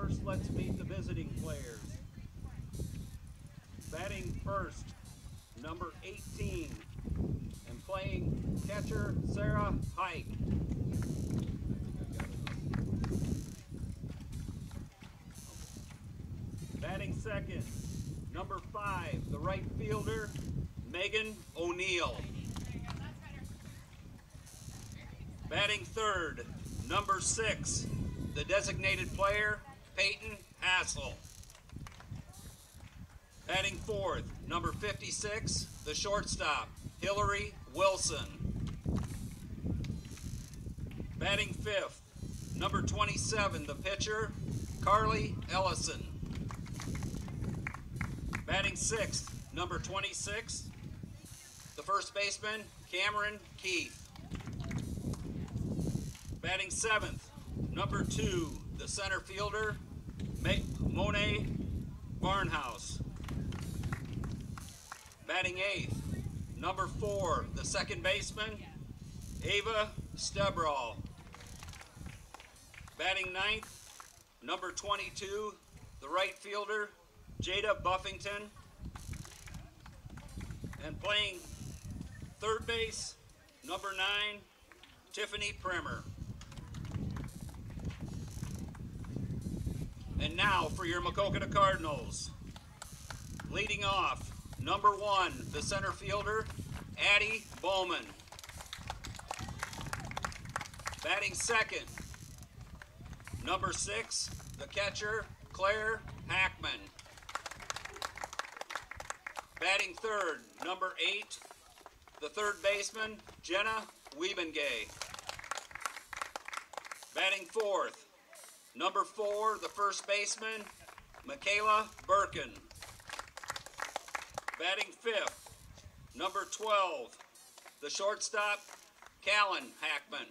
First, let's meet the visiting players. Batting first, number 18, and playing catcher, Sarah Hike. Batting second, number 5, the right fielder, Megan O'Neill. Batting third, number 6, the designated player, Peyton Hassel. Batting fourth, number 56, the shortstop, Hillary Wilson. Batting fifth, number 27, the pitcher, Carly Ellison. Batting sixth, number 26, the first baseman, Cameron Keith. Batting seventh, number 2, the center fielder, Monet Barnhouse. Batting eighth, number 4, the second baseman, Ava Stebrall. Batting ninth, number 22, the right fielder, Jada Buffington. And playing third base, number 9, Tiffany Primer. And now for your Maquoketa Cardinals. Leading off, number 1, the center fielder, Addie Bowman. Batting second, number 6, the catcher, Claire Hackman. Batting third, number 8, the third baseman, Jenna Wiebengay. Batting fourth, number 4, the first baseman, Michaela Birkin. Batting fifth, number 12, the shortstop, Callan Hackman.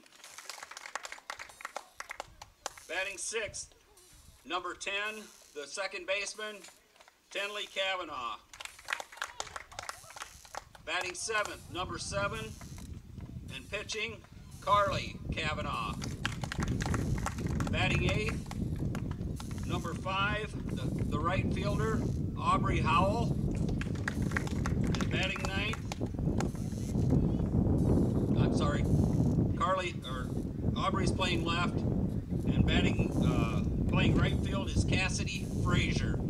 Batting sixth, number 10, the second baseman, Tenley Kavanaugh. Batting seventh, number 7, and pitching, Carly Kavanaugh. Batting eighth, number 5, the right fielder, Aubrey Howell. And batting ninth, Aubrey's playing left, and playing right field is Cassidy Frazier.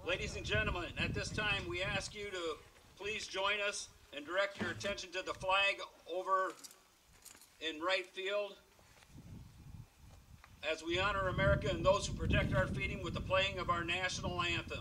Ladies and gentlemen, at this time we ask you to please join us and direct your attention to the flag over in right field as we honor America and those who protect our freedom with the playing of our national anthem.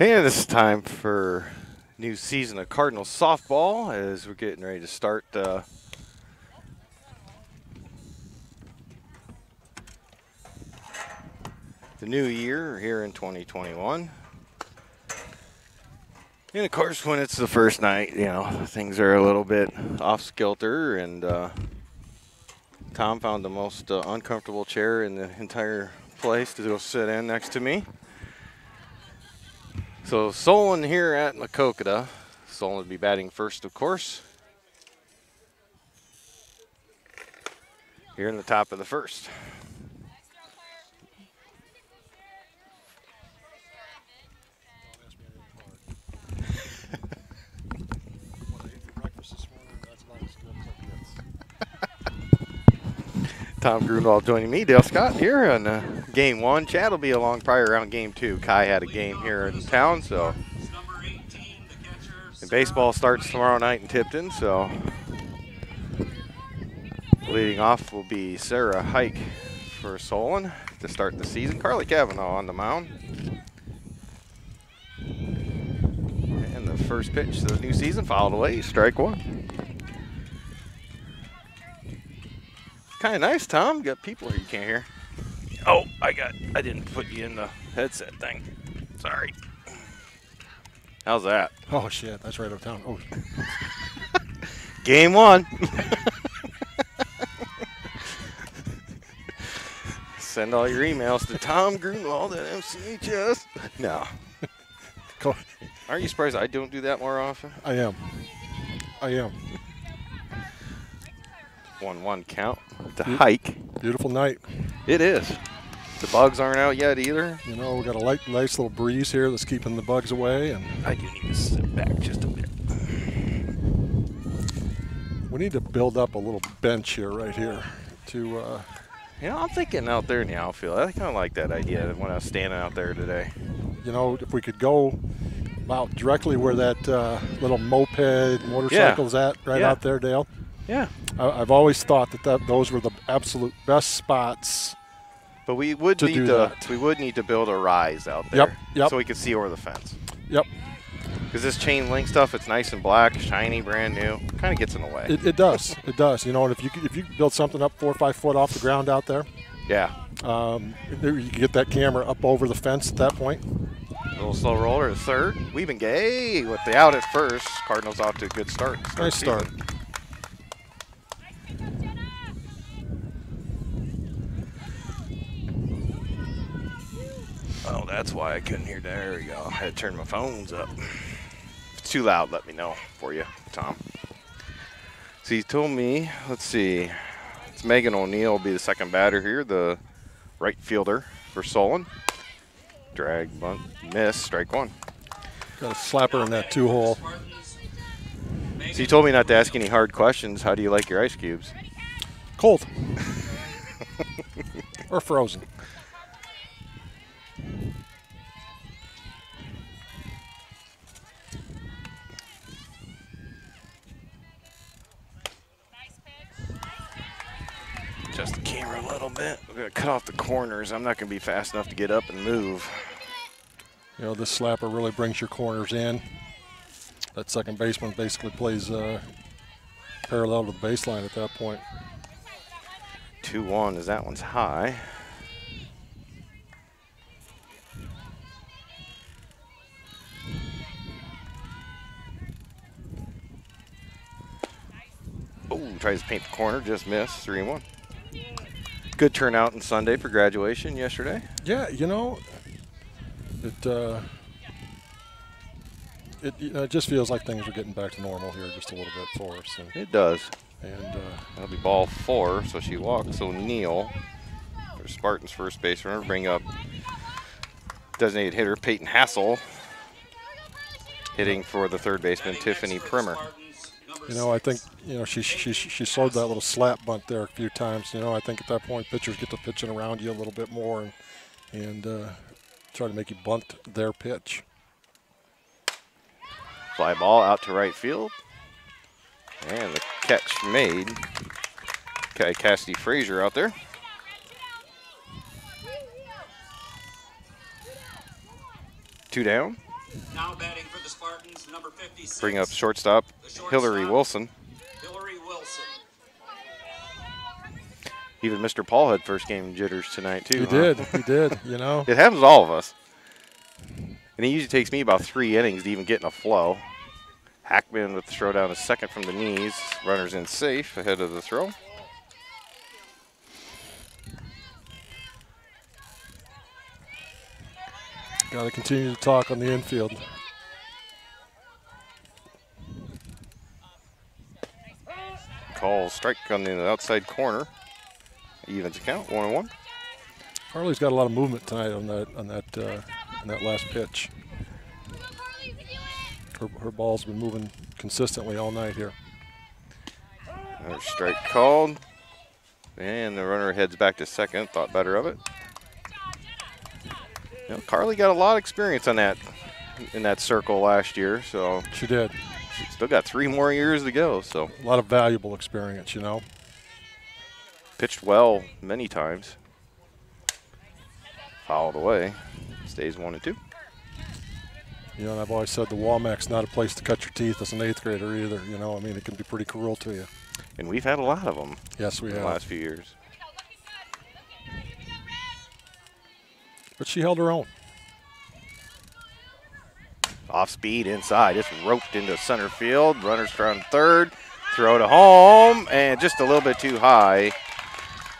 And this is time for new season of Cardinals softball as we're getting ready to start the new year here in 2021. And of course, when it's the first night, you know, things are a little bit off kilter, and Tom found the most uncomfortable chair in the entire place to go sit in next to me. So Solon here at Maquoketa. Solon will be batting first, of course, here in the top of the first. Tom Grunwald joining me, Dale Scott here on game one. Chad will be along prior around game two. Kai had a game here in town, so. And baseball starts tomorrow night in Tipton, so. Leading off will be Sarah Hike for Solon to start the season. Carly Cavanaugh on the mound. And the first pitch of the new season fouled away, strike one. Kind of nice, Tom. Got people here you can't hear. Oh, I didn't put you in the headset thing. Sorry. How's that? Oh shit, that's right uptown. Oh. Game one. Send all your emails to Tom Grunwald at MCHS. No. Cool. Aren't you surprised I don't do that more often? I am. 1-1 count. The hike. Beautiful night. It is. The bugs aren't out yet either. You know, we got a nice little breeze here that's keeping the bugs away, and I do need to sit back just a bit. we need to build up a little bench here, right here, to. You know, I'm thinking out there in the outfield. I kind of like that idea when I was standing out there today. You know, if we could go out directly where that little moped motorcycle's at, right out there, Dale. Yeah. I've always thought that those were the absolute best spots. But we would need to build a rise out there. Yep. So we could see over the fence. Yep. Because this chain link stuff, it's nice and black, shiny, brand new. Kind of gets in the way. It does. It does. You know, and if you build something up 4 or 5 foot off the ground out there, yeah, you can get that camera up over the fence at that point. A little slow roller to third. We've been gay with the out at first. Cardinals off to a good start. Nice start. Oh, that's why I couldn't hear. There we go. I had to turn my phones up. If it's too loud, let me know for you, Tom. So he told me, let's see, it's Megan O'Neill will be the second batter here, the right fielder for Solon. Drag, bunt, miss, strike one. Got a slapper in that 2-hole. So he told me not to ask any hard questions. How do you like your ice cubes? Cold. Or frozen. Adjust the camera a little bit. We're going to cut off the corners. I'm not going to be fast enough to get up and move. You know, this slapper really brings your corners in. That second baseman basically plays parallel to the baseline at that point. 2-1 as that one's high. Oh, tries to paint the corner, just missed, 3-1. Good turnout on Sunday for graduation yesterday. Yeah, you know, it just feels like things are getting back to normal here just a little bit for us. And, It does. and That'll be ball 4, so she walks. So Neal, for Spartans first baseman, bring up designated hitter Peyton Hassel, hitting for the third baseman Tiffany Primer. you know, I think, you know, she slowed that little slap bunt there a few times. You know, I think at that point pitchers get to pitching around you a little bit more and try to make you bunt their pitch. Fly ball out to right field. And the catch made. Okay, Cassidy Frazier out there. Two down. Now batting for the Spartans, number 56. Bring up shortstop, Hillary Wilson. Hillary Wilson. Even Mr. Paul had first game jitters tonight, too. He did, you know. It happens to all of us. And it usually takes me about 3 innings to even get in a flow. Hackman with the throw down to second from the knees. Runners in safe ahead of the throw. Got to continue to talk on the infield. Call strike on the outside corner. Evens account, 1-1. Harley's got a lot of movement tonight on that last pitch. Her ball's been moving consistently all night here. Another strike called. And the runner heads back to second. Thought better of it. You know, Carly got a lot of experience on that in that circle last year, so she did. She's still got 3 more years to go. So a lot of valuable experience, you know. Pitched well many times. Fouled away. Stays 1-2. You know, and I've always said the Walmac's not a place to cut your teeth as an 8th grader either. You know, I mean, it can be pretty cruel to you. And we've had a lot of them. Yes, we have. In the last few years. But she held her own. Off speed inside. It's roped into center field. Runners around third. Throw to home. And just a little bit too high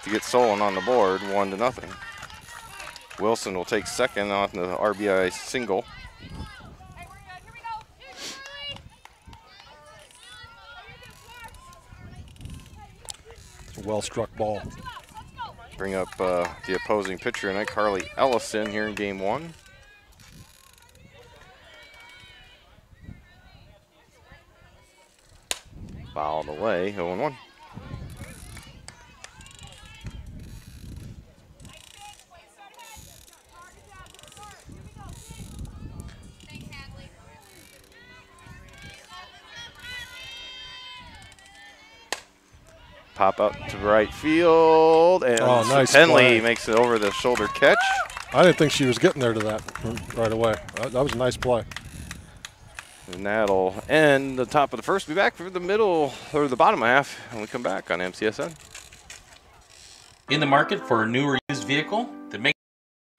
to get Solon on the board. 1-0. Wilson will take second on the RBI single. It's a well-struck ball. Bring up the opposing pitcher tonight, Carly Ellison, here in game 1. Fouled away, 0-1. Pop out to right field, and nice Penley play. makes it over the shoulder catch. I didn't think she was getting there to that right away. That was a nice play. And that'll end the top of the first. Be back for the middle or the bottom half when we come back on MCSN. In the market for a new or used vehicle? Then make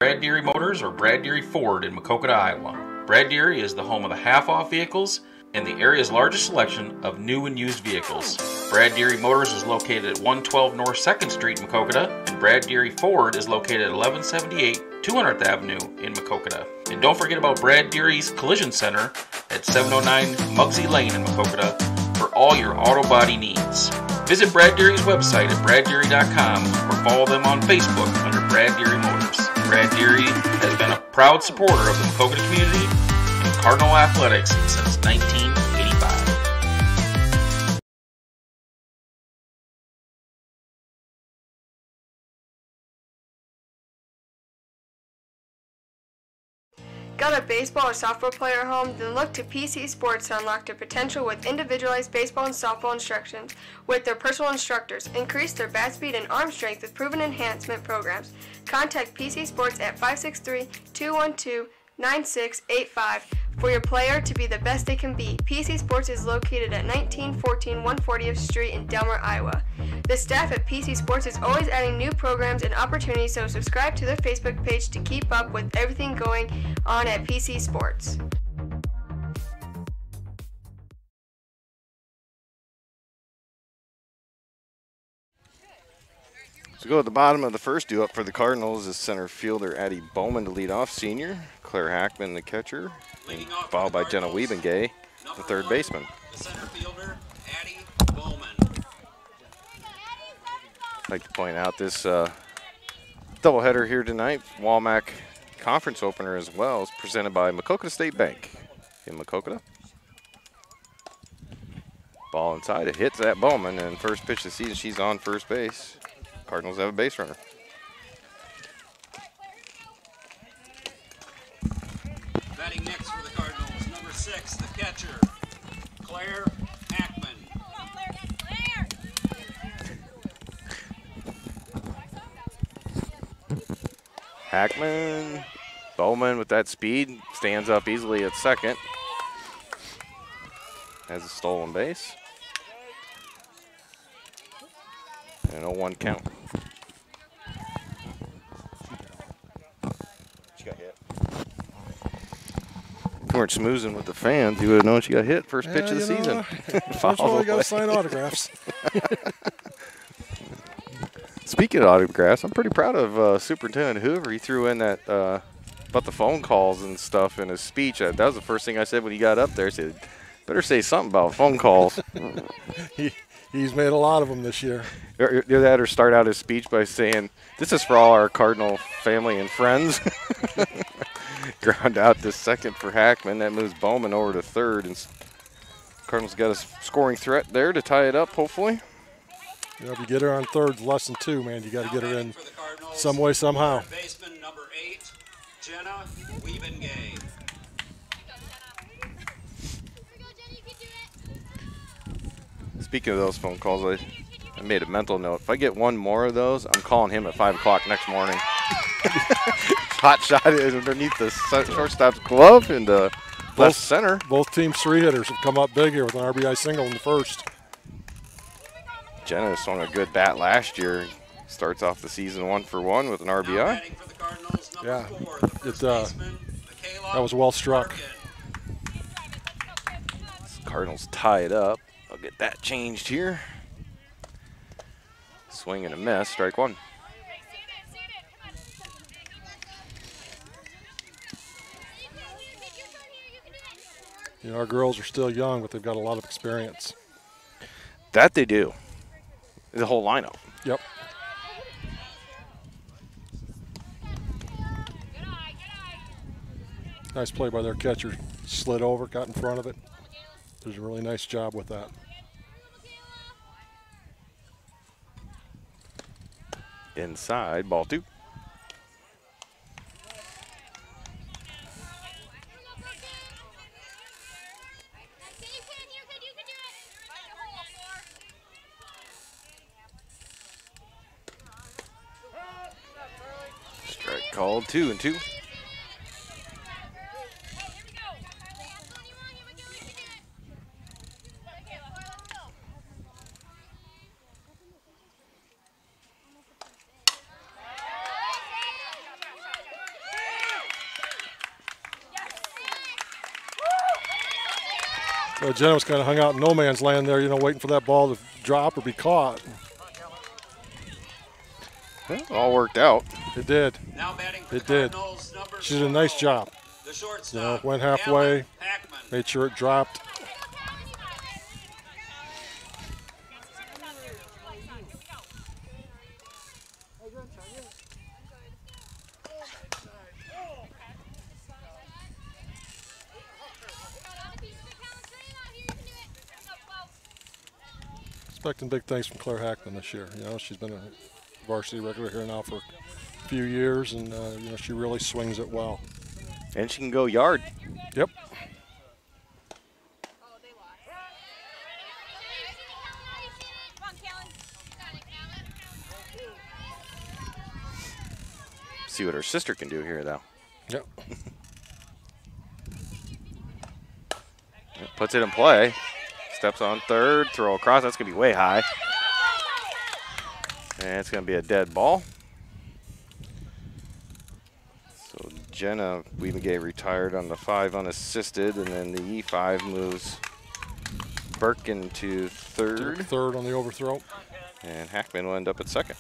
Brad Deary Motors or Brad Deary Ford in Maquoketa, Iowa. Brad Deary is the home of the half-off vehicles and the area's largest selection of new and used vehicles. Brad Deary Motors is located at 112 North 2nd Street in Maquoketa, and Brad Deary Ford is located at 1178 200th Avenue in Maquoketa. And don't forget about Brad Deary's Collision Center at 709 Muggsy Lane in Maquoketa for all your auto body needs. Visit Brad Deary's website at braddeary.com or follow them on Facebook under Brad Deary Motors. Brad Deary has been a proud supporter of the Maquoketa community and Cardinal Athletics since 1985. Got a baseball or softball player at home? Then look to PC Sports to unlock their potential with individualized baseball and softball instructions with their personal instructors. Increase their bat speed and arm strength with proven enhancement programs. Contact PC Sports at 563-212-9685 for your player to be the best they can be. PC Sports is located at 1914 140th Street in Delmar, Iowa. The staff at PC Sports is always adding new programs and opportunities, so subscribe to their Facebook page to keep up with everything going on at PC Sports. So go at the bottom of the first. Due up for the Cardinals is center fielder Addie Bowman to lead off, senior. Claire Hackman, the catcher. Followed by Jenna Wiebengay, the third baseman. The center fielder, Addie Bowman. I'd like to point out this doubleheader here tonight, Walmac conference opener as well, is presented by Maquoketa State Bank in Maquoketa. Ball inside, it hits at Bowman, and first pitch of the season, she's on first base. Cardinals have a base runner. Batting next for the Cardinals, number 6, the catcher, Claire Hackman. Hackman, Bowman with that speed stands up easily at second. Has a stolen base. And a 0-1 count. She got hit. If you weren't smoozing with the fans, you would have known she got hit first pitch of the season. That's why you got to sign autographs. Speaking of autographs, I'm pretty proud of Superintendent Hoover. He threw in that about the phone calls and stuff in his speech. That was the first thing I said when he got up there. I said, better say something about phone calls. He's made a lot of them this year. Either that or start out his speech by saying, this is for all our Cardinal family and friends. Ground out to second for Hackman. That moves Bowman over to third. And Cardinals got a scoring threat there to tie it up, hopefully. You know, if you get her on third, less than 2, man, you got to get her in For the Cardinals, some way, somehow. third baseman number 8, Jenna Wiebengay. Speaking of those phone calls, I made a mental note. If I get one more of those, I'm calling him at 5 o'clock next morning. Hot shot is underneath the shortstop's glove and left center. Both teams' 3 hitters have come up big here with an RBI single in the first. Jenna swung a good bat last year. Starts off the season 1 for 1 with an Now RBI. batting for the Cardinals, number Yeah, 4, the first baseman, Michaela that was well struck. Harkin. Cardinals tie it up. I'll get that changed here. Swing and a miss, strike 1. You know, our girls are still young, but they've got a lot of experience. That they do. The whole lineup. Yep. Nice play by their catcher. Slid over, got in front of it. Does a really nice job with that. Inside, ball 2. Strike called, 2-2. So Jenna was kind of hung out in no man's land there, you know, waiting for that ball to drop or be caught. Well, it all worked out. It did. Now batting for It the did. Cardinals, number She did a nice 12, job. The You know, shortstop, went halfway, Alan Hackman. made sure it dropped. Expecting big things from Claire Hackman this year. You know, she's been a varsity regular here now for a few years, and you know, she really swings it well. And she can go yard. Yep. See what her sister can do here, though. Yep. Puts it in play. Steps on third, throw across. That's going to be way high. And it's going to be a dead ball. So Jenna Wiebengay retired on the 5 unassisted, and then the E5 moves Birkin to third. Third on the overthrow. And Hackman will end up at second.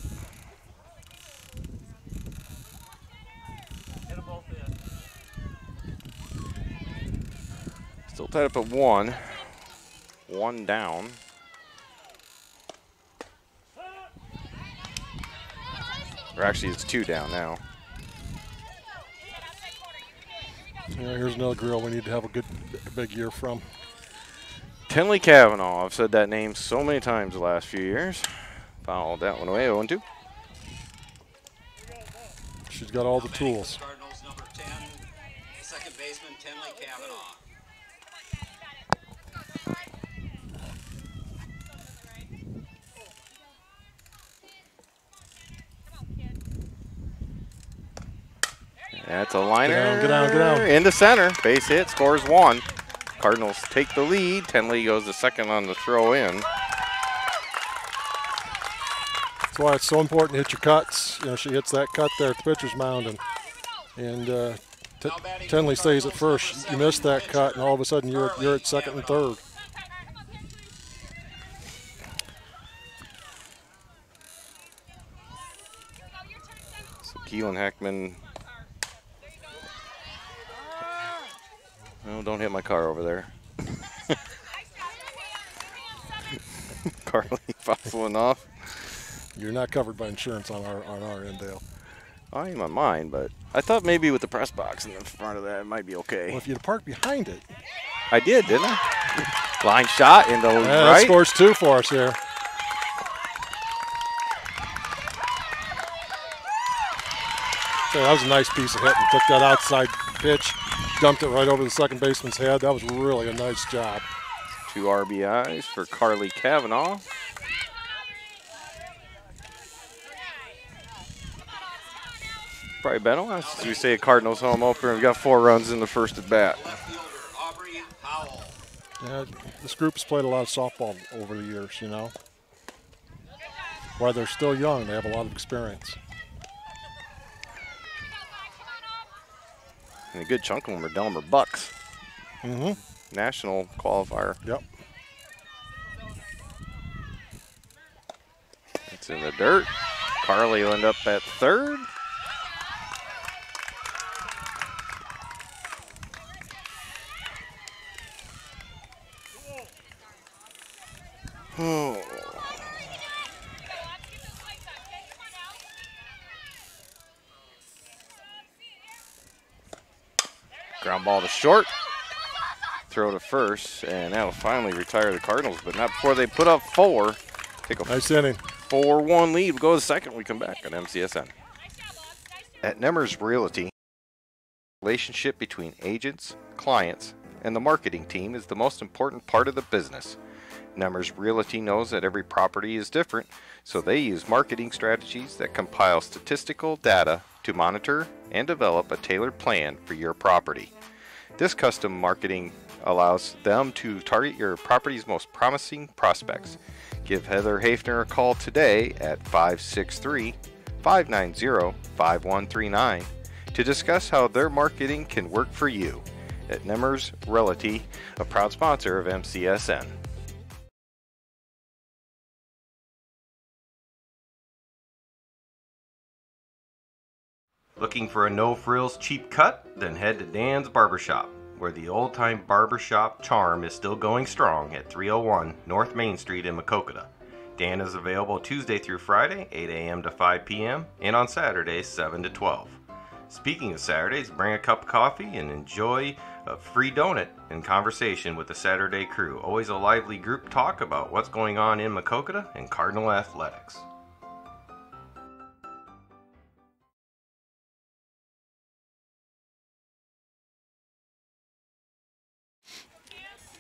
Still tied up at 1. 1 down. Or actually, it's 2 down now. Yeah, here's another girl we need to have a good, big year from. Tinley Cavanaugh. I've said that name so many times the last few years. Fouled that one away, 0-2. She's got all the Now batting for tools. the Cardinals, number 10, second baseman Tinley Cavanaugh. That's a liner. Get down, get down. Into center. Base hit. Scores 1. Cardinals take the lead. Tenley goes to second on the throw in. That's why it's so important to hit your cuts. You know, she hits that cut there at the pitcher's mound, and Tenley stays at first. You miss that cut, and all of a sudden you're at second and third. So Keelan Heckman. No, don't hit my car over there. Carly fossling off. You're not covered by insurance on our end, Dale. I ain't on mine, but I thought maybe with the press box in the front of that, it might be okay. Well, if you'd parked behind it. I did, didn't I? Line shot in the right. That scores 2 for us here. So that was a nice piece of hitting. Took that outside pitch, dumped it right over the second baseman's head. That was really a nice job. 2 RBIs for Carly Cavanaugh. Probably Benno, as we say a Cardinals home opener. We've got 4 runs in the first at bat. Yeah, this group has played a lot of softball over the years, you know. While they're still young, they have a lot of experience. And a good chunk of them are Delmer Bucks. Mm-hmm. National qualifier. Yep. It's in the dirt. Carly will end up at third. Oh. Ground ball to short. Throw to first, and that'll finally retire the Cardinals, but not before they put up 4. Take a nice inning. 4-1 lead. We'll go to second. We come back on MCSN. At Nemers Realty, the relationship between agents, clients, and the marketing team is the most important part of the business. Nemers Realty knows that every property is different, so they use marketing strategies that compile statistical data to monitor and develop a tailored plan for your property. This custom marketing allows them to target your property's most promising prospects. Give Heather Hafner a call today at 563-590-5139 to discuss how their marketing can work for you. At Nemers Realty, a proud sponsor of MCSN. Looking for a no-frills cheap cut? Then head to Dan's Barbershop, where the old-time barbershop charm is still going strong at 301 North Main Street in Maquoketa. Dan is available Tuesday through Friday, 8 a.m. to 5 p.m., and on Saturdays, 7 to 12. Speaking of Saturdays, bring a cup of coffee and enjoy a free donut and conversation with the Saturday crew. Always a lively group talk about what's going on in Maquoketa and Cardinal athletics.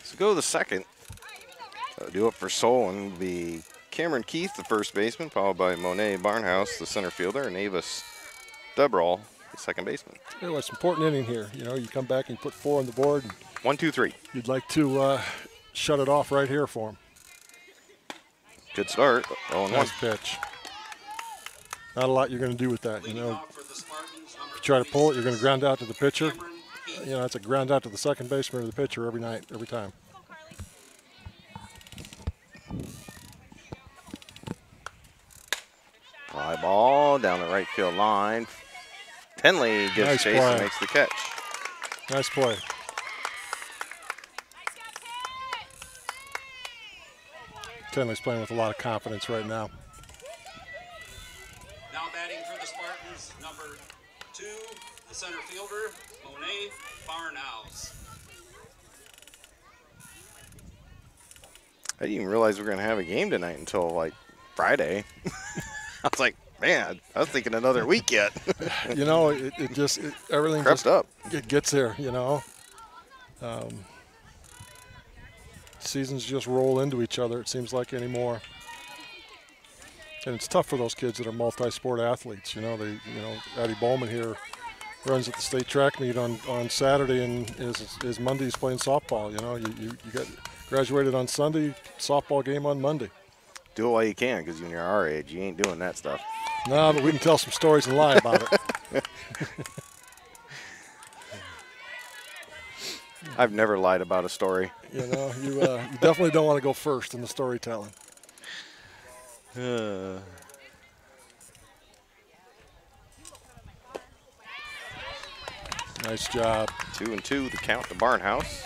So go to the second. Do it for Solon will be Cameron Keith, the first baseman, followed by Monet Barnhouse, the center fielder, and Ava Debrall, the second baseman. You know, it's an important inning here. You know, you come back and you put 4 on the board. 1, 2, 3. You'd like to shut it off right here for him. Good start. 0-1. Nice pitch. Not a lot you're going to do with that. You know, if you try to pull it, you're going to ground out to the pitcher. You know, it's a ground out to the second baseman or the pitcher every time. Fly ball down the right field line. Tenley gives Nice chase play. and makes the catch. Nice play. Tenley's playing with a lot of confidence right now. Now batting for the Spartans, number 2, the center fielder, Monet Barnhouse. I didn't even realize we were going to have a game tonight until like Friday. I was like, man, I was thinking another week yet. You know, everything crept up. It gets there, you know. Seasons just roll into each other, it seems like, anymore. And it's tough for those kids that are multi-sport athletes. You know, Addie Bowman here runs at the state track meet on Saturday, and is Monday's playing softball. You know, you got graduated on Sunday, softball game on Monday. Do it while you can, because when you're our age, you ain't doing that stuff. No, but we can tell some stories and lie about it. I've never lied about a story. You know, you definitely don't want to go first in the storytelling. Nice job. 2-2 to count the barn house.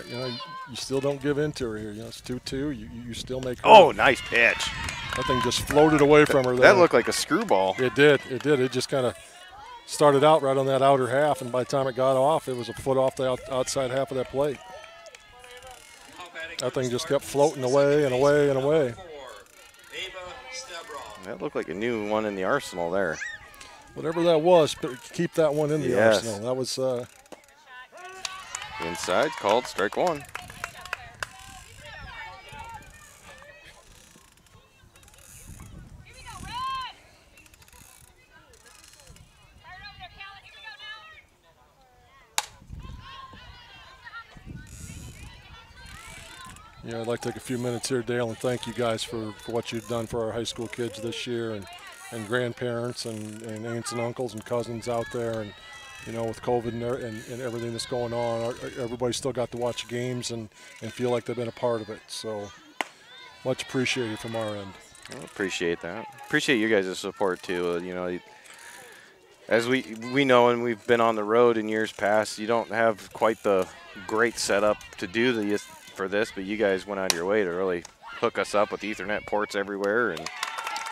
You know, you still don't give in to her here. You know, it's 2-2. You still make her. Oh, nice pitch. That thing just floated away from her there. That looked like a screwball. It did. It did. It just kind of started out right on that outer half, and by the time it got off, it was a foot off the outside half of that plate. That thing just kept floating away and away and away. That looked like a new one in the arsenal there. Whatever that was, but keep that one in the arsenal. That was inside, called strike one. Yeah, I'd like to take a few minutes here, Dale, and thank you guys for what you've done for our high school kids this year, and grandparents and aunts and uncles and cousins out there. And, you know, with COVID and everything that's going on, everybody still got to watch games and feel like they've been a part of it. So much appreciated from our end. I appreciate that. Appreciate you guys' support, too. You know, as we know, and we've been on the road in years past, you don't have quite the great setup to do for this, but you guys went out of your way to really hook us up with Ethernet ports everywhere and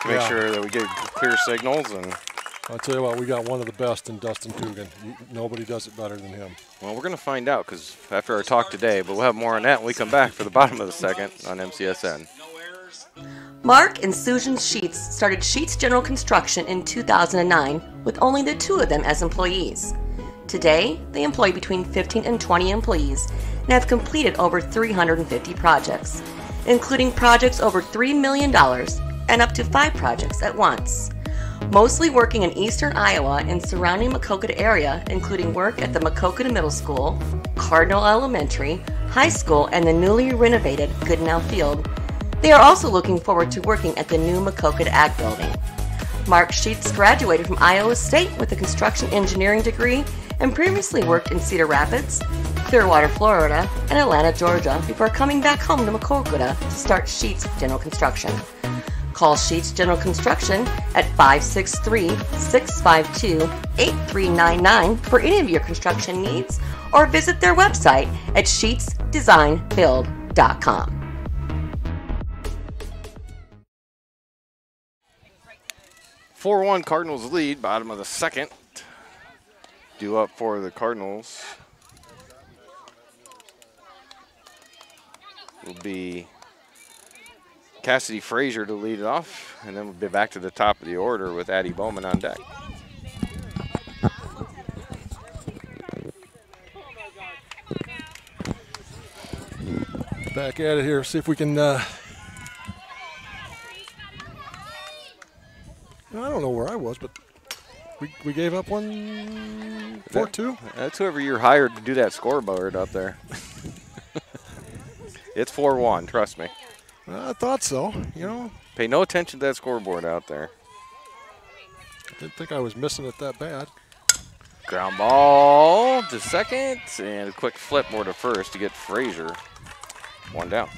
make sure that we get clear signals. And I'll tell you what, we got one of the best in Dustin Coogan. Nobody does it better than him. Well, we're going to find out because after our talk today, but we'll have more on that when we come back for the bottom of the second on MCSN. Mark and Susan Sheets started Sheets General Construction in 2009 with only the two of them as employees. Today, they employ between 15 and 20 employees and have completed over 350 projects, including projects over $3 million and up to 5 projects at once. Mostly working in eastern Iowa and surrounding Maquoketa area, including work at the Maquoketa Middle School, Cardinal Elementary, High School, and the newly renovated Goodenow Field. They are also looking forward to working at the new Maquoketa Ag Building. Mark Sheets graduated from Iowa State with a construction engineering degree and previously worked in Cedar Rapids, Clearwater, Florida, and Atlanta, Georgia before coming back home to Maquoketa to start Sheets General Construction. Call Sheets General Construction at 563-652-8399 for any of your construction needs, or visit their website at sheetsdesignbuild.com. (4-1) Cardinals lead, bottom of the second. Due up for the Cardinals will be Cassidy Frazier to lead it off, and then we'll be back to the top of the order with Addie Bowman on deck. Back at it here, see if we can I don't know where I was, but we gave up 4-2. That's whoever you're hired to do that scoreboard up there. It's 4-1, trust me. I thought so, you know. Pay no attention to that scoreboard out there. I didn't think I was missing it that bad. Ground ball to second, and a quick flip more to first to get Frazier. One down.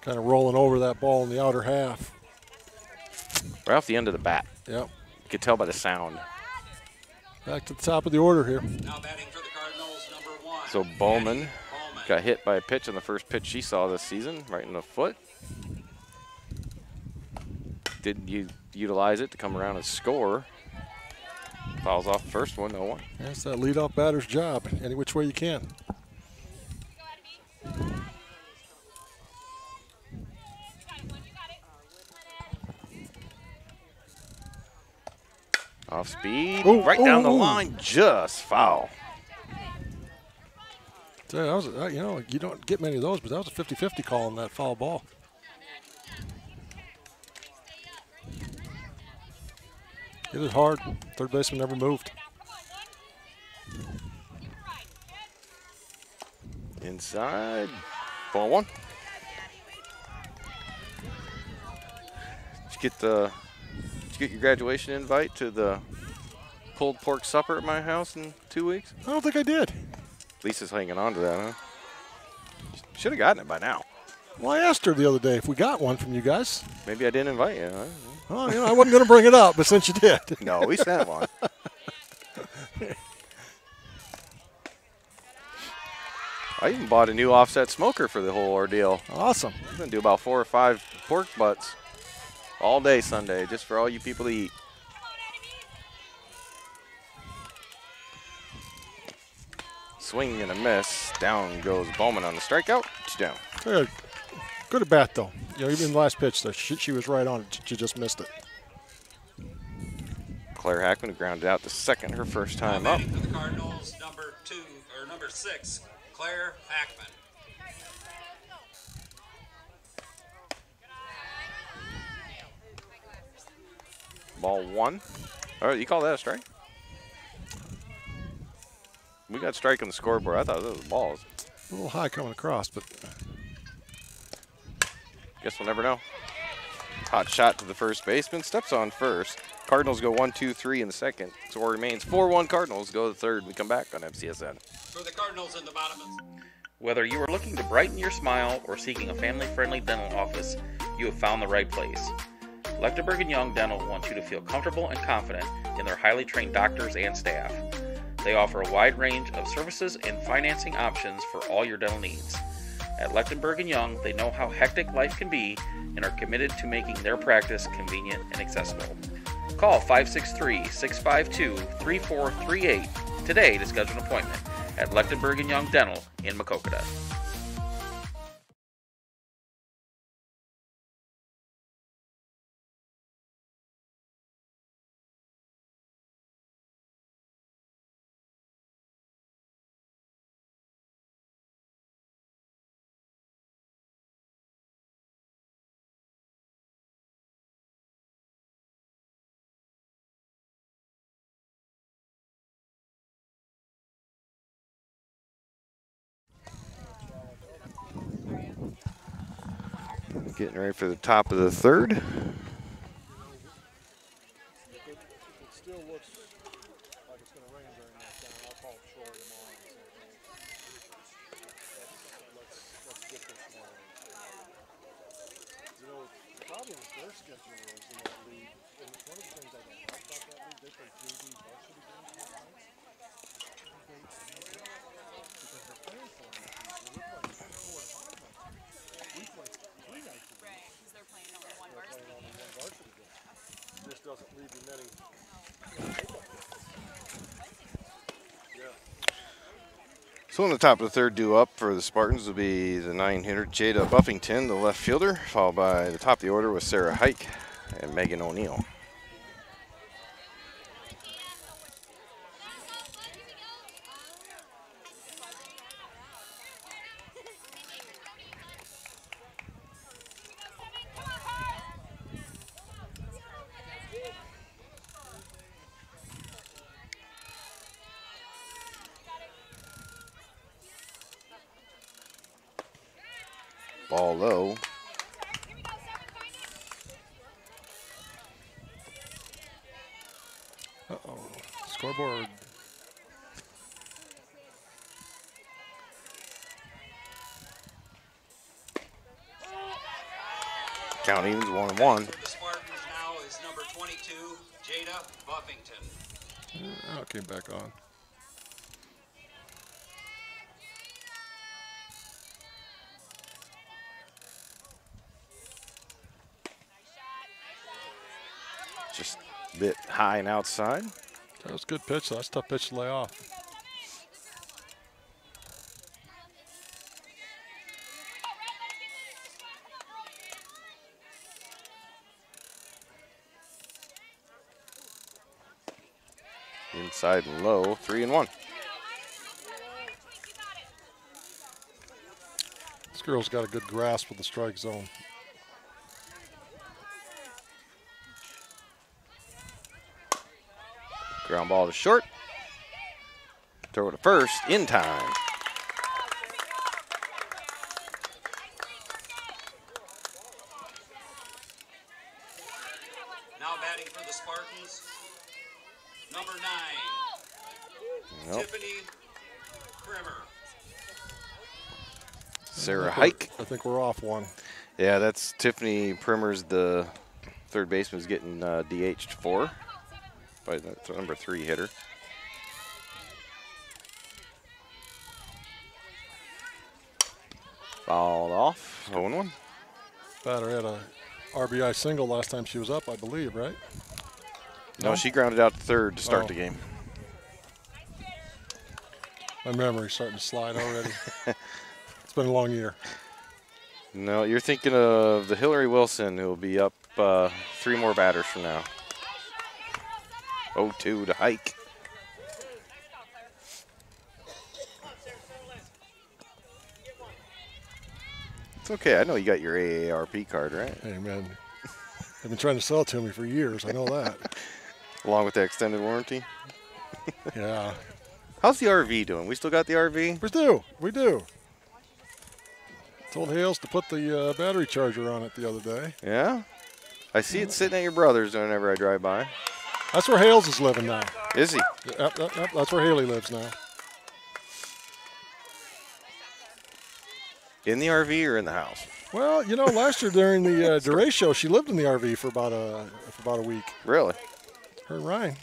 Kind of rolling over that ball in the outer half. Right off the end of the bat. Yep. You could tell by the sound. Back to the top of the order here. Now batting for the Cardinals, number 1. So Bowman got hit by a pitch on the first pitch she saw this season, right in the foot. Didn't utilize it to come around and score. Fouls off the first one, 0-1. That's that leadoff batter's job, any which way you can. Off speed, right down the line, just foul. That was, you know, you don't get many of those, but that was a 50-50 call on that foul ball. Hit it hard. Third baseman never moved. Inside. Ball one. Did you get your graduation invite to the pulled pork supper at my house in 2 weeks? I don't think I did. Lisa's hanging on to that, huh? Should have gotten it by now. Well, I asked her the other day if we got one from you guys. Maybe I didn't invite you. Huh? Oh, you know, I wasn't going to bring it up, but since you did. No, we sent one. I even bought a new offset smoker for the whole ordeal. Awesome. I'm going to do about 4 or 5 pork butts all day Sunday, just for all you people to eat. Swing and a miss. Down goes Bowman on the strikeout. Touchdown. Good. Good at bat, though. You know, even in the last pitch, there, she was right on it. She just missed it. Claire Hackman grounded out to second her first time up. For the Cardinals, number 6, Claire Hackman. Ball one. All right, you call that a strike? We got strike on the scoreboard. I thought that was balls. A little high coming across, but Guess we'll never know. Hot shot to the first baseman. Steps on first. Cardinals go 1-2-3 in the second. Score remains 4-1 Cardinals. Go to the third. We come back on FCSN. For the Cardinals in the bottom. Whether you are looking to brighten your smile or seeking a family-friendly dental office, you have found the right place. Lechtenberg & Young Dental wants you to feel comfortable and confident in their highly trained doctors and staff. They offer a wide range of services and financing options for all your dental needs. At Lechtenberg & Young, they know how hectic life can be and are committed to making their practice convenient and accessible. Call 563-652-3438 today to schedule an appointment at Lechtenberg & Young Dental in Maquoketa. Getting ready for the top of the third. it still looks like it's going to rain during that time. I'll call Troy tomorrow. Let's get this one. You know, the problem with their schedule is in that league, and one of the things I don't like about that league, they play JV varsity games sometimes. Because they're playing for them. We're playing 4 or 5 nights. We play 3 nights. Right, because they're playing only one varsity game. This doesn't leave you many. So on the top of the third, due up for the Spartans will be the 9-hitter Jada Buffington, the left fielder, followed by the top of the order with Sarah Hike and Megan O'Neill. Ball low. Uh-oh. Scoreboard. Count evens 1-1. The Spartans now is number 22, Jada Buffington. Oh, it came back on. Just a bit high and outside. That was a good pitch, though. That's a tough pitch to lay off. Inside and low, 3-1. This girl's got a good grasp of the strike zone. Ground ball to short. Throw to first in time. Now batting for the Spartans, number 9, Nope. Tiffany Primer. Sarah Hike. I think we're off one. Yeah, that's Tiffany Primer's the third baseman's getting DH'd for. By the number 3 hitter. Fouled off. 0-1. Batter had a RBI single last time she was up, I believe, right? No, she grounded out to third to start Oh. the game. My memory's starting to slide already. It's been a long year. No, you're thinking of the Hillary Wilson, who will be up 3 more batters from now. 0-2 to Hike. It's okay. I know you got your AARP card, right? Hey, man, they've been trying to sell it to me for years. I know that. Along with the extended warranty. Yeah. How's the RV doing? We still got the RV? We do. We do. Told Hales to put the battery charger on it the other day. Yeah? I see it sitting at your brother's whenever I drive by. That's where Hales is living now. Is he? Yep, that's where Haley lives now. In the RV or in the house? Well, you know, last year during the DeRay show, she lived in the RV for about a week. Really? Her and Ryan.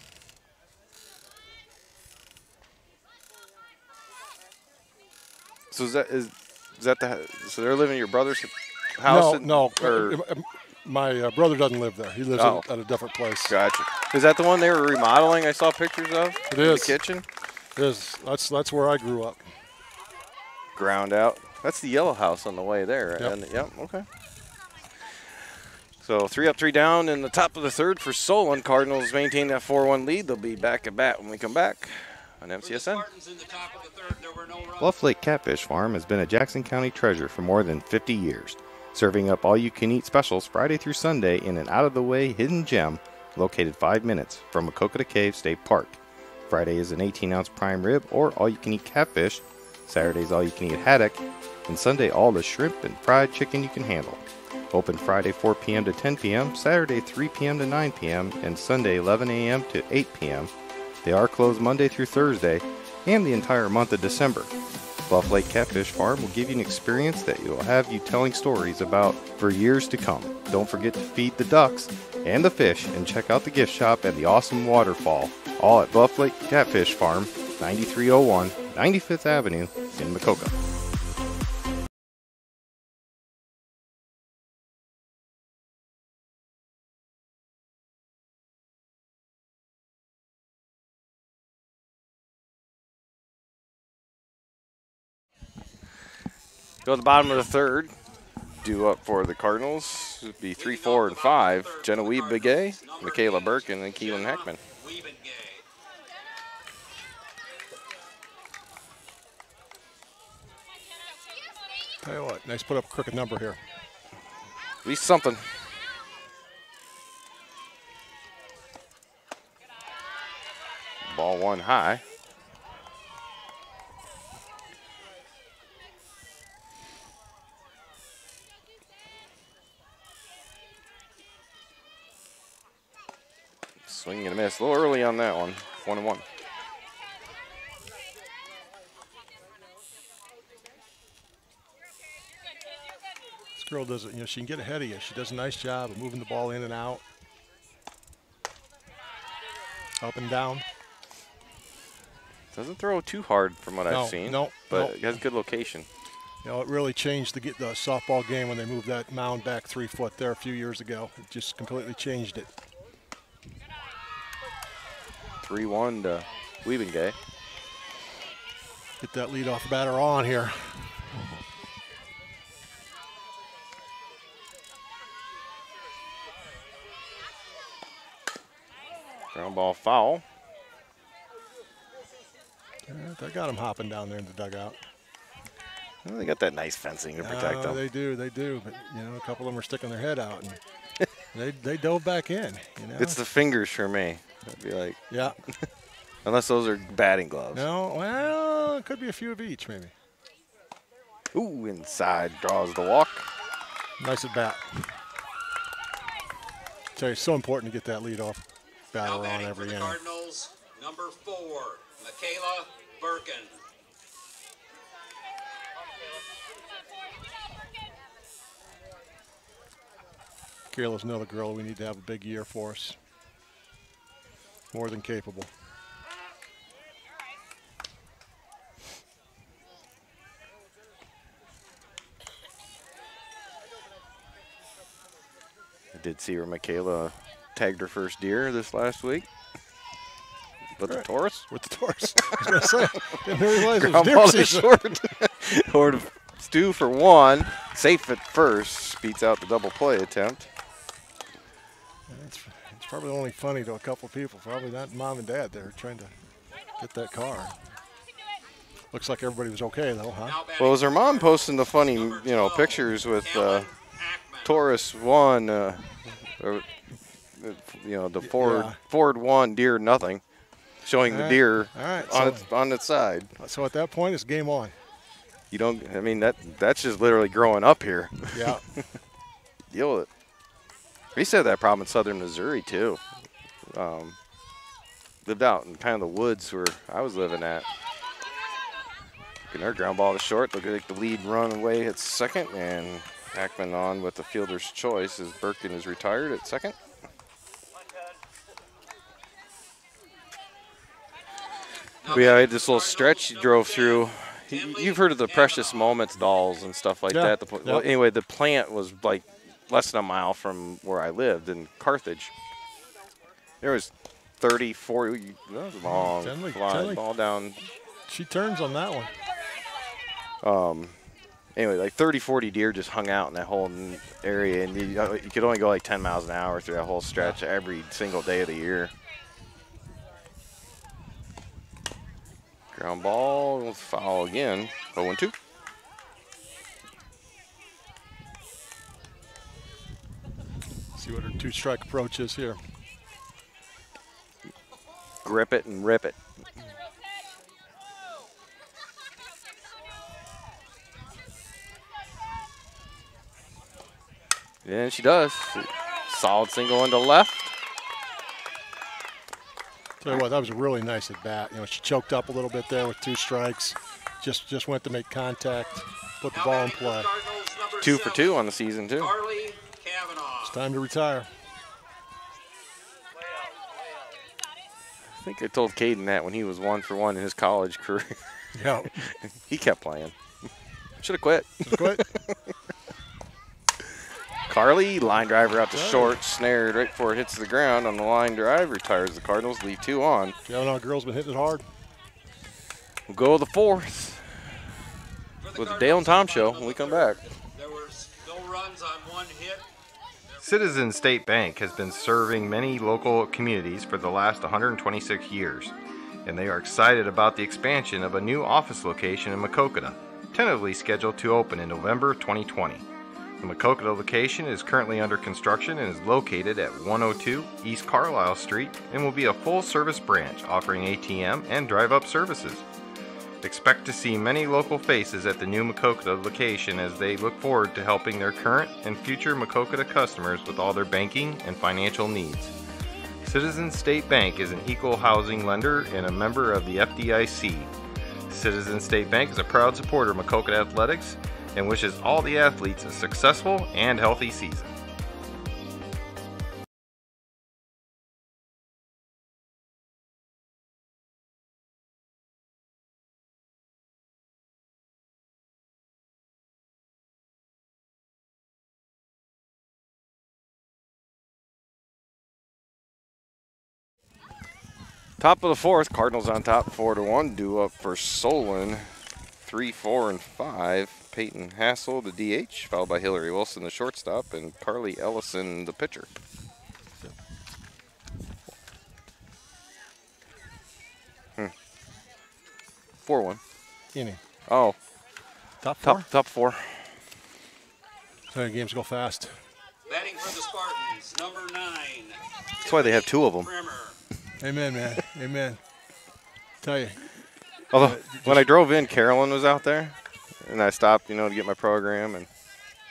So is that so they're living in your brother's house? No, Or, my brother doesn't live there. He lives Oh. at a different place. gotcha. Is that the one they were remodeling? I saw pictures of. It in is. the kitchen. It is. That's where I grew up. Ground out. That's the yellow house on the way there. Yep. And, yep. Okay. So 3 up, 3 down in the top of the third for Solon. Cardinals maintain that 4-1 lead. They'll be back at bat when we come back on For the MCSN. Spartans in the top of the third, there were no runs. Bluff Lake Catfish Farm has been a Jackson County treasure for more than 50 years, serving up all-you-can-eat specials Friday through Sunday in an out-of-the-way hidden gem located 5 minutes from Maquoketa Cave State Park. Friday is an 18-ounce prime rib or all-you-can-eat catfish. Saturday's all-you-can-eat haddock, and Sunday all the shrimp and fried chicken you can handle. Open Friday 4 p.m. to 10 p.m., Saturday 3 p.m. to 9 p.m., and Sunday 11 a.m. to 8 p.m. They are closed Monday through Thursday and the entire month of December. Bluff Lake Catfish Farm will give you an experience that will have you telling stories about for years to come. Don't forget to feed the ducks and the fish and check out the gift shop and the awesome waterfall, all at Bluff Lake Catfish Farm, 9301 95th Avenue in Maquoketa. Go to the bottom of the third. Due up for the Cardinals. It'd be 3, 4, and 5. Genevieve Begay, Michaela Birkin, and Keelan Heckman. Tell you what, nice put up a crooked number here. At least something. Ball 1 high. Swing and a miss. A little early on that one. 1-1. This girl does it. You know, she can get ahead of you. She does a nice job of moving the ball in and out, up and down. Doesn't throw too hard from what I've seen. No, but it has good location. You know, it really changed the softball game when they moved that mound back 3 foot there a few years ago. It just completely changed it. 3-1 to Weebengay. Get that leadoff batter on here. Ground ball foul. Yeah, they got him hopping down there in the dugout. Well, they got that nice fencing to protect them. They do. But, you know, a couple of them are sticking their head out. And they dove back in, you know. It's the fingers for me. I'd be like, yeah. unless those are batting gloves. No, well, it could be a few of each, maybe. Ooh, inside draws the walk. Nice at bat. Tell you, it's so important to get that lead off batter on every inning. Cardinals, number 4, Michaela Birkin. Kayla's another girl we need to have a big year for us. More than capable. I did see where Michaela tagged her first deer this last week. With the Taurus? With the Taurus. I was going to say, didn't realize it was Ground deer ball to season. short. Or to Stu for 1. Safe at first. Beats out the double play attempt. It's probably only funny to a couple people. Probably not mom and dad there trying to get that car. Looks like everybody was okay, though, huh? Well, was her mom posting the funny, you know, pictures with Taurus 1, or, you know, the Ford 1, deer nothing, showing the deer on its side. So at that point, it's game on. You don't, I mean, that's just literally growing up here. Yeah. Deal with it. We used to have that problem in southern Missouri, too. Lived out in kind of the woods where I was living at. Getting our ground ball to short. Look like the lead run away at second, and Ackman on with the fielder's choice as Birkin is retired at second. We had this little stretch he drove through. You've heard of the Precious Moments dolls and stuff like that. Well, anyway, the plant was like less than a mile from where I lived in Carthage. There was 30, 40, that was long fly ball down. She turns on that one. Anyway, like 30, 40 deer just hung out in that whole area, and you could only go like 10 miles an hour through that whole stretch every single day of the year. Ground ball, foul again, 0-2. See what her 2-strike approach is here. Grip it and rip it. And she does. Solid single into left. Tell you what, that was a really nice at bat. You know, she choked up a little bit there with 2 strikes. Just went to make contact, put the ball in play. 2 for 2 on the season too. It's time to retire. I think I told Caden that when he was 1 for 1 in his college career. Yeah. He kept playing. Should have quit. Carly, line driver out to short, snared right before it hits the ground on the line drive, retires the Cardinals, leave 2 on. Yeah, our girls been hitting it hard. We'll go to the 4th with the Dale and Tom show when we come back. There were no runs on 1 hit. Citizens State Bank has been serving many local communities for the last 126 years, and they are excited about the expansion of a new office location in Maquoketa, tentatively scheduled to open in November 2020. The Maquoketa location is currently under construction and is located at 102 East Carlisle Street and will be a full-service branch offering ATM and drive-up services. Expect to see many local faces at the new Maquoketa location as they look forward to helping their current and future Maquoketa customers with all their banking and financial needs. Citizens State Bank is an equal housing lender and a member of the FDIC. Citizens State Bank is a proud supporter of Maquoketa Athletics and wishes all the athletes a successful and healthy season. Top of the 4th, Cardinals on top 4-1, due up for Solon 3, 4, and 5. Peyton Hassel, the DH, followed by Hillary Wilson, the shortstop, and Carly Ellison, the pitcher. Hmm. 4-1. Inning. Oh. Top four? Top four. So the games go fast. Batting for the Spartans, number 9. That's why they have 2 of them. Amen, man. Amen. Tell you. Although, when I drove in, Carolyn was out there, and I stopped, to get my program, and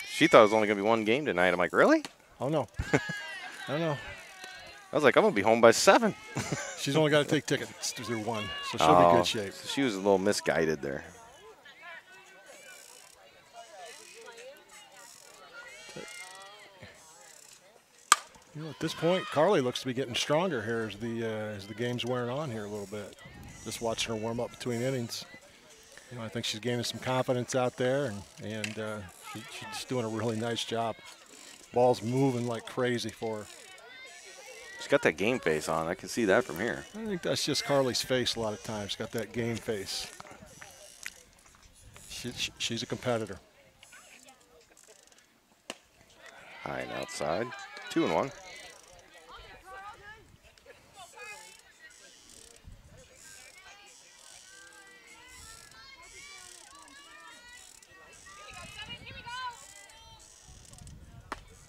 she thought it was only going to be 1 game tonight. I'm like, really? Oh, no. I know. I was like, I'm going to be home by 7. She's only got to take tickets through 1, so she'll be in good shape. So she was a little misguided there. At this point, Carly looks to be getting stronger here as the game's wearing on here a little bit. Just watching her warm up between innings. I think she's gaining some confidence out there, and she's doing a really nice job. Ball's moving like crazy for her. She's got that game face on. I can see that from here. I think that's just Carly's face a lot of times. She's got that game face. She's a competitor. High and outside. 2-1.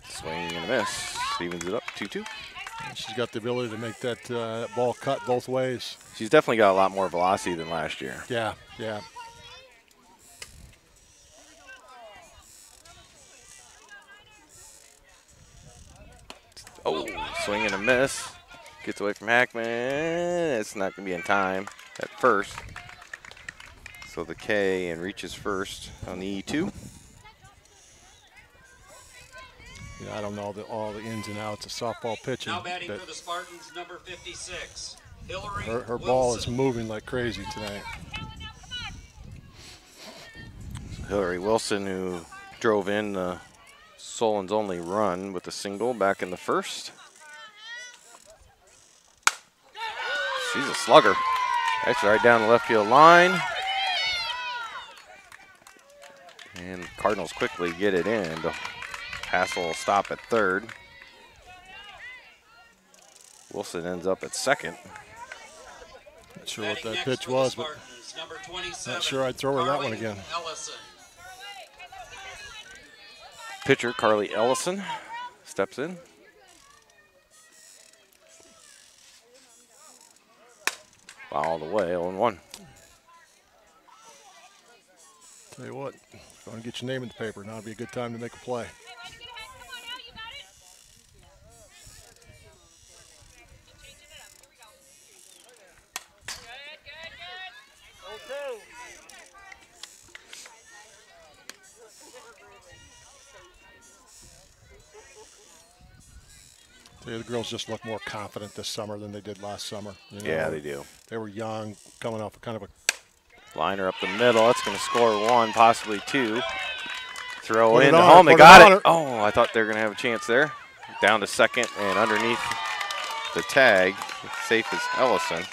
Swing and a miss. Evens it up, 2-2. She's got the ability to make that ball cut both ways. She's definitely got a lot more velocity than last year. Yeah, yeah. Oh, swing and a miss. Gets away from Hackman. It's not going to be in time at first. So the K and reaches first on the E2. Yeah, I don't know all the ins and outs of softball pitching. Now batting for the Spartans, number 56, Hillary her Wilson. ball is moving like crazy tonight. Hillary Wilson, who drove in Solon's only run with a single back in the first. She's a slugger. That's right down the left field line. And Cardinals quickly get it in. Hassel will stop at third. Wilson ends up at second. Not sure what that pitch was, but not sure I'd throw her that one again. Pitcher Carly Ellison steps in. Foul the way, 0-1. Tell you what, if you want to get your name in the paper, now would be a good time to make a play. The girls just look more confident this summer than they did last summer. Yeah, they do. They were young, coming off kind of a liner up the middle. That's going to score 1, possibly 2. Throw Put it into on home. her, They put it got on it. her. Oh, I thought they were going to have a chance there. Down to second and underneath the tag. Safe as Ellison.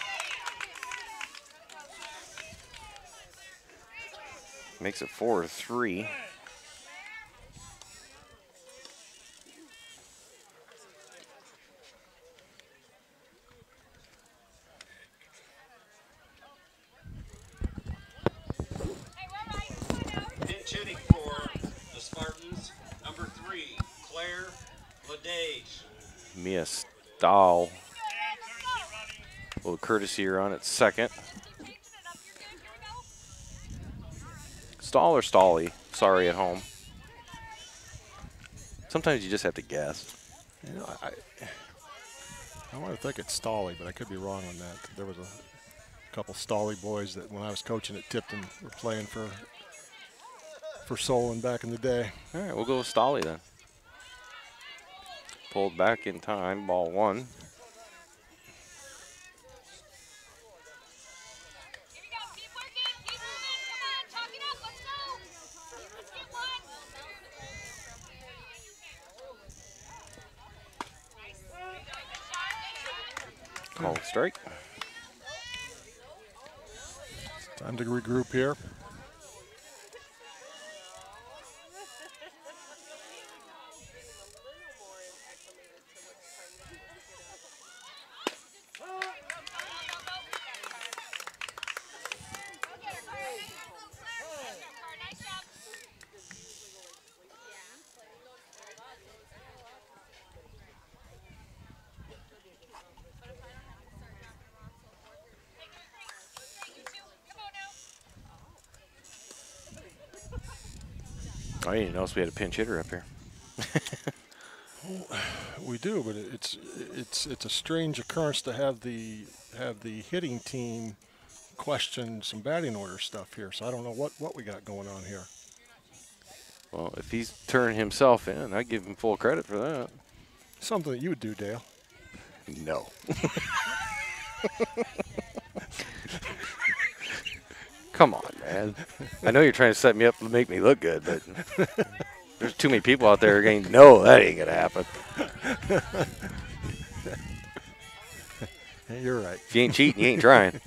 Makes it 4-3. Hitting for the Spartans, number 3, Claire Ladage. Mia Stahl. A little courtesy run at second. Stahl or Stally? Sorry, at home. Sometimes you just have to guess. I want to think it's Stolly, but I could be wrong on that. There was a couple Stolly boys that when I was coaching at Tipton were playing for Solon back in the day. All right, we'll go with Stolly then. Pulled back in time, ball 1. Called strike. Time to regroup here. Oh, you didn't notice we had a pinch hitter up here. We do, but it's a strange occurrence to have the hitting team question some batting order stuff here. So I don't know what we got going on here. Well, if he's turning himself in, I give him full credit for that. Something that you would do, Dale. No. Come on, man. I know you're trying to set me up to make me look good, but there's too many people out there going, no, that ain't going to happen. Hey, you're right. If you ain't cheating, you ain't trying.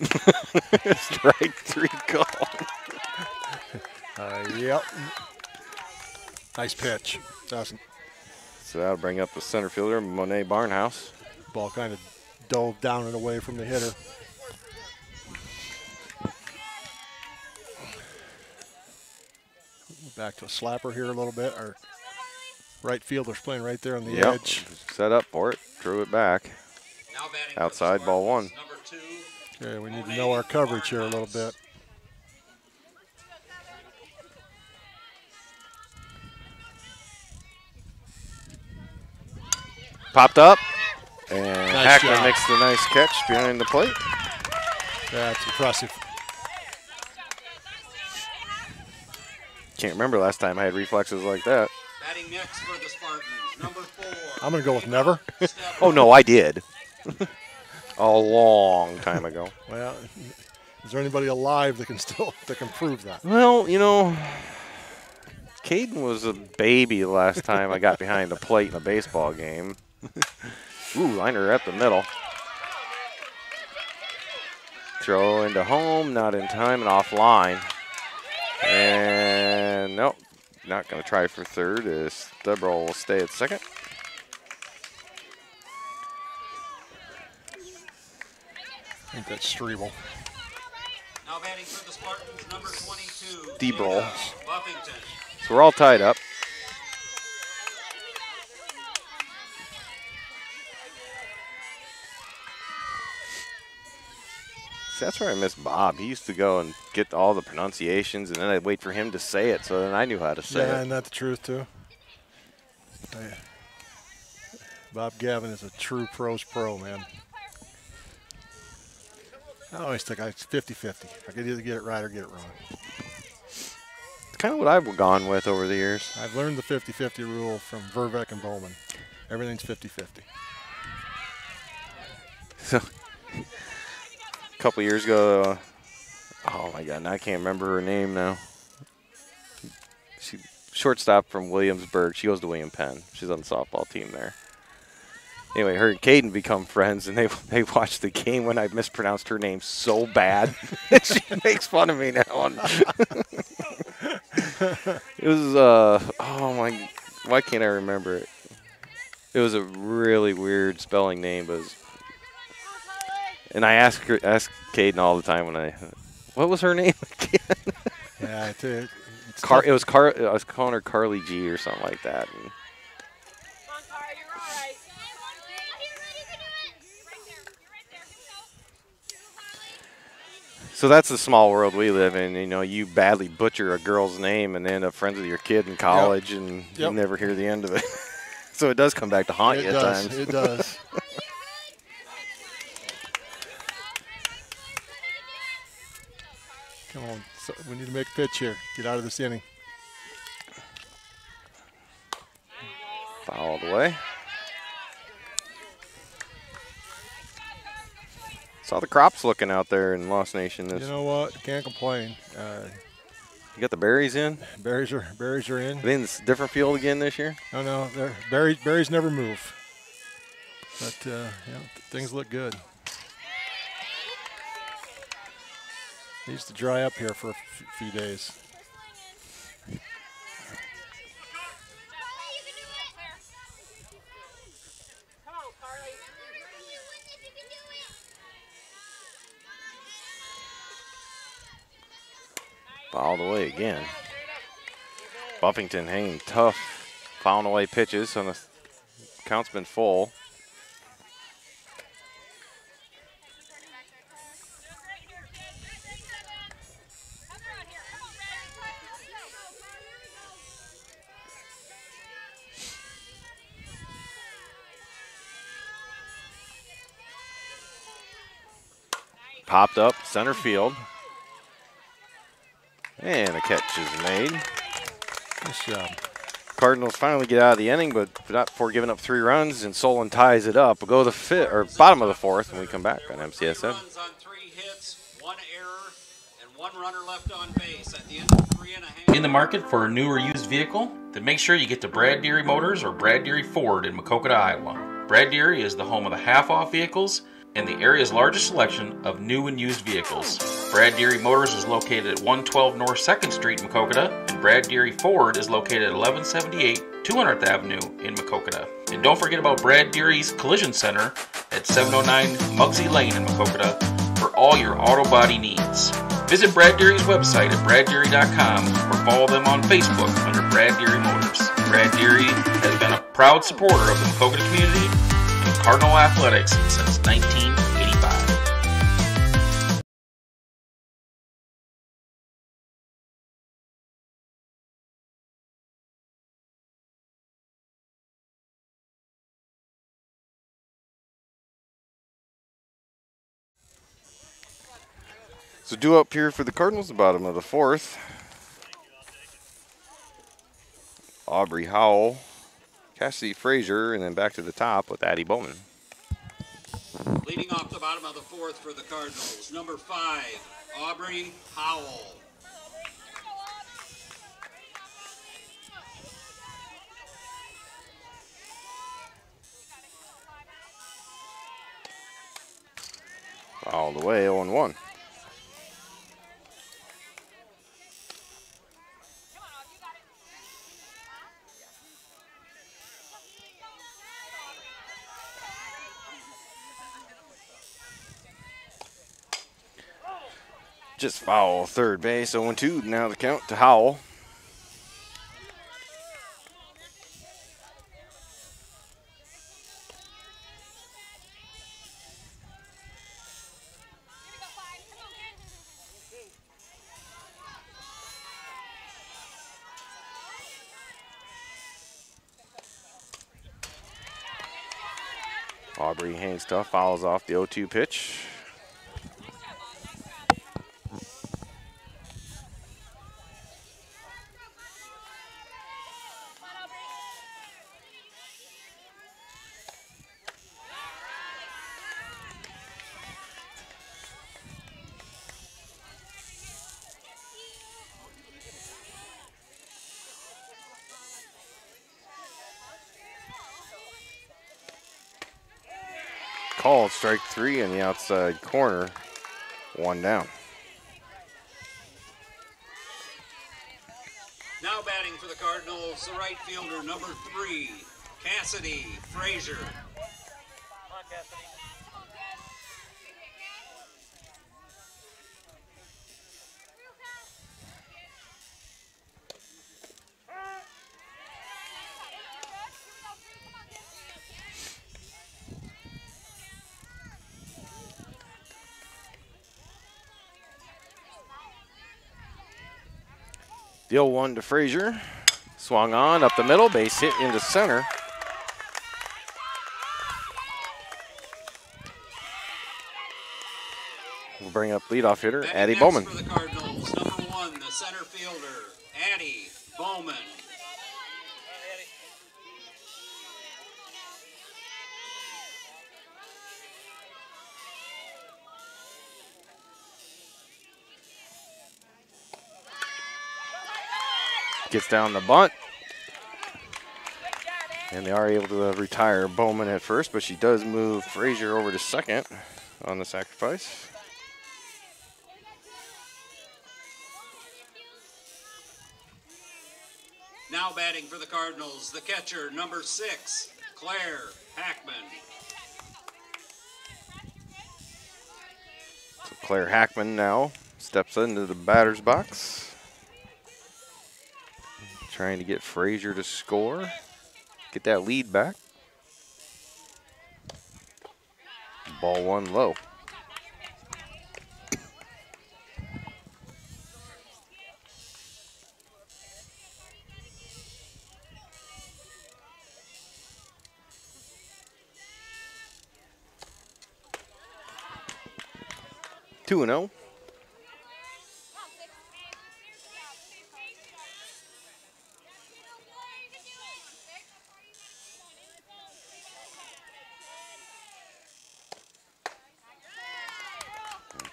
Strike 3 gone. Yep. Nice pitch. Doesn't. So that'll bring up the center fielder, Monet Barnhouse. Ball kind of dove down and away from the hitter. Back to a slapper here a little bit. Our right fielder's playing right there on the edge. Set up for it. Drew it back. Outside, ball 1. Okay, we need to know our coverage here a little bit. Popped up. And Nice Hackler job. makes the nice catch behind the plate. That's impressive. Can't remember last time I had reflexes like that. Batting next for the Spartans, number 4. I'm going to go with never. Oh, no, I did. A long time ago. Well, is there anybody alive that can prove that? Well, you know, Caden was a baby the last time I got behind the plate in a baseball game. Ooh, liner at the middle. Throw into home, not in time and offline. And nope, not going to try for third as Debrol will stay at second. I think that's Strebel. Now batting for the Spartans, number 22. Debrol. Buffington. So we're all tied up. See, that's where I miss Bob. He used to go and get all the pronunciations, and then I'd wait for him to say it, so then I knew how to say Yeah, it. isn't that the truth, too? Bob Gavin is a true pro's pro, man. I always think it's 50-50. I could either get it right or get it wrong. It's kind of what I've gone with over the years. I've learned the 50-50 rule from Verbeck and Bowman. Everything's 50-50. So, a couple years ago, oh my God, now I can't remember her name now. She shortstop from Williamsburg. She goes to William Penn. She's on the softball team there. Anyway, her and Caden become friends, and they watch the game when I mispronounced her name so bad. She makes fun of me now. It was, oh my, why can't I remember it? It was a really weird spelling name, but it was, and I ask Caden all the time what was her name again? Yeah, I was calling her Carly G or something like that. And so that's the small world we live in. You know, you badly butcher a girl's name and end up friends with your kid in college, and you never hear the end of it. So it does come back to haunt you at times. It does. Come on. So we need to make a pitch here. Get out of this inning. Fouled away. Saw the crops looking out there in Lost Nation. You know what? Can't complain. You got the berries in? Berries are in. Are they in this different field again this year? No, berries never move. But things look good. Needs to dry up here for a few days. Fouled away again. Buffington hanging tough, fouling away pitches, and the count's been full. popped up center field. And a catch is made. Nice job. Cardinals finally get out of the inning, but not before giving up 3 runs, and Solon ties it up. We'll go to the bottom of the 4th when we come back on MCSN. 3 runs on 3 hits, 1 error, and 1 runner left on base at the end of 3.5. In the market for a new or used vehicle? Then make sure you get to Brad Deary Motors or Brad Deary Ford in Maquoketa, Iowa. Brad Deary is the home of the half-off vehicles and the area's largest selection of new and used vehicles. Brad Deary Motors is located at 112 North 2nd Street in Maquoketa, and Brad Deary Ford is located at 1178 200th Avenue in Maquoketa. And don't forget about Brad Deary's Collision Center at 709 Muggsy Lane in Maquoketa for all your auto body needs. Visit Brad Deary's website at braddeary.com or follow them on Facebook under Brad Deary Motors. Brad Deary has been a proud supporter of the Maquoketa community and Cardinal athletics since 1985. So due up here for the Cardinals, the bottom of the 4th. Aubrey Howell, Cassidy Frazier, and then back to the top with Addie Bowman. Leading off the bottom of the 4th for the Cardinals, number 5, Aubrey Howell. All the way, 0-1. Just foul third base, 0-2. Now the count to Howell. Aubrey hangs tough, fouls off the 0-2 pitch. Called strike 3 in the outside corner, 1 down. Now batting for the Cardinals, the right fielder, number 3, Cassidy Frazier. The 0-1 to Frazier. Swung on up the middle, base hit into center. We'll bring up leadoff hitter, Addie Bowman. For the Cardinals, number 1, the center fielder, Addie Bowman. Gets down the bunt. And they are able to retire Bowman at first, but she does move Frazier over to second on the sacrifice. Now batting for the Cardinals, the catcher, number 6, Claire Hackman. So Claire Hackman now steps into the batter's box. Trying to get Frazier to score, get that lead back. Ball 1 low. 2-0.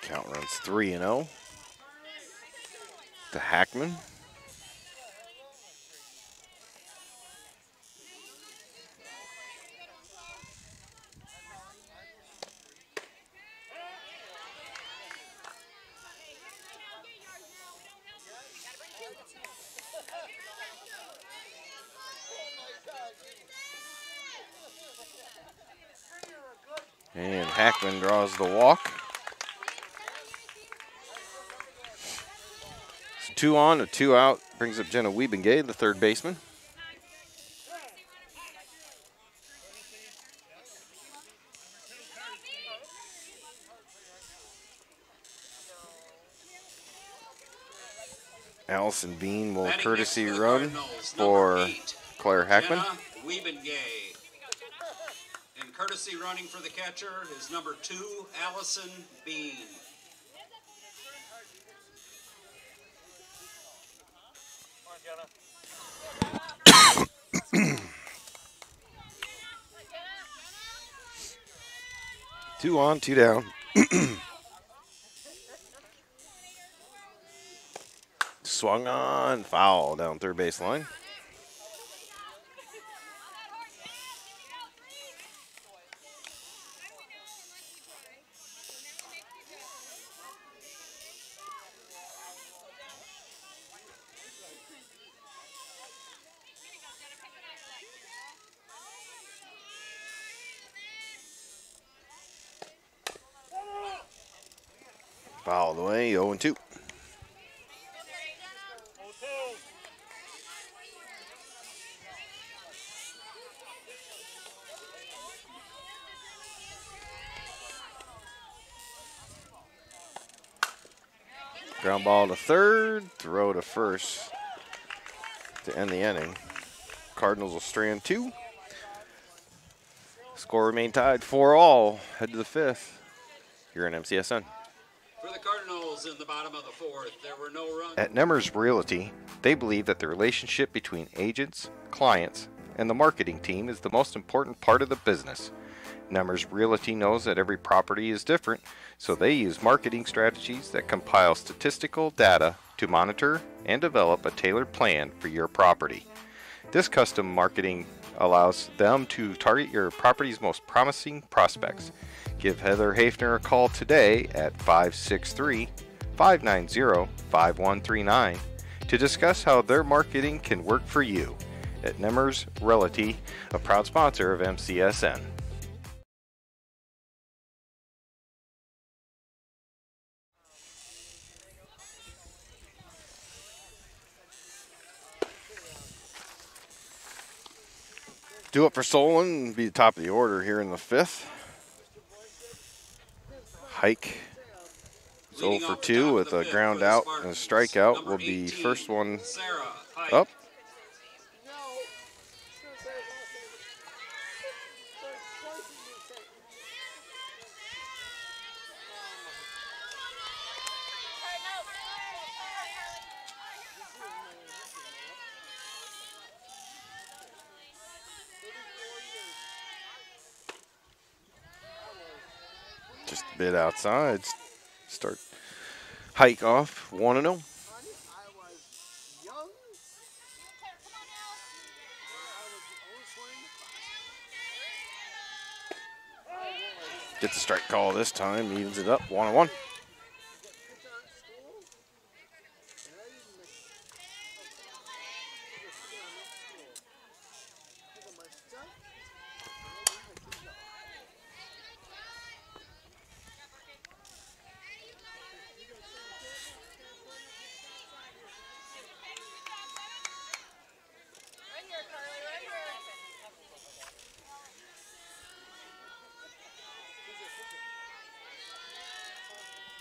Count runs 3-0 to Hackman. And Hackman draws the walk. It's 2 on, a 2 out. Brings up Jenna Wiebengay, the third baseman. Allison Bean will Batting courtesy next for the run Cardinals, for number 8, Claire Hackman. Jenna Wiebengay. And courtesy running for the catcher is number 2, Allison Bean. Two on, 2 down. Swung on, foul down third base line. Fouled away, 0-2. Ground ball to third, throw to first to end the inning. Cardinals will strand 2. Score remain tied 4-all. Head to the 5th here in MCSN. For the Cardinals in the bottom of the 4th, there were no runs. At Nemers Realty, they believe that the relationship between agents, clients, and the marketing team is the most important part of the business. Nemers Realty knows that every property is different, so they use marketing strategies that compile statistical data to monitor and develop a tailored plan for your property. This custom marketing allows them to target your property's most promising prospects. Give Heather Hafner a call today at 563-590-5139 to discuss how their marketing can work for you. At Nemers Realty, a proud sponsor of MCSN. Due up for Solon, be the top of the order here in the 5th. Hike is 0 for 2 with a ground out and a strikeout. Will be first one up. Just a bit outside. Start Hike off 1-0. Gets the strike call this time. Evens it up 1-1.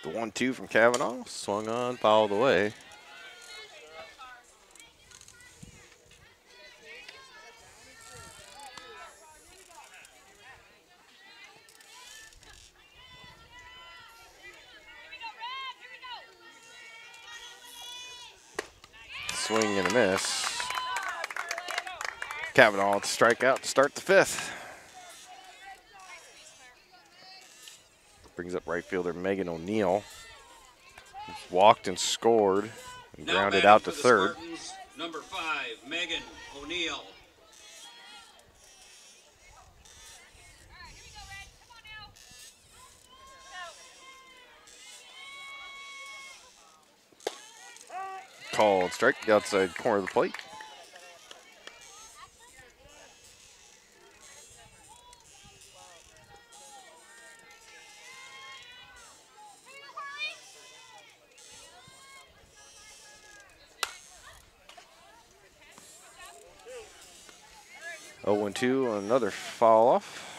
The 1-2 from Kavanaugh, swung on, fouled away. swing and a miss. Cavanaugh to strike out to start the fifth. Brings up right fielder Megan O'Neill. Walked and scored and grounded out to third. Spartans, number 5, Megan O'Neill. Called strike, the outside corner of the plate. Oh, 2, another foul off.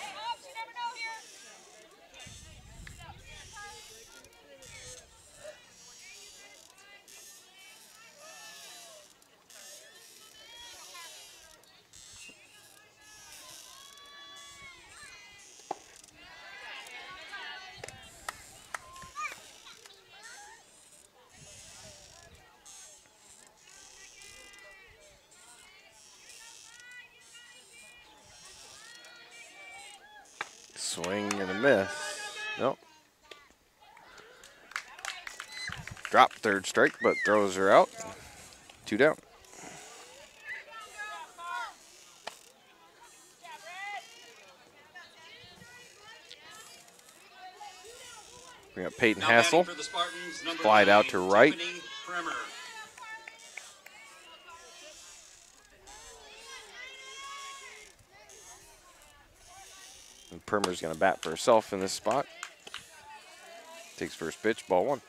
Swing and a miss. Nope. Drop third strike, but throws her out. 2 down. Bring up Peyton Hassel. For the Spartans, number Slide 9, out to right. Tiffany Bremer. And Primer's going to bat for herself in this spot. Takes first pitch, ball 1.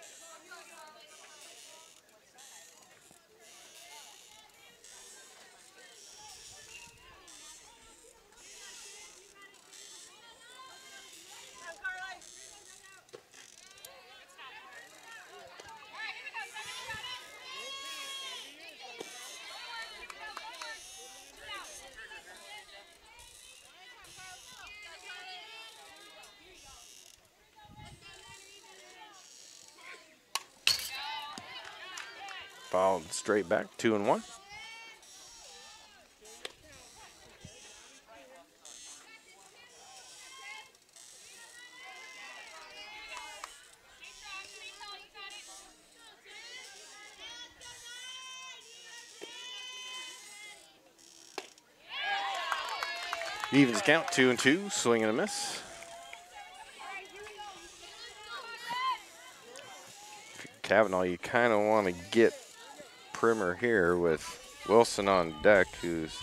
Fouled straight back, 2-1. Evens count, 2-2, swing and a miss. Cavanaugh, you kind of want to get Primer here with Wilson on deck, who's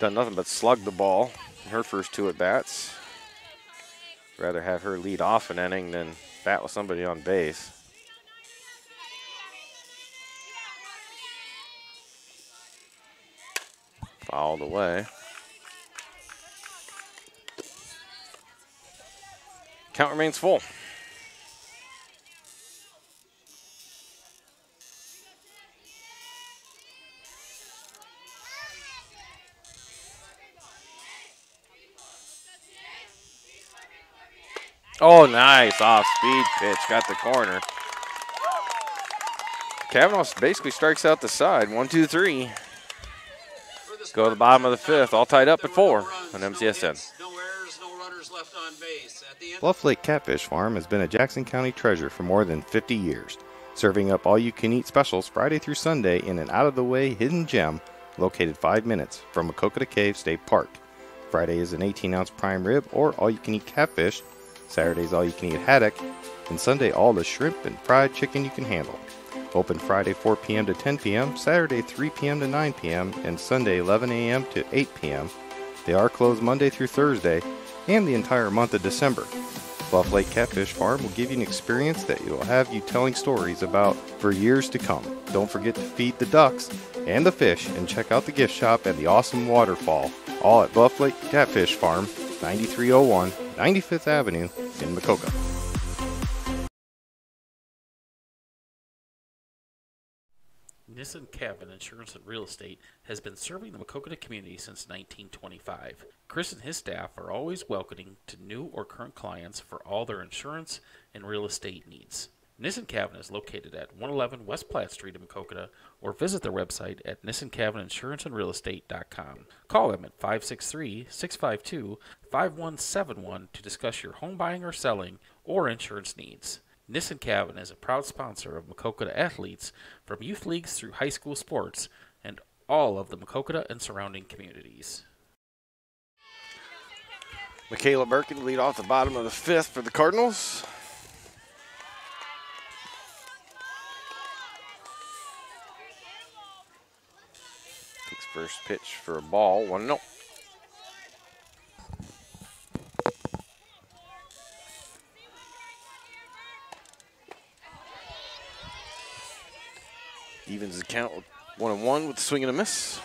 done nothing but slug the ball in her first 2 at-bats. Rather have her lead off an inning than bat with somebody on base. Fouled away. Count remains full. Oh, nice off-speed pitch. Got the corner. Cavanaugh basically strikes out the side. 1, 2, 3. Go to the bottom of the 5th. All tied up at 4 on MCSN. No errors, no runners left on base. At the end Bluff Lake Catfish Farm has been a Jackson County treasure for more than 50 years, serving up all-you-can-eat specials Friday through Sunday in an out-of-the-way hidden gem located 5 minutes from Maquoketa Cave State Park. Friday is an 18-ounce prime rib or all-you-can-eat catfish. Saturday's all-you-can-eat haddock, and Sunday all the shrimp and fried chicken you can handle. Open Friday 4 p.m. to 10 p.m., Saturday 3 p.m. to 9 p.m., and Sunday 11 a.m. to 8 p.m. They are closed Monday through Thursday and the entire month of December. Bluff Lake Catfish Farm will give you an experience that will have you telling stories about for years to come. Don't forget to feed the ducks and the fish and check out the gift shop and the awesome waterfall, all at Bluff Lake Catfish Farm, 9301 95th Avenue in Maquoketa. Nissan Cabin Insurance and Real Estate has been serving the Maquoketa community since 1925. Chris and his staff are always welcoming to new or current clients for all their insurance and real estate needs. Nissen Cavan is located at 111 West Platte Street in Maquoketa, or visit their website at nissencavanInsuranceandRealEstate.com. Call them at 563-652-5171 to discuss your home buying or selling or insurance needs. Nissen Cavan is a proud sponsor of Maquoketa athletes from youth leagues through high school sports and all of the Maquoketa and surrounding communities. Michaela Birkin lead off the bottom of the fifth for the Cardinals. Takes first pitch for a ball, 1-0. Evens the count with 1-1 with the swing and a miss.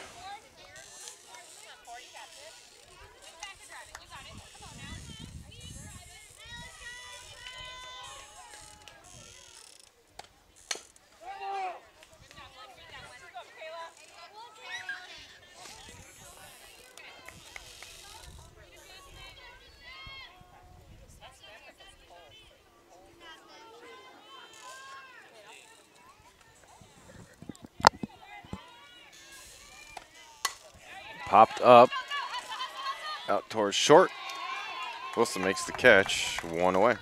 Popped up, out towards short. Wilson makes the catch, 1 away.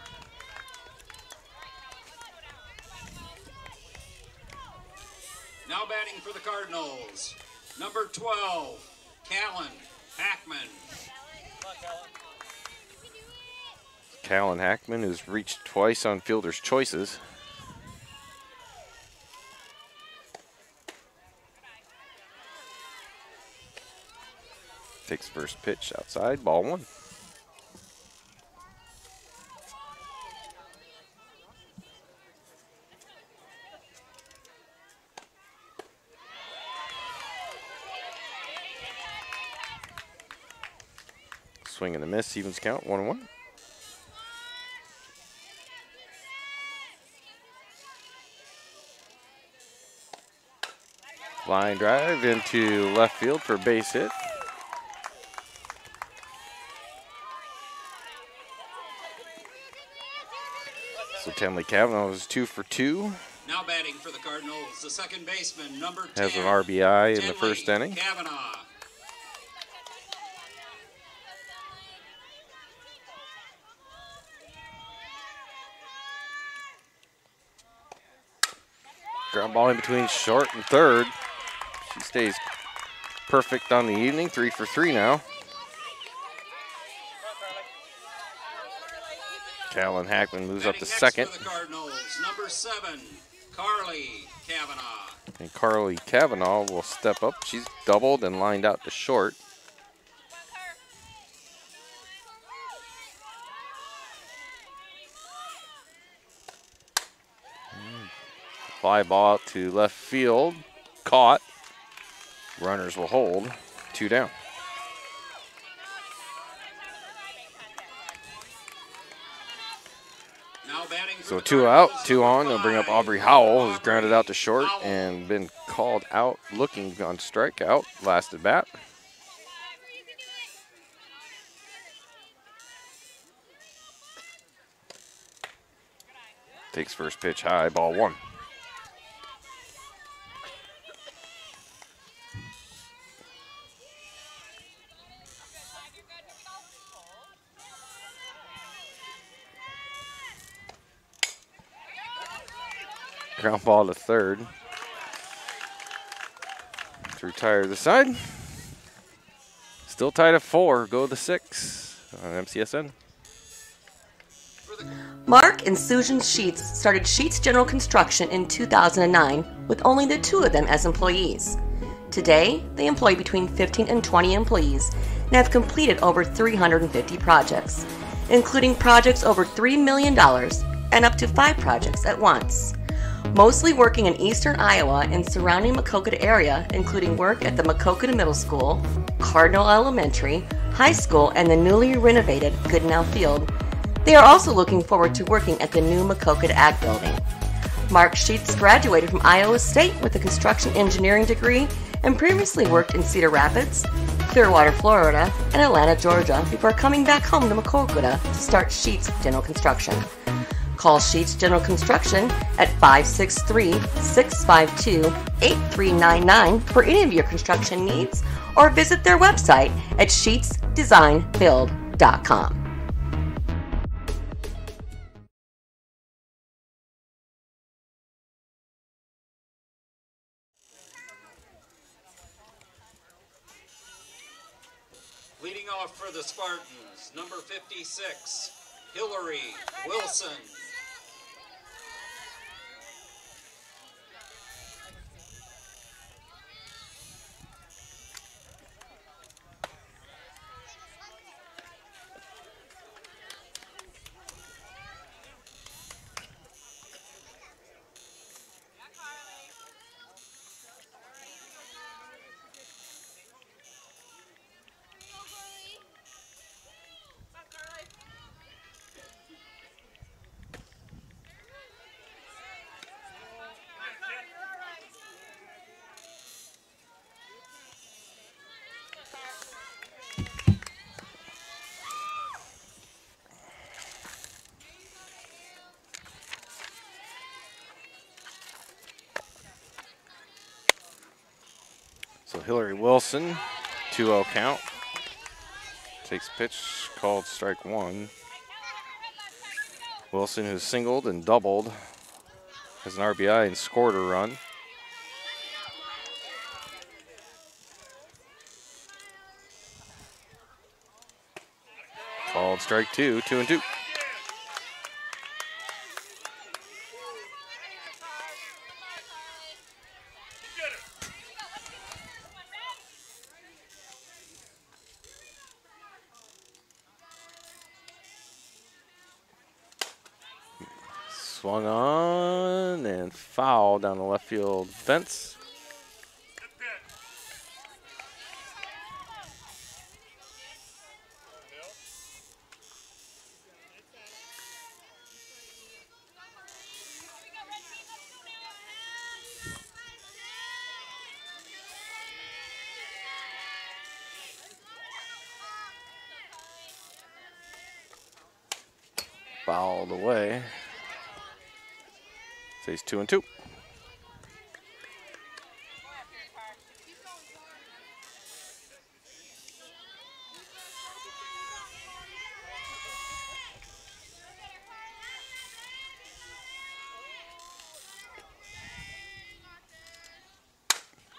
Now batting for the Cardinals, number 12, Callan Hackman. Callan Hackman has reached twice on Fielder's choices. Takes first pitch outside, ball 1. Swing and a miss, evens count, 1-1. Line drive into left field for a base hit. So Tenley Kavanaugh is 2 for 2. Now batting for the Cardinals, the second baseman, number 10. Has an RBI in the Tenley first inning. Kavanaugh. Ground ball in between short and third. She stays perfect on the evening, 3 for 3 now. Callan Hackman moves up to second. For the Cardinals, number 7, Carly Kavanaugh. And Carly Kavanaugh will step up. She's doubled and lined out to short. Fly ball out to left field. Caught. Runners will hold. 2 down. So 2 out, 2 on. They'll bring up Aubrey Howell, who's grounded out to short and been called out looking on strikeout. Last at bat. Takes first pitch high, ball 1. Ground ball to third. To retire the side. Still tied at 4. Go to 6 on MCSN. Mark and Susan Sheets started Sheets General Construction in 2009 with only the 2 of them as employees. Today, they employ between 15 and 20 employees and have completed over 350 projects, including projects over $3 million and up to 5 projects at once. Mostly working in eastern Iowa and surrounding Maquoketa area, including work at the Maquoketa Middle School, Cardinal Elementary, High School, and the newly renovated Goodenow Field. They are also looking forward to working at the new Maquoketa Ag Building. Mark Sheets graduated from Iowa State with a construction engineering degree and previously worked in Cedar Rapids, Clearwater, Florida, and Atlanta, Georgia before coming back home to Maquoketa to start Sheets General Construction. Call Sheets General Construction at 563-652-8399 for any of your construction needs, or visit their website at sheetsdesignbuild.com. Leading off for the Spartans, number 56, Hillary Wilson. So Hillary Wilson, 2-0 count. Takes pitch, called strike one. Wilson, who's singled and doubled, has an RBI and scored a run. Called strike two, 2-2. Swung on and foul down the left field fence. Fouled away. Stays 2-2.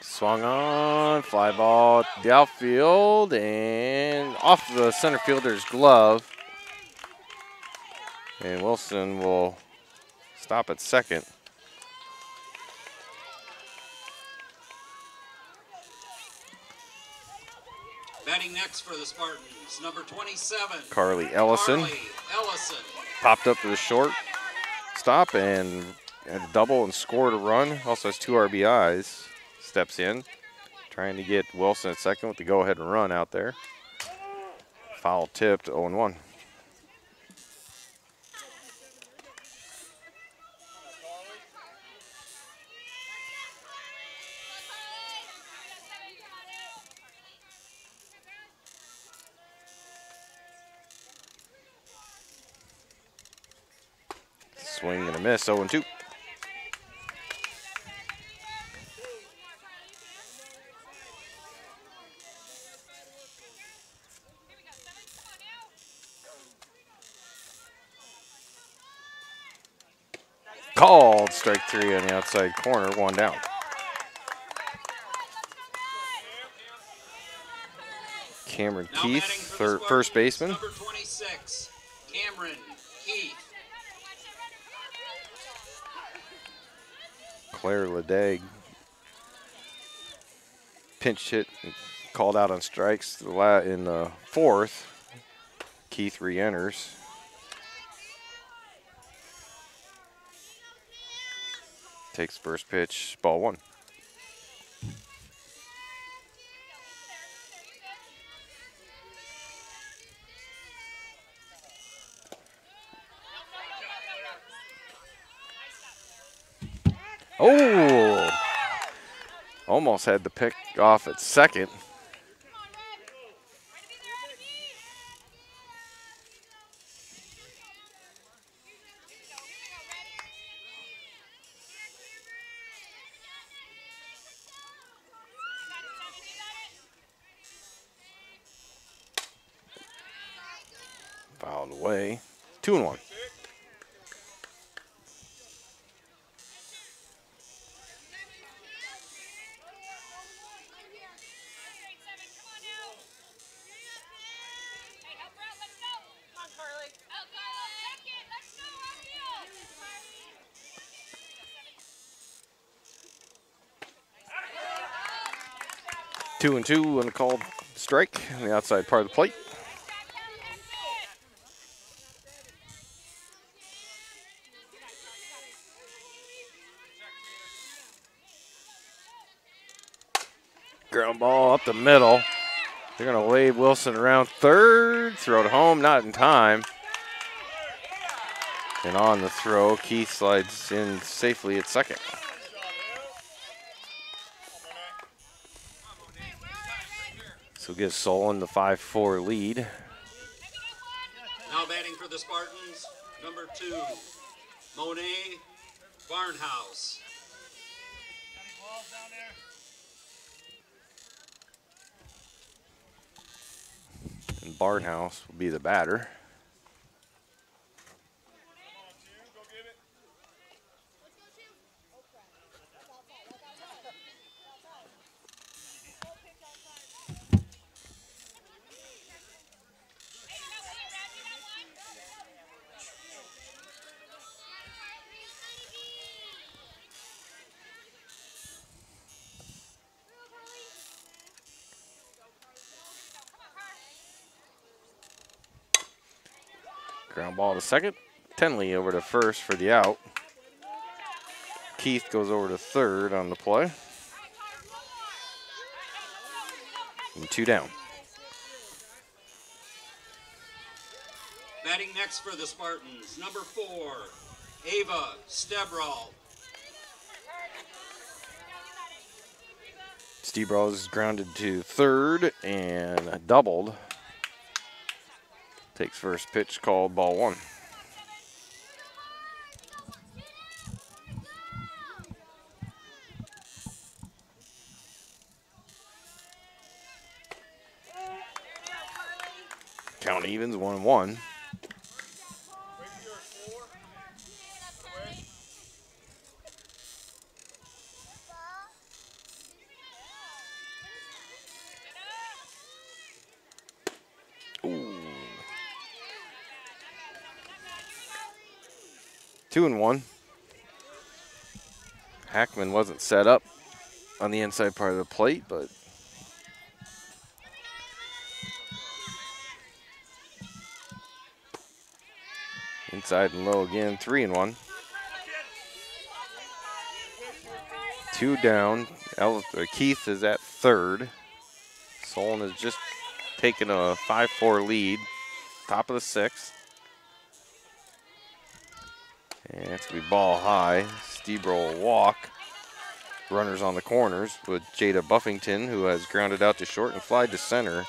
Swung on, fly ball at the outfield and off the center fielder's glove. And Wilson will stop at second. Batting next for the Spartans, number 27, Carly Ellison. Carly Ellison. Popped up to the short stop and had a double and scored a run. Also has 2 RBIs. Steps in, trying to get Wilson at second with the go-ahead run out there. Foul tipped, 0-1. Swing and a miss, 0-2. Called strike 3 on the outside corner, 1 down. Cameron Now Keith, batting for the first Spartans, baseman. number 26, Cameron Keith. Claire Ledag pinch hit and called out on strikes in the 4th. Keith re-enters. Takes first pitch, ball 1. Oh! Almost had the pick off at second. the way. 2-1. Two and two on the called strike on the outside part of the plate. Ground ball up the middle. They're going to wave Wilson around third. Throw it home, not in time. And on the throw, Keith slides in safely at second. So gives Solon the 5-4 lead. Now batting for the Spartans, number 2, Monet Barnhouse. And Barnhouse will be the batter. Ground ball to second. Tenley over to first for the out. Keith goes over to third on the play. And 2 down. Batting next for the Spartans, number 4, Ava Stebral. Stebral is grounded to third and doubled. Takes first pitch, called ball 1. Count evens, 1-1. Ooh. 2-1. Hackman wasn't set up on the inside part of the plate, but inside and low again, 3-1. 2 down. Keith is at third. Solon has just taken a 5-4 lead. Top of the 6th. And it's going to be ball high. Stebral will walk. Runners on the corners with Jada Buffington, who has grounded out to short and flied to center.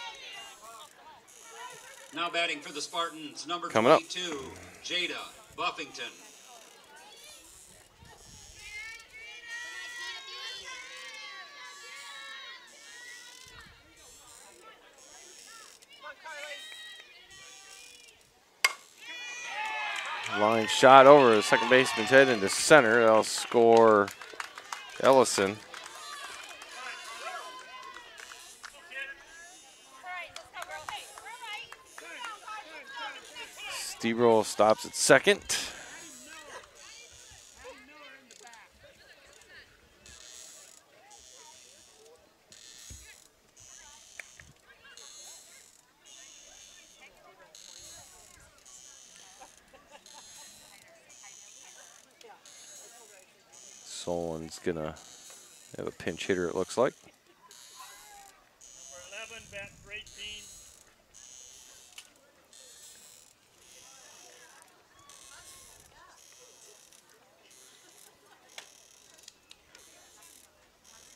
Now batting for the Spartans, number Coming up. 22, Jada Buffington. Line shot over the second baseman's head into center. They'll score Ellison. Stebral stops at second. Solon's gonna have a pinch hitter, it looks like. Number 11, bat for 18.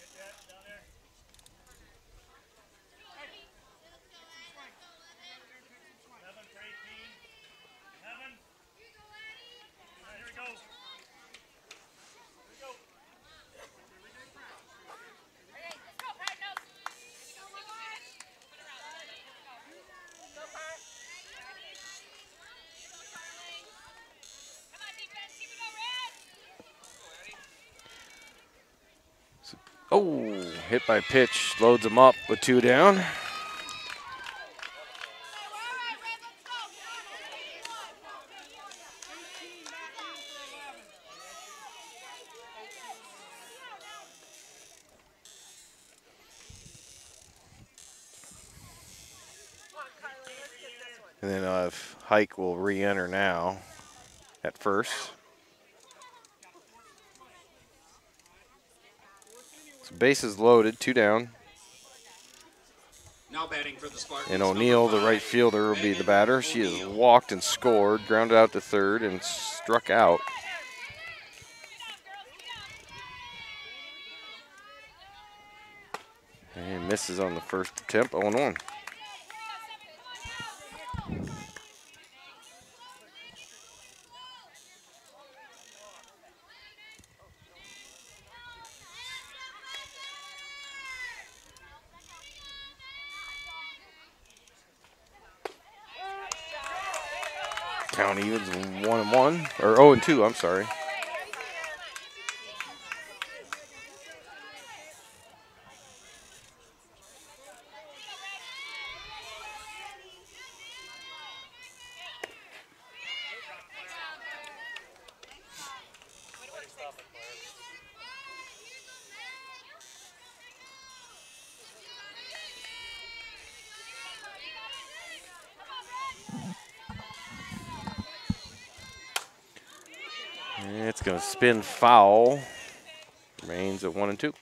Get that down there. 11 for 18. 11. All right, here we go. Oh, hit by pitch, loads him up with 2 down. And then if Hike will re-enter now at first. So bases loaded, 2 down. Now batting for the Spartans. And O'Neill, the right fielder, will be the batter. She has walked and scored, grounded out to third, and struck out. And misses on the first attempt, 0-1. Count evens 1-1, or 0-2, I'm sorry. It's going to spin foul. Remains at 1-2.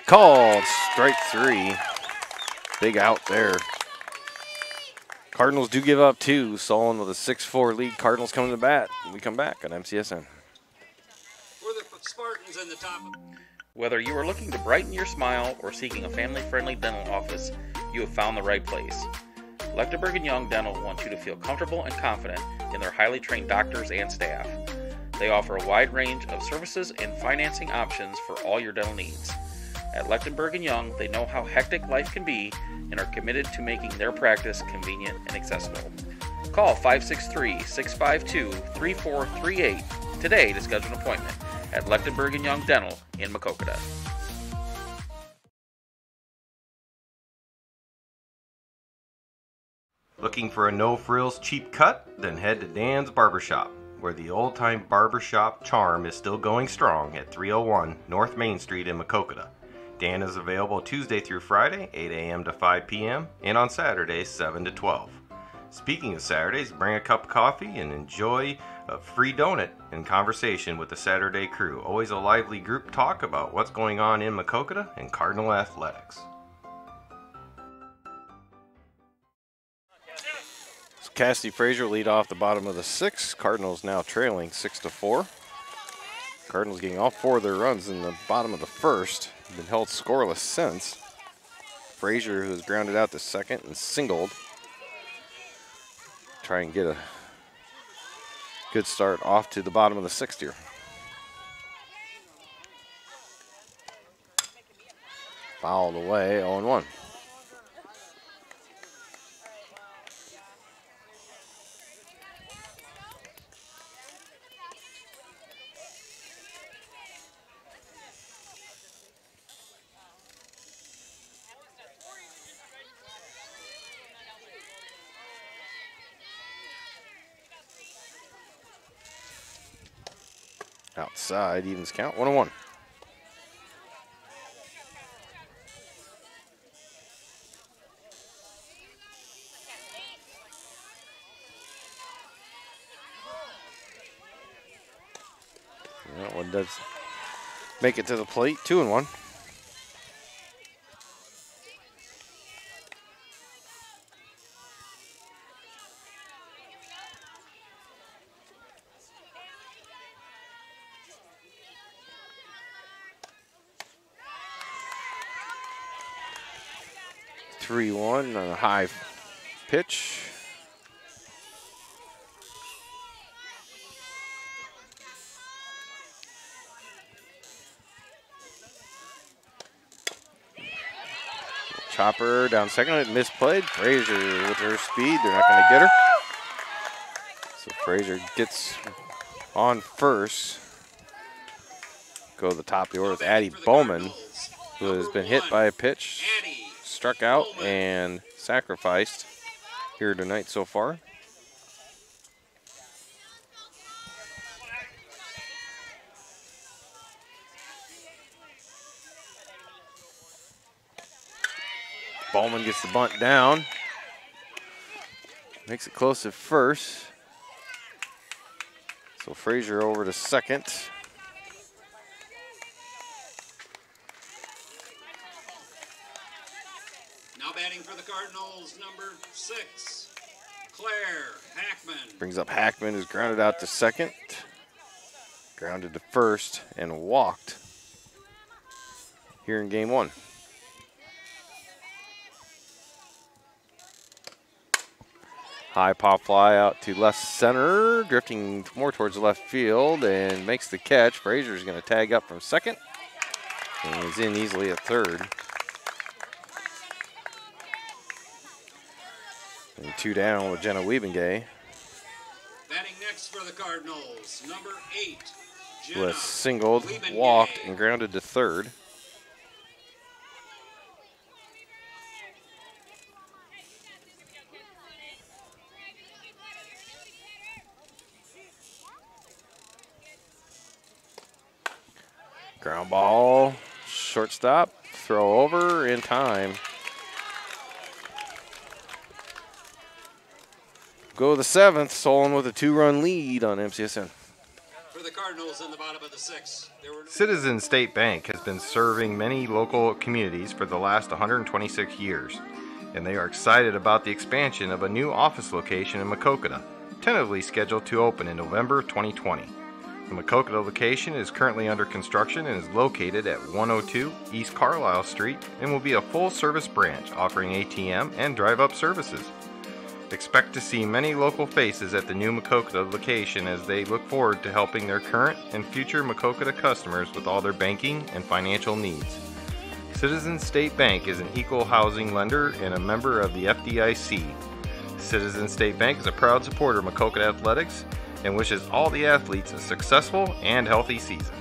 Called strike 3. Big out there. Cardinals do give up 2. Solon with a 6-4 lead. Cardinals coming to bat. We come back on MCSN. For the Spartans in the top. Whether you are looking to brighten your smile or seeking a family-friendly dental office, you have found the right place. Lechtenberg & Young Dental wants you to feel comfortable and confident in their highly trained doctors and staff. They offer a wide range of services and financing options for all your dental needs. At Lechtenberg & Young, they know how hectic life can be and are committed to making their practice convenient and accessible. Call 563-652-3438 today to schedule an appointment at Lechtenberg & Young Dental in Maquoketa. Looking for a no-frills cheap cut? Then head to Dan's Barbershop, where the old-time barbershop charm is still going strong at 301 North Main Street in Maquoketa. Dan is available Tuesday through Friday, 8 a.m. to 5 p.m., and on Saturdays, 7 to 12. Speaking of Saturdays, bring a cup of coffee and enjoy a free donut and conversation with the Saturday crew. Always a lively group talk about what's going on in Maquoketa and Cardinal athletics. So Cassidy Frazier lead off the bottom of the 6th. Cardinals now trailing 6-4. Cardinals getting all 4 of their runs in the bottom of the 1st. Been held scoreless since. Frazier, who has grounded out to second and singled. Try and get a good start off to the bottom of the 6th here. Fouled away, 0-1. Outside, evens count, 1-1. That one does make it to the plate, 2-1. On a high pitch. Chopper down second, it misplayed. Frazier with her speed, they're not going to get her. So Frazier gets on first. Go to the top of the order with Addie Bowman, who has been hit by a pitch, struck out, and sacrificed here tonight so far. Bowman gets the bunt down. Makes it close at first. So Frazier over to second. Now batting for the Cardinals, number 6, Claire Hackman. Brings up Hackman, who's grounded out to second. Grounded to first and walked here in game 1. High pop fly out to left center, drifting more towards the left field and makes the catch. Frazier's going to tag up from second and is in easily at third. And 2 down with Jenna Wiebengay. Batting next for the Cardinals, number 8, Who has Jenna singled, Wiebengay. walked, and grounded to third. Ground ball, shortstop, throw over in time. Go to the 7th, Solon with a 2-run lead on MCSN. For the Cardinals in the bottom of the 6th, there were Citizens State Bank has been serving many local communities for the last 126 years, and they are excited about the expansion of a new office location in Maquoketa, tentatively scheduled to open in November 2020. The Maquoketa location is currently under construction and is located at 102 East Carlisle Street and will be a full-service branch offering ATM and drive-up services. Expect to see many local faces at the new Maquoketa location as they look forward to helping their current and future Maquoketa customers with all their banking and financial needs. Citizens State Bank is an equal housing lender and a member of the FDIC. Citizens State Bank is a proud supporter of Maquoketa Athletics and wishes all the athletes a successful and healthy season.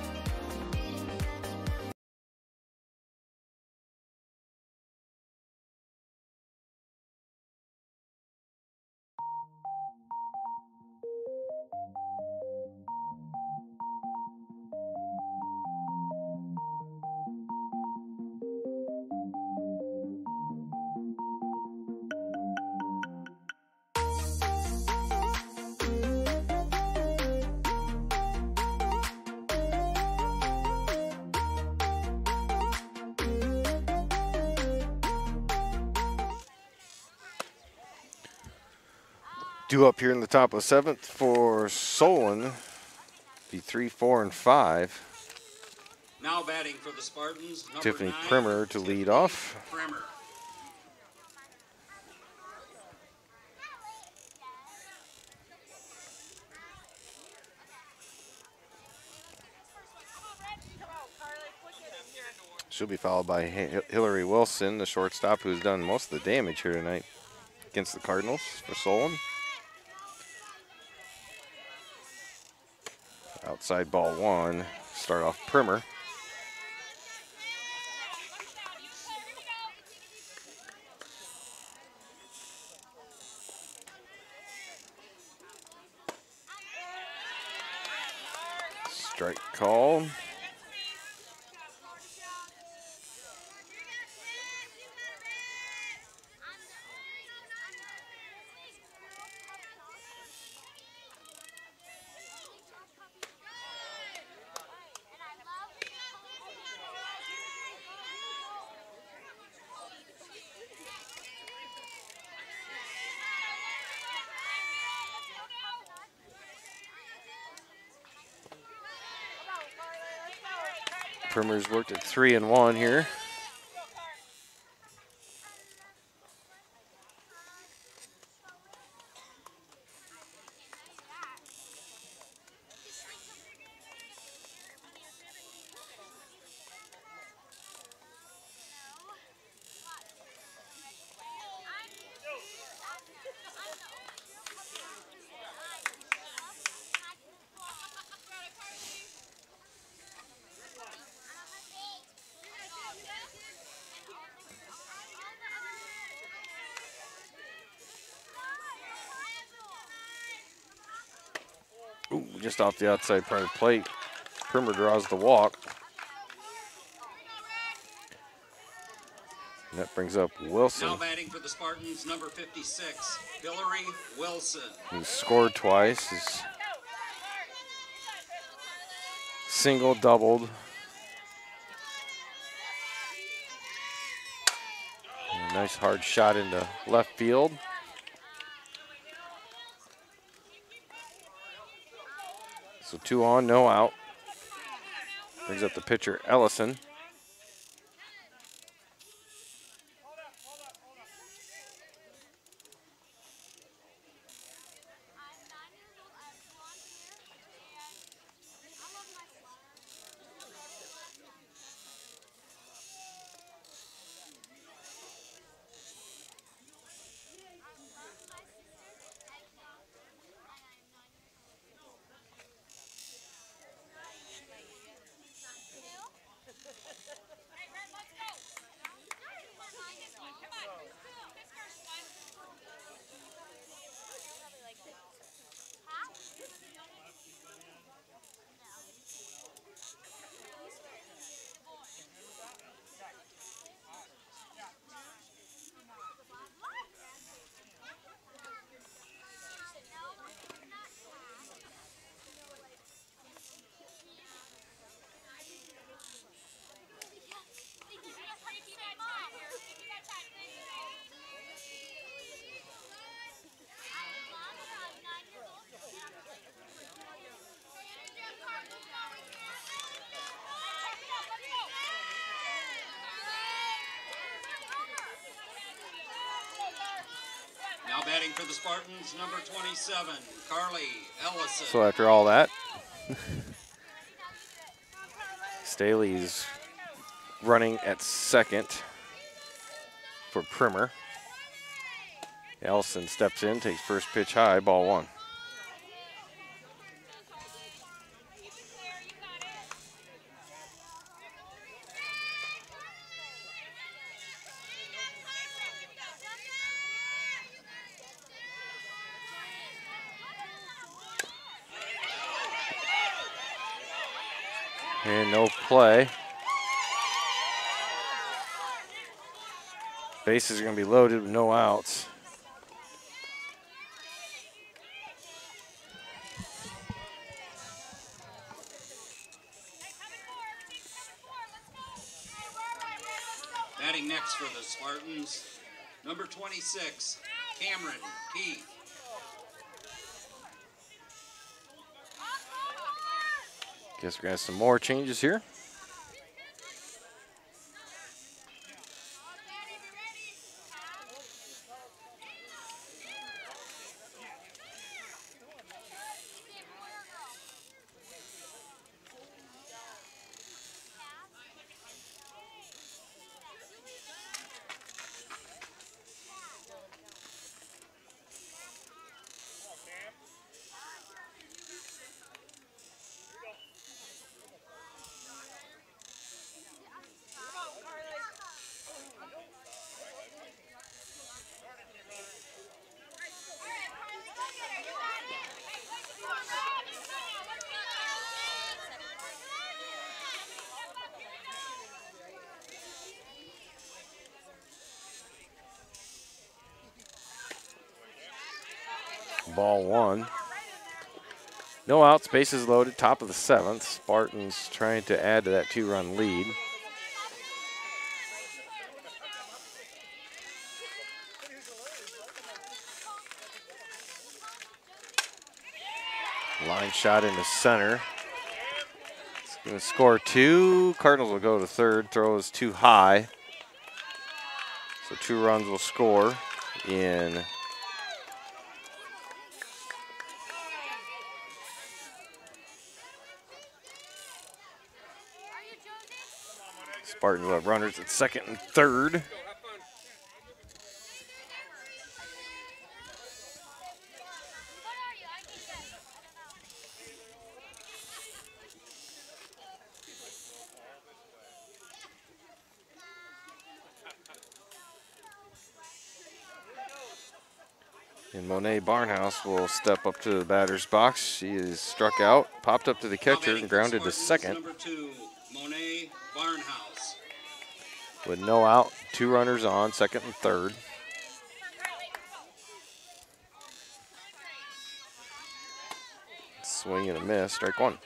Due up here in the top of the 7th for Solon, be 3, 4, and 5. now batting for the Spartans, number Tiffany 9, Primer to lead off. Primer. She'll be followed by Hillary Wilson, the shortstop, who's done most of the damage here tonight against the Cardinals for Solon. Outside ball 1, start off Primer. Strike call. Primer's worked at 3 and 1 here. Ooh, just off the outside part of the plate. Primer draws the walk. And that brings up Wilson, Now batting for the Spartans, number 56, Hillary Wilson. who's scored twice. He's single, doubled. And a nice hard shot into left field. So 2 on, no out. Brings up the pitcher, Ellison. Now batting for the Spartans, number 27, Carly Ellison. So after all that, Staley's running at second for Primer. Ellison steps in, takes first pitch high, ball 1. And no play. Bases are going to be loaded with no outs. Batting next for the Spartans, number 26, Cameron Keith. Guess we're going to have some more changes here. Ball 1. No outs, bases loaded, top of the 7th. Spartans trying to add to that 2-run lead. Line shot into center. It's going to score 2. Cardinals will go to third. Throw is too high. So 2 runs will score in Spartans will have runners at second and third. And Monet Barnhouse will step up to the batter's box. She is struck out, popped up to the catcher, and grounded to second. Number 2, Monet Barnhouse. With no out, 2 runners on, second and third. Swing and a miss, strike 1.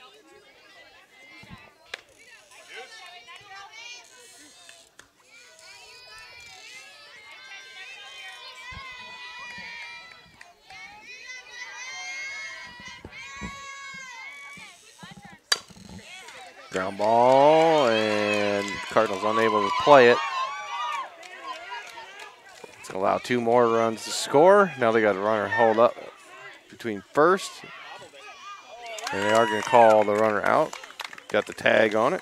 Ground ball, and Cardinals unable to play it. It's going to allow 2 more runs to score. Now they got a runner hold up between first. And they are going to call the runner out. Got the tag on it.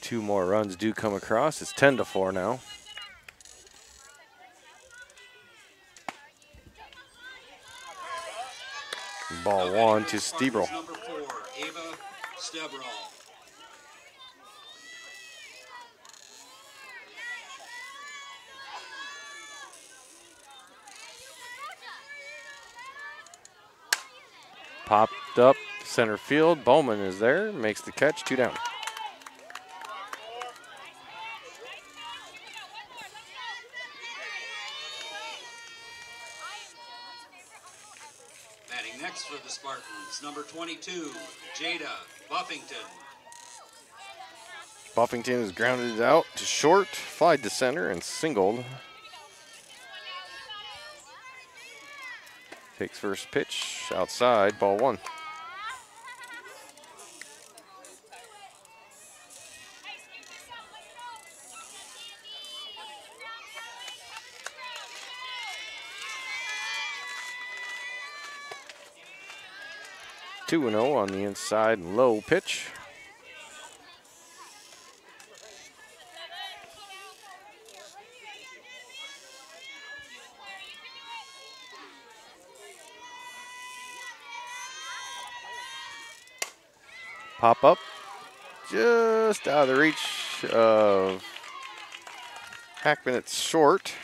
Two more runs do come across. It's 10-4 now. Ball 1 to Stebrel. Number 4, Ava Stebrel. Popped up center field. Bowman is there, makes the catch, 2 down. Batting next for the Spartans, number 22, Jada Buffington. Buffington is grounded out to short, flied to center, and singled. Takes first pitch outside, ball 1. Two and 0 on the inside, low pitch. Pop up, just out of the reach of Hackman. It's short.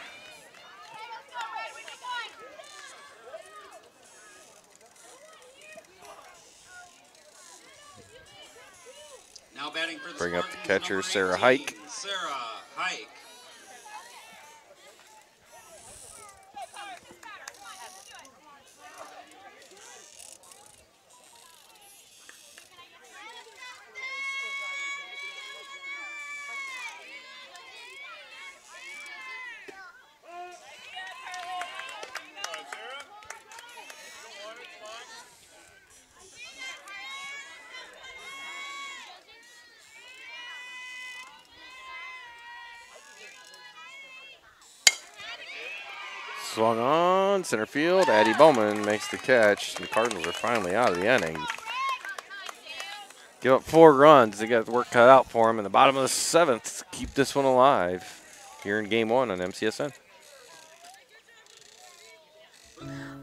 Now batting for the Bring up the Spartans, catcher, number Sarah 18, Hike. Sarah Hike. Swung on, center field. Addie Bowman makes the catch. The Cardinals are finally out of the inning. Give up 4 runs. They got the work cut out for them in the bottom of the 7th. Keep this one alive here in Game 1 on MCSN.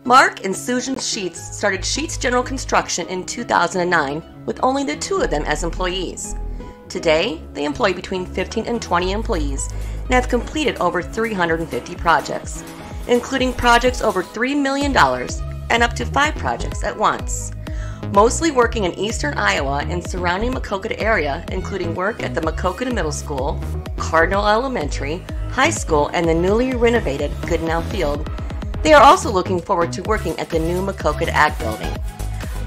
Mark and Susan Sheets started Sheets General Construction in 2009 with only the 2 of them as employees. Today, they employ between 15 and 20 employees and have completed over 350 projects, including projects over $3 million and up to 5 projects at once. Mostly working in eastern Iowa and surrounding Maquoketa area, including work at the Maquoketa Middle School, Cardinal Elementary, High School, and the newly renovated Goodenow Field. They are also looking forward to working at the new Maquoketa Ag Building.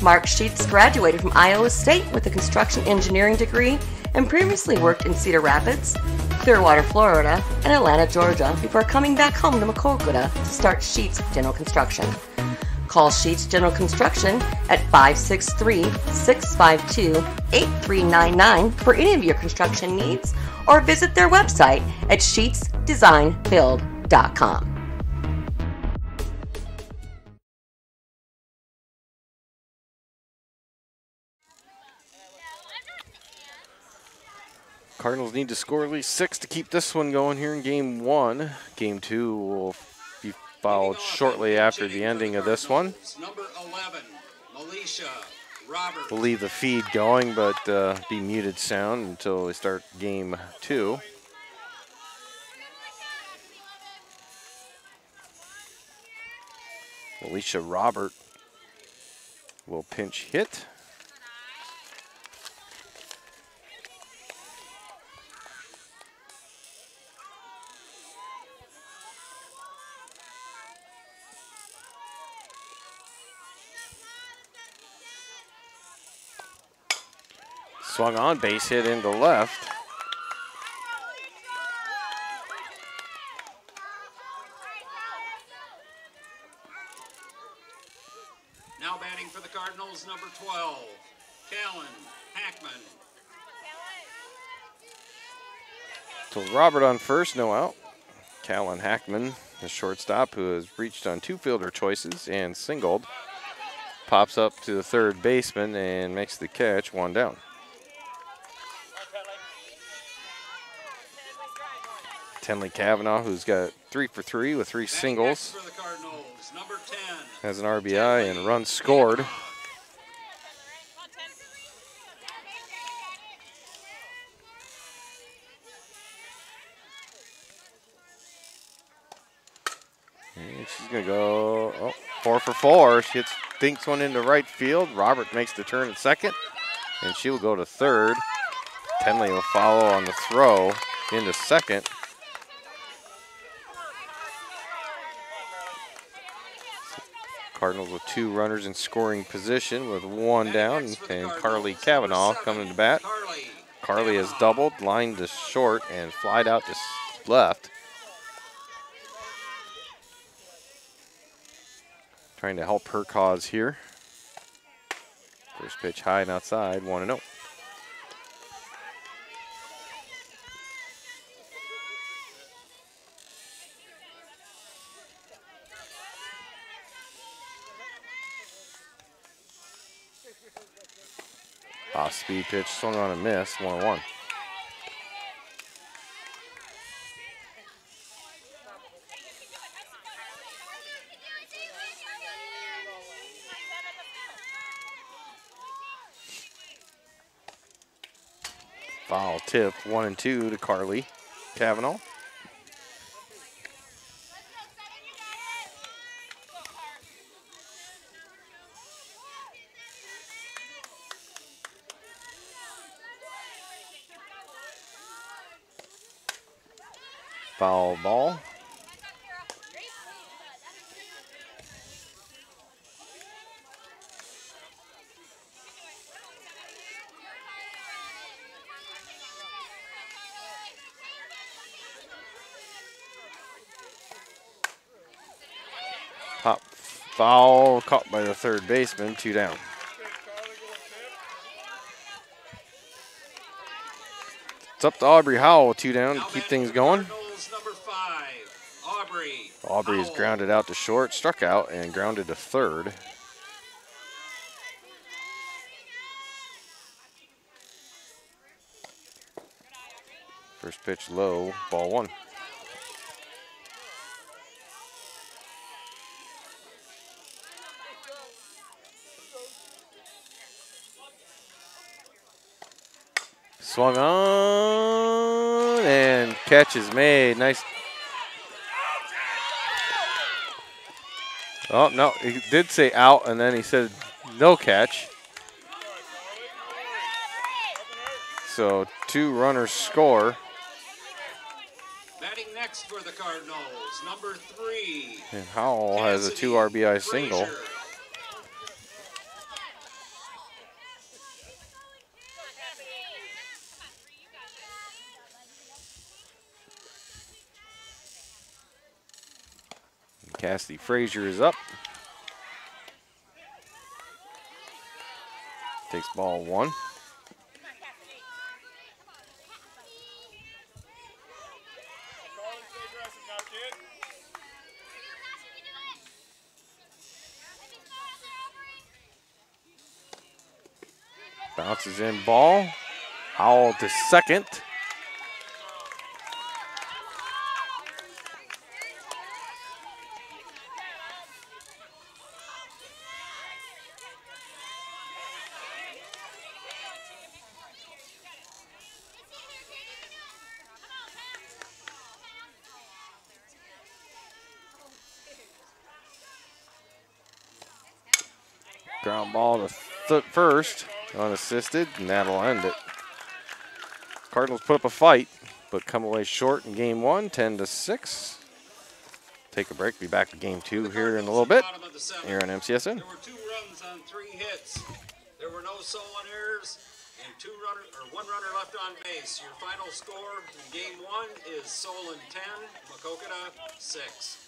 Mark Sheets graduated from Iowa State with a construction engineering degree and previously worked in Cedar Rapids, Clearwater, Florida, and Atlanta, Georgia before coming back home to Maquoketa to start Sheets General Construction. Call Sheets General Construction at 563-652-8399 for any of your construction needs, or visit their website at sheetsdesignbuild.com. Cardinals need to score at least 6 to keep this one going here in game 1. Game 2 will be followed shortly after the ending of this one. Number 11, Militia Robert. We'll leave the feed going, but be muted sound until we start game 2. Alicia Robert will pinch hit. Swung on, base hit into left. Now batting for the Cardinals, number 12, Callan Hackman. So Robert on first, no out. Callan Hackman, the shortstop, who has reached on 2 fielder choices and singled, pops up to the third baseman and makes the catch, 1 down. Tenley Kavanaugh, who's got 3 for 3 with 3 singles, For the Cardinals, number 10, has an RBI and runs scored. And she's going to go 4 for 4. She dinks one into right field. Robert makes the turn at second, and she will go to third. Tenley will follow on the throw into second. Cardinals with 2 runners in scoring position with 1 down, and Carly Kavanaugh coming to bat. Carly has doubled, lined to short, and flied out to left. Trying to help her cause here. First pitch high and outside, 1-0. Off speed pitch, swung on a miss, 1-1. Foul tip, 1-2 to Carly Kavanaugh. Foul ball. Pop foul caught by the third baseman, 2 down. It's up to Aubrey Howell, 2 down to keep things going. Number 5, Aubrey. Aubrey is grounded out to short, struck out, and grounded to third. First pitch low, ball 1. Swung on, and catch is made. Nice. Oh, no, he did say out, and then he said no catch. So 2 runners score. Batting next for the Cardinals, number 3. And Howell has a 2 RBI single. Frazier. Cassidy Frazier is up. Takes ball 1. Bounces in ball. Howell to second. Ground ball to first, unassisted, and that'll end it. Cardinals put up a fight, but come away short in game one, 10-6. Take a break, be back to game two here in a little bit, here on MCSN. There were 2 runs on 3 hits. There were no Solon errors and one runner left on base. Your final score in game 1 is Solon 10, Maquoketa 6.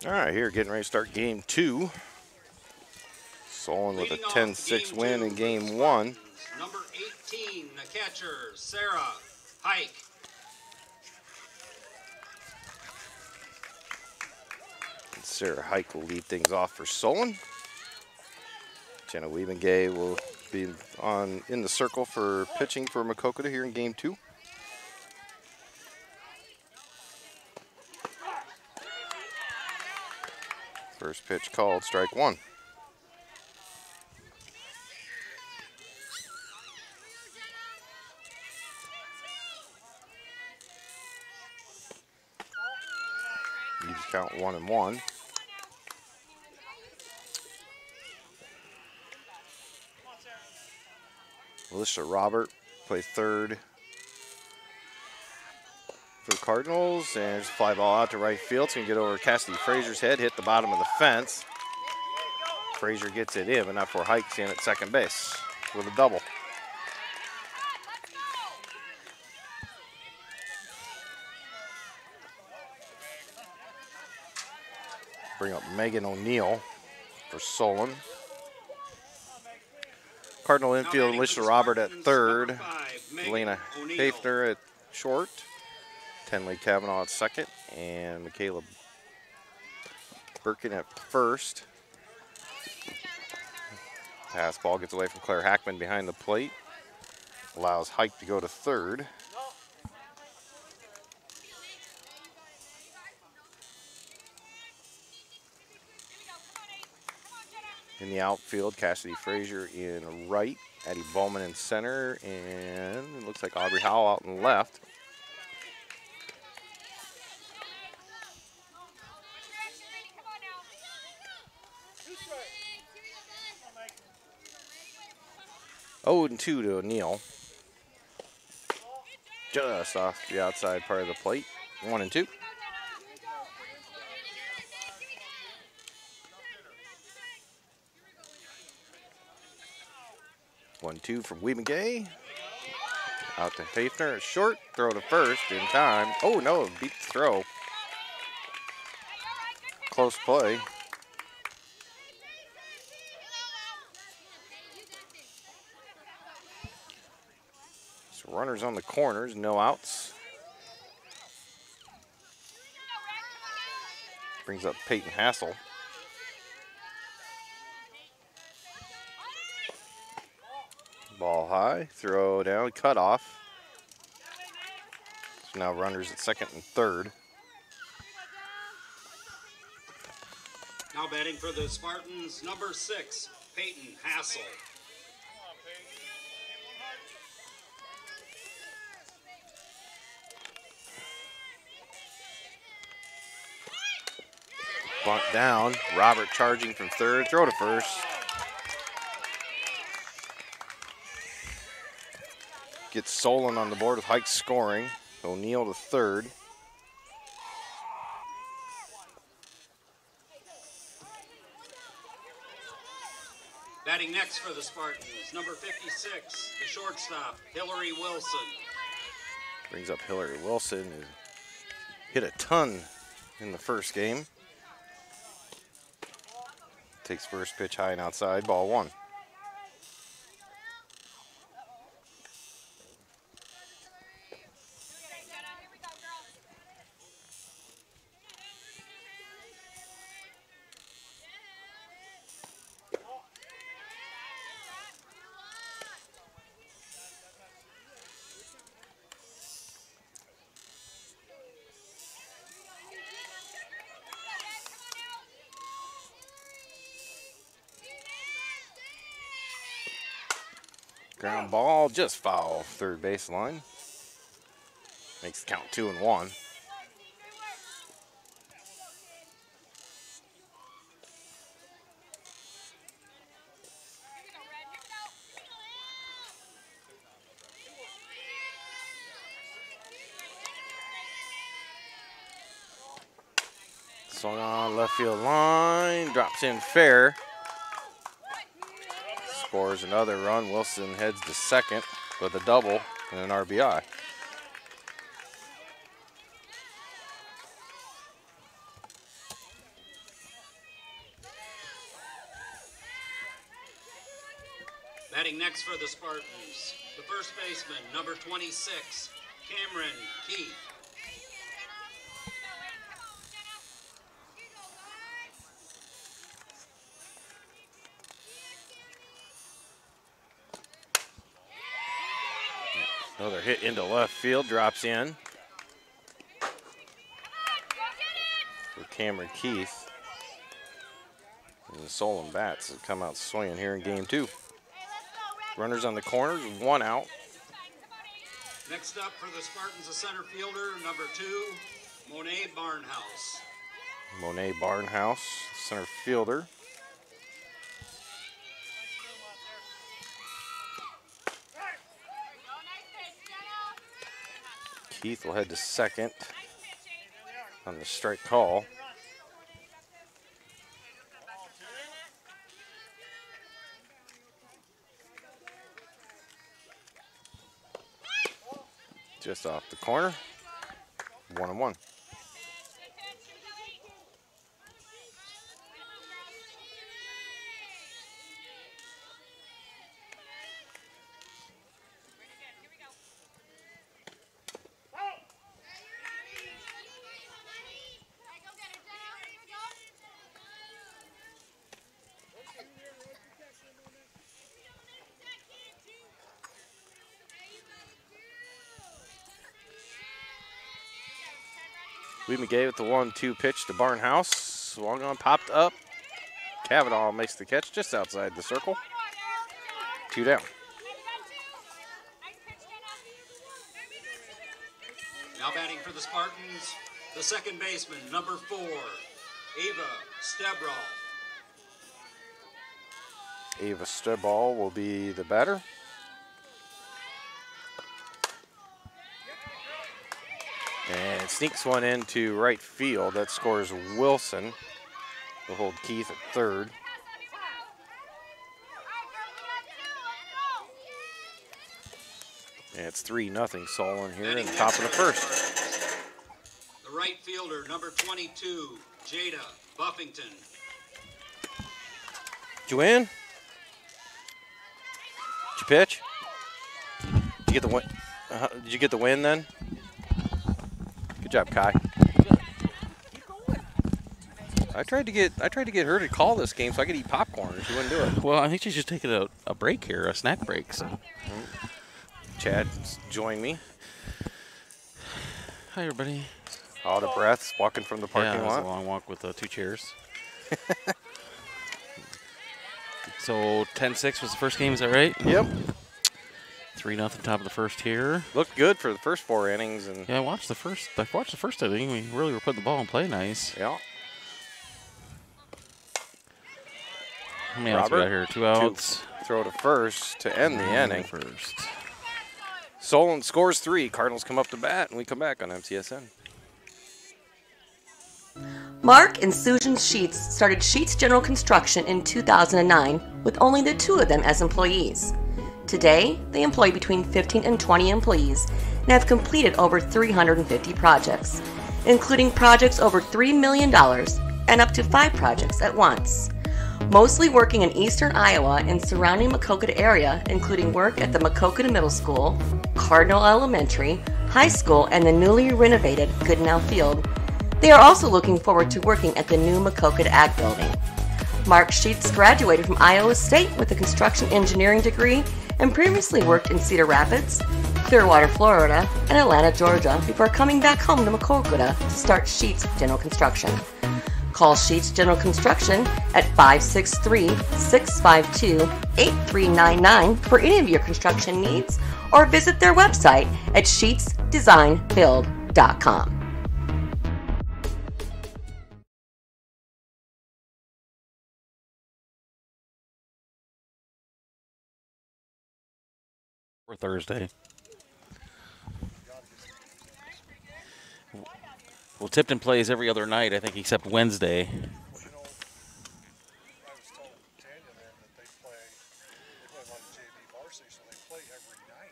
All right, here getting ready to start game 2. Solon with a Leading off 10-6 game win two in for game the 1. Spartans, number 18, the catcher, Sarah Hike. And Sarah Hike will lead things off for Solon. Jenna Wiebengay will be in the circle for pitching for Maquoketa here in game 2. First pitch called, strike 1. Leaves count 1-1. Alicia Robert plays third for the Cardinals, and there's a fly ball out to right field. It's going to get over Cassidy Frazier's head, hit the bottom of the fence. Frazier gets it in, but not for Hikes in at second base with a double. Bring up Megan O'Neill for Solon. Cardinal infield, Alicia Robert at third. Elena Hafner at short. Tenley Cavanaugh at second. And Michaela Birkin at first. Pass ball gets away from Claire Hackman behind the plate. Allows Hike to go to third. In the outfield, Cassidy Frazier in right, Addie Bowman in center, and it looks like Aubrey Howell out in left. Oh, and 2 to O'Neill. Just off the outside part of the plate. 1-2. 1-2 from Wiebengay. Out to Hafner, it's short, throw to first in time. Oh no, beat the throw. Close play. So runners on the corners, no outs. Brings up Peyton Hassel. Ball high, throw down, cut off. So now runners at second and third. Now batting for the Spartans, number 6, Peyton Hassel. Bunt down, Robert charging from third, throw to first. Gets Solon on the board with Hike scoring. O'Neill to third. Batting next for the Spartans, number 56, the shortstop, Hillary Wilson. Brings up Hillary Wilson, who hit a ton in the first game. Takes first pitch high and outside, ball 1. Ground ball, just foul, third baseline. Makes the count 2-1. Swung on left field line, drops in fair. Scores another run. Wilson heads to second with a double and an RBI. Batting next for the Spartans, the first baseman, number 26, Cameron Keith. Another hit into left field, drops in for Cameron Keith. And the Solon bats have come out swinging here in game 2. Runners on the corners, 1 out. Next up for the Spartans, a center fielder, number 2, Monet Barnhouse. Monet Barnhouse, center fielder. Keith will head to second on the strike call. Just off the corner, 1-1. Lee McGay with the 1-2 pitch to Barnhouse. Swung on, popped up. Cavanaugh makes the catch just outside the circle. 2 down. Now batting for the Spartans, the second baseman, number 4, Ava Stebral. Ava Stebral will be the batter. And sneaks one into right field. That scores Wilson. Will hold Keith at third. And it's 3-0 Solon here in the top of the first. The right fielder, number 22, Jada Buffington. Did you win? Did you pitch? Did you get the win? Did you get the win then? Good job, Kai. I tried to get her to call this game so I could eat popcorn, and she wouldn't do it. Well, I think she's just taking a break here, a snack break. So. Chad joined me. Hi, everybody. Out of breath, walking from the parking lot. lot. It was a long walk with 2 chairs. So 10-6 was the first game, is that right? Yep. 3-0 top of the first here. Looked good for the first 4 innings, and yeah, I watched the first inning. We really were putting the ball in play nice. Yeah. How many outs we got here? 2 outs. Throw to first to end the inning. First. Solon scores 3. Cardinals come up to bat, and we come back on MTSN. Mark and Susan Sheets started Sheets General Construction in 2009 with only the 2 of them as employees. Today, they employ between 15 and 20 employees and have completed over 350 projects, including projects over $3 million and up to 5 projects at once. Mostly working in eastern Iowa and surrounding Maquoketa area, including work at the Maquoketa Middle School, Cardinal Elementary, High School, and the newly renovated Goodenow Field. They are also looking forward to working at the new Maquoketa Ag Building. Mark Sheets graduated from Iowa State with a construction engineering degree and previously worked in Cedar Rapids, Clearwater, Florida, and Atlanta, Georgia before coming back home to Maquoketa to start Sheets General Construction. Call Sheets General Construction at 563-652-8399 for any of your construction needs, or visit their website at sheetsdesignbuild.com. For Thursday. Well, Tipton plays every other night, I think, except Wednesday.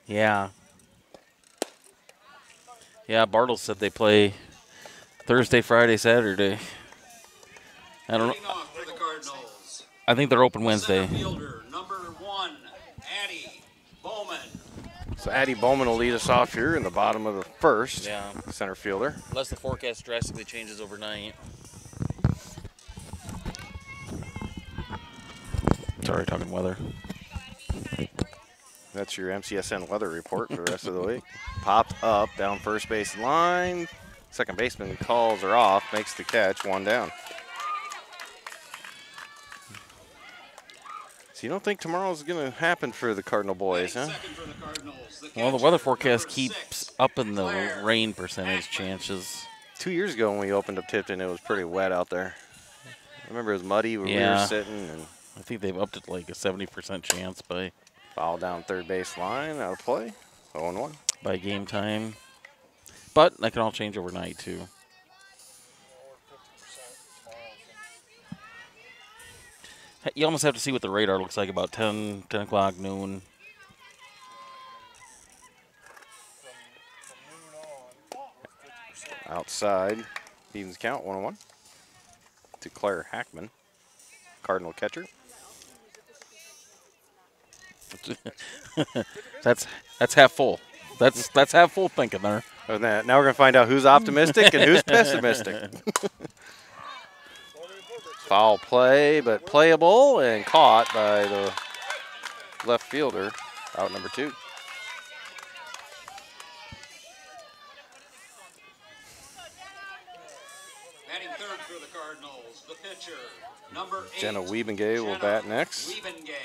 Yeah. Yeah, Bartles said they play Thursday, Friday, Saturday. I don't know. I think they're open Wednesday. Center fielder, number 1, So Addie Bowman will lead us off here in the bottom of the first. Yeah. Center fielder. Unless the forecast drastically changes overnight. Sorry, talking weather. That's your MCSN weather report for the rest of the week. Popped up down first base line. Second baseman calls her off, makes the catch, 1 down. So you don't think tomorrow's going to happen for the Cardinal boys, huh? Well, the weather forecast keeps up in the rain percentage chances. 2 years ago when we opened up Tipton, it was pretty wet out there. I remember it was muddy where we were sitting. And I think they've upped it like a 70% chance by foul down third base line, out of play, 0-1. By game time. But that can all change overnight, too. You almost have to see what the radar looks like about 10 o'clock, noon. Outside, evens count, 1-1. To Claire Hackman, Cardinal catcher. That's half full. That's half full thinking there. And now we're going to find out who's optimistic and who's pessimistic. Foul play, but playable and caught by the left fielder, out number 2. Batting third for the Cardinals, the pitcher, number 8. Jenna Wiebengay will bat next. Wiebengay.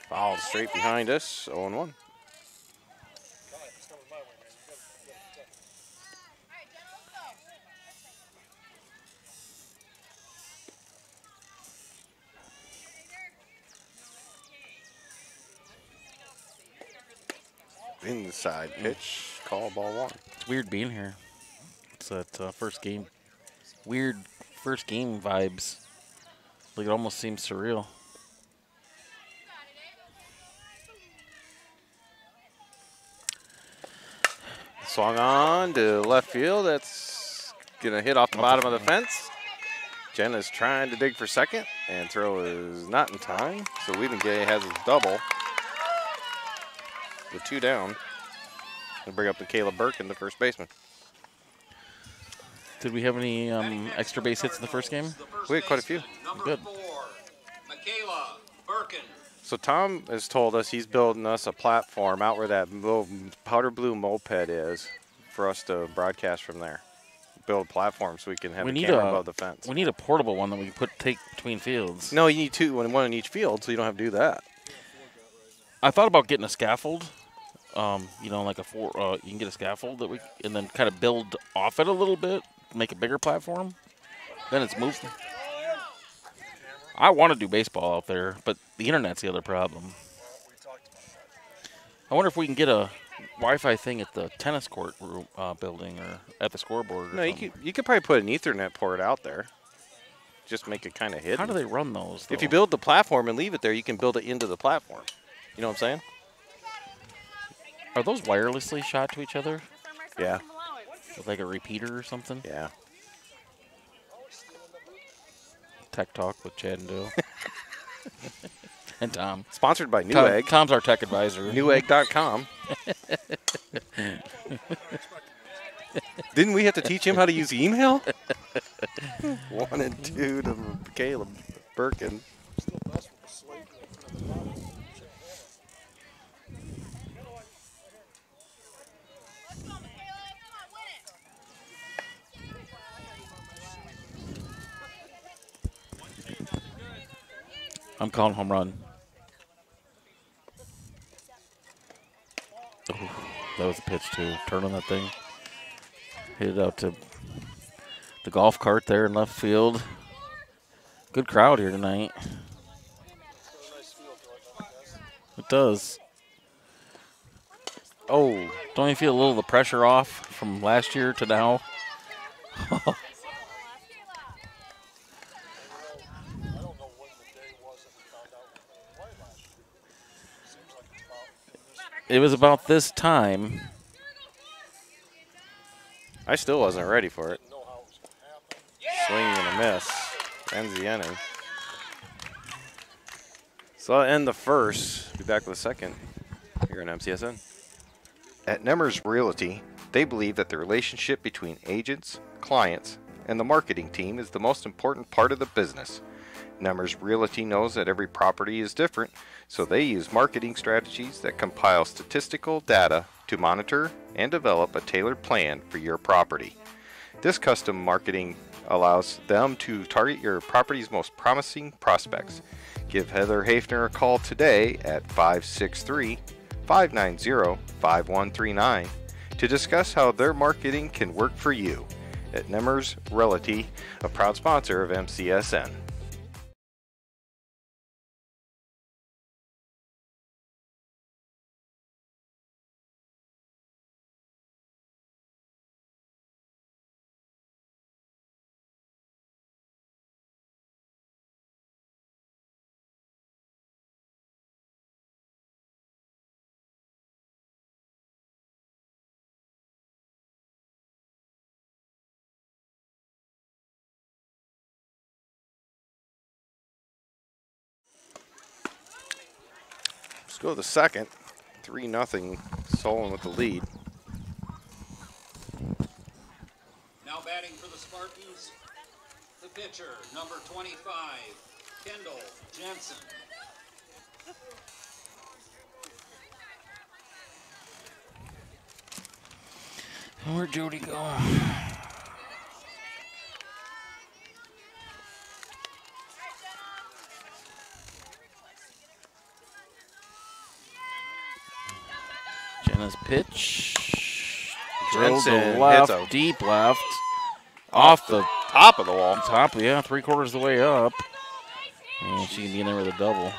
Foul straight behind us, 0-1. Inside pitch, call ball 1. It's weird being here. It's that first game. Weird first game vibes. Like it almost seems surreal. Swung on to left field. That's going to hit off the bottom of the fence. Jenna's trying to dig for second, and throw is not in time. So Wiebengay has his double with 2 down. And bring up the Caleb Birkin, the first baseman. Did we have any extra base hits in the first game? We had quite a few. Good. Michaela Birkin. So Tom has told us he's building us a platform out where that powder blue moped is for us to broadcast from there. Build a platform so we can have a camera above the fence. We need a portable one that we can take between fields. No, you need 2, one in each field, so you don't have to do that. I thought about getting a scaffold. You know, like you can get a scaffold that and then kind of build off it a little bit, make a bigger platform. Then it's moved. I want to do baseball out there, but the internet's the other problem. I wonder if we can get a Wi-Fi thing at the tennis court building or at the scoreboard. No, you could probably put an Ethernet port out there. Just make it kind of hidden. How do they run those, though? If you build the platform and leave it there, you can build it into the platform. You know what I'm saying? Are those wirelessly shot to each other? Yeah. With like a repeater or something? Yeah. Tech Talk with Chad and Bill. And Tom. Sponsored by Newegg. Tom's our tech advisor. Newegg.com. Didn't we have to teach him how to use email? 1 and 2 to Caleb Birkin. I'm calling home run. Oh, that was a pitch, too. Turn on that thing. Hit it out to the golf cart there in left field. Good crowd here tonight. It does. Oh, don't you feel a little of the pressure off from last year to now? It was about this time. I still wasn't ready for it. Swing and a miss. Ends the inning. So I'll end the first. Be back with the second here on MCSN. At Nemers Realty, they believe that the relationship between agents, clients, and the marketing team is the most important part of the business. Nemers Realty knows that every property is different, so they use marketing strategies that compile statistical data to monitor and develop a tailored plan for your property. This custom marketing allows them to target your property's most promising prospects. Give Heather Hafner a call today at 563-590-5139 to discuss how their marketing can work for you. At Nemers Realty, a proud sponsor of MCSN. Let's go to the second. 3-0. Solon with the lead. Now batting for the Spartans, the pitcher, number 25, Kendall Jensen. Where'd Jody go? Jenna's pitch. Drilled to Jensen left, hits a deep left. Off the top of the wall. top, yeah, 3/4 of the way up. And she can be in there with a double.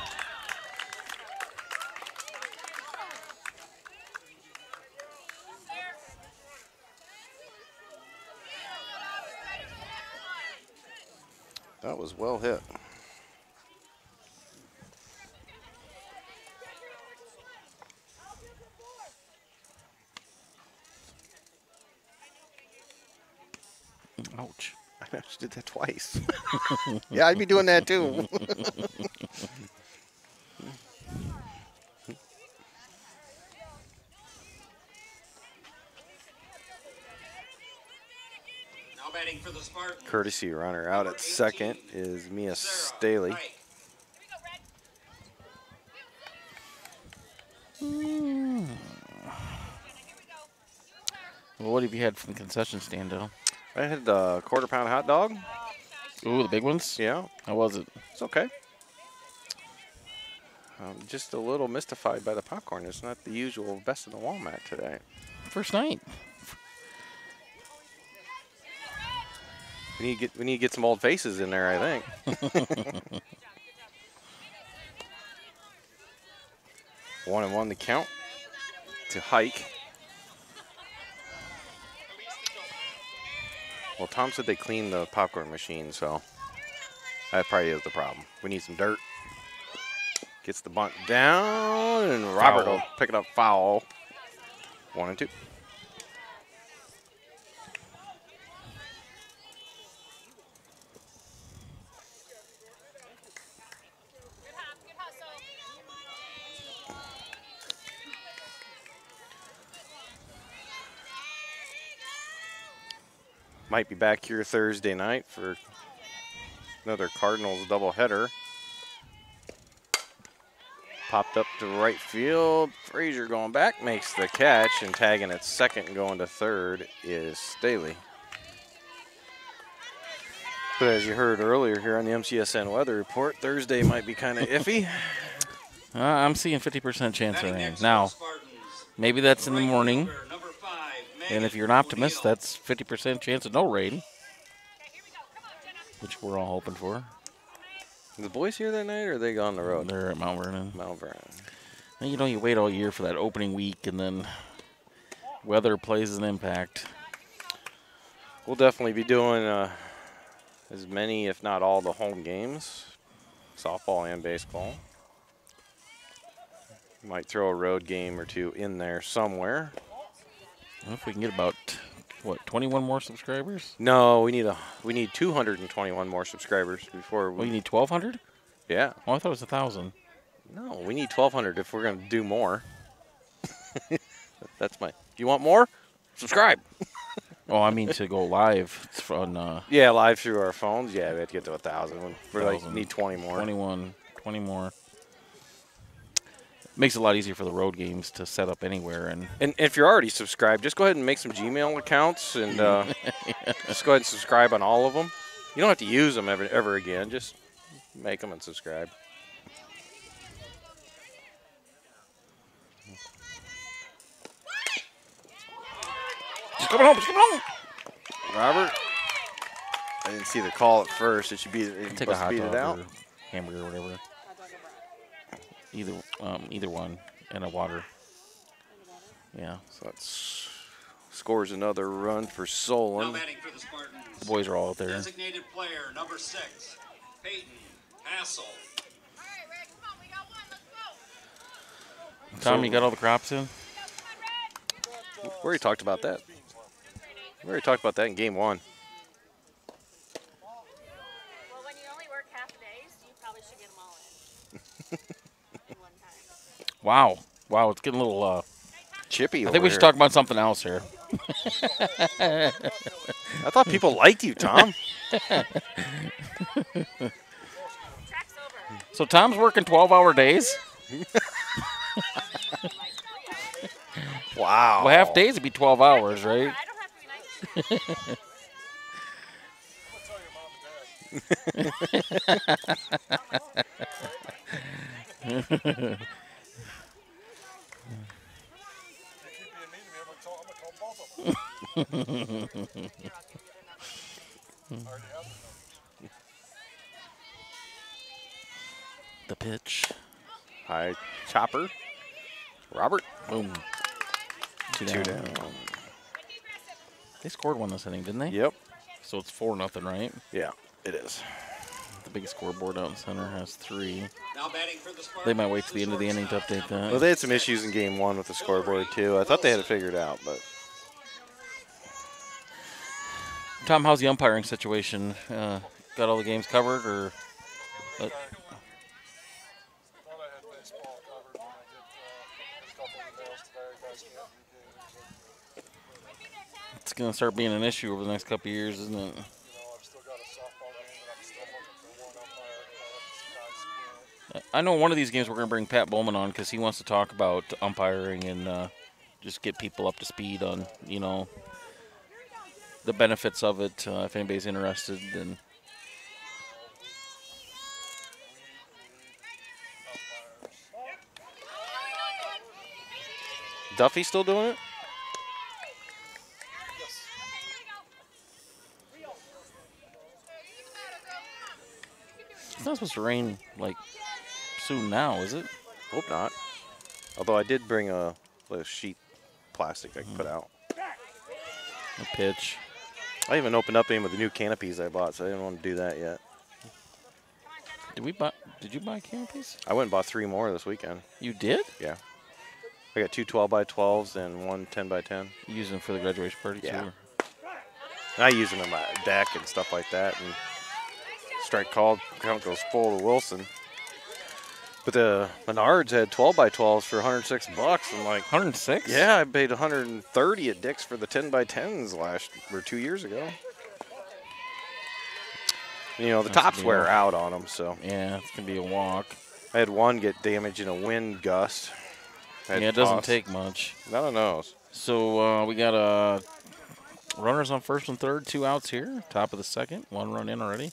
That was well hit. Ouch. I actually did that twice. Yeah, I'd be doing that too. Now batting for the Spartans. Courtesy runner out at second is Mia Staley. Right. Well, what have you had from the concession stand, Dale? I had a quarter-pound hot dog. Ooh, the big ones? Yeah, How was it? it's okay. I'm just a little mystified by the popcorn. It's not the usual best in the Walmart today. First night. We need to get some old faces in there, I think. 1-1 the count to Hike. Well, Tom said they cleaned the popcorn machine, so that probably is the problem. We need some dirt. Gets the bunt down, and Robert Foul. will pick it up foul. 1-2. Might be back here Thursday night for another Cardinals doubleheader. Popped up to right field. Frazier going back, makes the catch, and tagging at second and going to third is Staley. But as you heard earlier here on the MCSN weather report, Thursday might be kind of iffy. I'm seeing 50% chance of Batting rain. next for Now, the Spartans, maybe that's in the right morning. fielder, number 5, And Megan if you're an optimist, O'Neill. that's 50% chance of no rain, which we're all hoping for. Are the boys here that night, or are they gone the road? They're at Mount Vernon. Mount Vernon. And you wait all year for that opening week, and then weather plays an impact. We'll definitely be doing as many, if not all, the home games, softball and baseball. Might throw a road game or two in there somewhere. Well, if we can get about what, 21 more subscribers? No, we need 221 more subscribers before Well, you need 1,200? Yeah. Oh, I thought it was 1,000. No, we need 1,200 if we're going to do more. That's my. Do you want more? Subscribe. Oh, I mean to go live on. Yeah, live through our phones. Yeah, we have to get to 1,000. We're like 1,000. need 20 more. 20 more. Makes it a lot easier for the road games to set up anywhere. And if you're already subscribed, just go ahead and make some Gmail accounts and just go ahead and subscribe on all of them. You don't have to use them ever again. Just make them and subscribe. She's coming home. She's coming home. Robert, I didn't see the call at first. It should be Take a hot beat dog it out. or hamburger or whatever. Either one, and a water. Yeah. So that's scores another run for Solon. Now batting for the Spartans. The boys are all out there. Designated player number 6, Peyton Hassel. Tom, you got all the crops in? We already talked about that. We already talked about that in game 1. Well, when you only work half a day, so you probably should get them all in one time. Wow. Wow, it's getting a little chippy. I think we should talk about something else here. I thought people liked you, Tom. So Tom's working 12-hour days? Wow. Well, half days would be 12 hours, right? The pitch. High chopper. Robert. Boom. Two down. They scored one this inning, didn't they? Yep. So it's 4-0, right? Yeah, it is. The big scoreboard out in center has 3. Now batting for the Spartans. They might wait to the end of the inning to update that. Well, they had some issues in game 1 with the scoreboard, too. I thought they had it figured out, but. Tom, how's the umpiring situation? Got all the games covered, or? It's going to start being an issue over the next couple of years, isn't it? I know one of these games we're going to bring Pat Bowman on because he wants to talk about umpiring and just get people up to speed on, the benefits of it. If anybody's interested, then. Duffy still doing it? It's not supposed to rain, soon now, is it? Hope not. Although I did bring a little sheet plastic I can put out. A pitch. I even opened up any of the new canopies I bought, so I didn't want to do that yet. Did you buy canopies? I went and bought 3 more this weekend. You did? Yeah. I got 2 12x12s and 1 10x10. You use them for the graduation party, Yeah. too? And I use them in my deck and stuff like that. And strike called, count goes full to Wilson. But the Menards had 12x12s for $106. I'm like, 106? yeah, I paid 130 at Dick's for the 10x10s 2 years ago. The tops wear out on them, so. Yeah, it's going to be a walk. I had one get damaged in a wind gust. Yeah, it doesn't take much. None of those. So we got runners on first and third, 2 outs here. Top of the second, 1 run in already.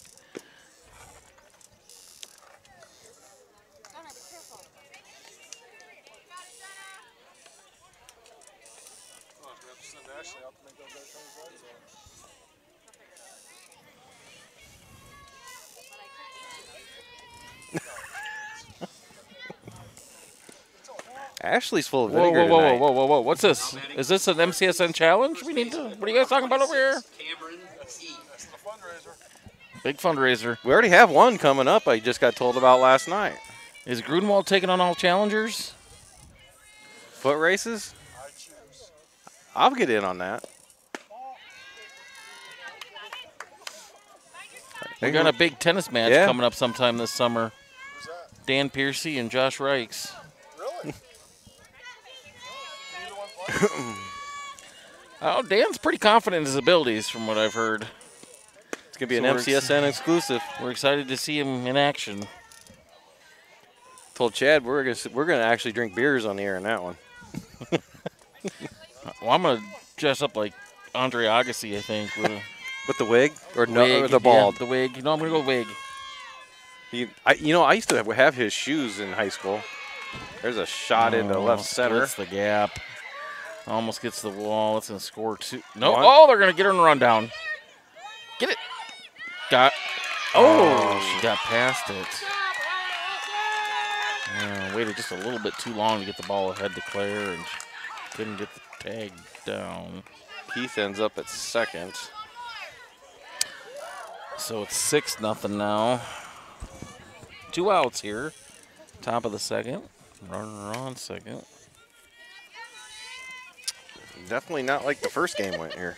Ashley's full of vinegar Whoa. What's this? Is this an MCSN challenge? What are you guys talking about over here? Big fundraiser. We already have one coming up I just got told about last night. Is Grudenwald taking on all challengers? Foot races? I'll get in on that. We got a big tennis match Yeah. coming up sometime this summer. Dan Piercy and Josh Reichs. Really? Oh, Dan's pretty confident in his abilities, from what I've heard. It's gonna be So an MCSN exclusive. We're excited to see him in action. Told Chad we're gonna actually drink beers on the air in that one. Well, I'm gonna dress up like Andre Agassi, I think. With the wig or no, wig, or the bald. Yeah, the wig. No, I'm gonna go wig. I used to have his shoes in high school. There's a shot into left center. Gets the gap. Almost gets the wall. It's gonna score 2. No. One. Oh, they're gonna get her in the rundown. Get it. Got. Oh, she got past it. Waited just a little bit too long to get the ball ahead to Claire, and she couldn't get the tag down. Keith ends up at second. So it's 6-0 now. 2 outs here. Top of the second. Runner on second. Definitely not like the first game went here.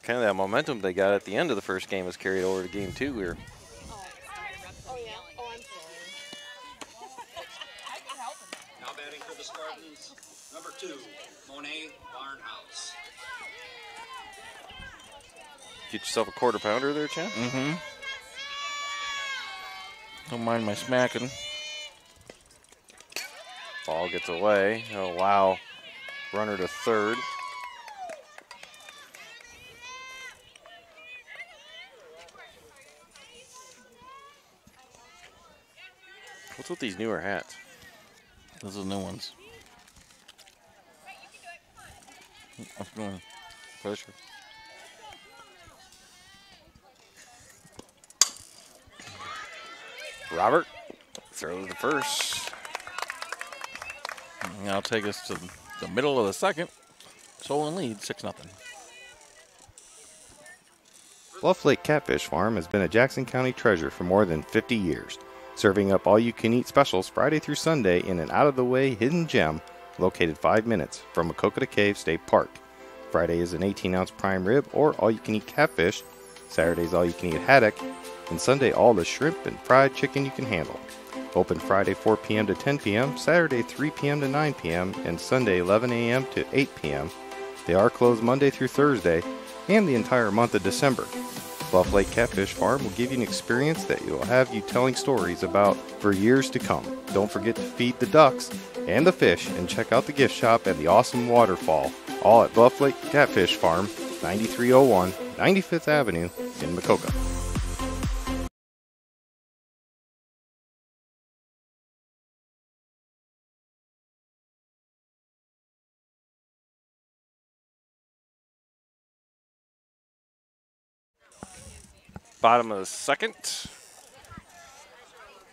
Kind of that momentum they got at the end of the first game was carried over to game 2 here. Oh, yeah. Oh, I'm sorry. Now batting for the Spartans, number 2, Monet Barnhouse. Get yourself a quarter pounder there, Chad. Mm-hmm. Don't mind my smacking. Ball gets away. Oh, wow. Runner to third. What's with these newer hats? Those are new ones. I'm going pressure. Robert throws the first. And that'll take us to the middle of the second. Solon leads 6-0. Bluff Lake Catfish Farm has been a Jackson County treasure for more than 50 years, serving up all-you-can-eat specials Friday through Sunday in an out-of-the-way hidden gem located 5 minutes from Maquoketa Cave State Park. Friday is an 18-ounce prime rib or all-you-can-eat catfish. Saturday's all-you-can-eat haddock, and Sunday all the shrimp and fried chicken you can handle. Open Friday 4 p.m. to 10 p.m., Saturday 3 p.m. to 9 p.m., and Sunday 11 a.m. to 8 p.m. They are closed Monday through Thursday and the entire month of December. Bluff Lake Catfish Farm will give you an experience that will have you telling stories about for years to come. Don't forget to feed the ducks and the fish and check out the gift shop and the awesome waterfall, all at Bluff Lake Catfish Farm, 9301 95th Avenue in Maquoketa. Bottom of the second.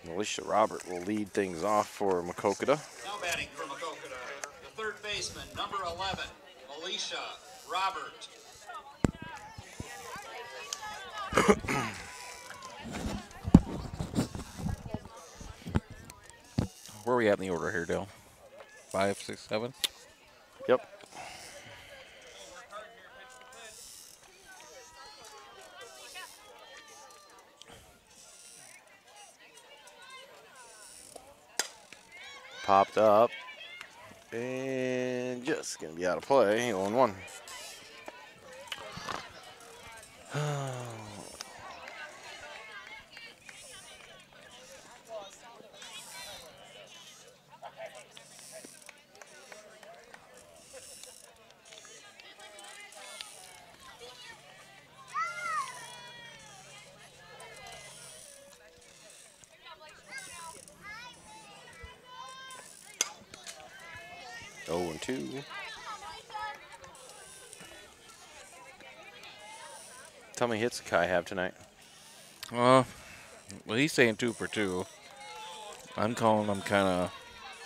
Alicia Robert will lead things off for Maquoketa. Now batting for Maquoketa, the third baseman, number 11, Alicia Robert. Where are we at in the order here, Dale? 5, 6, 7? Yep. Popped up. And just going to be out of play. 0-1. and 2. How many hits does Kai have tonight? Well, he's saying 2 for 2. I'm calling them kind of,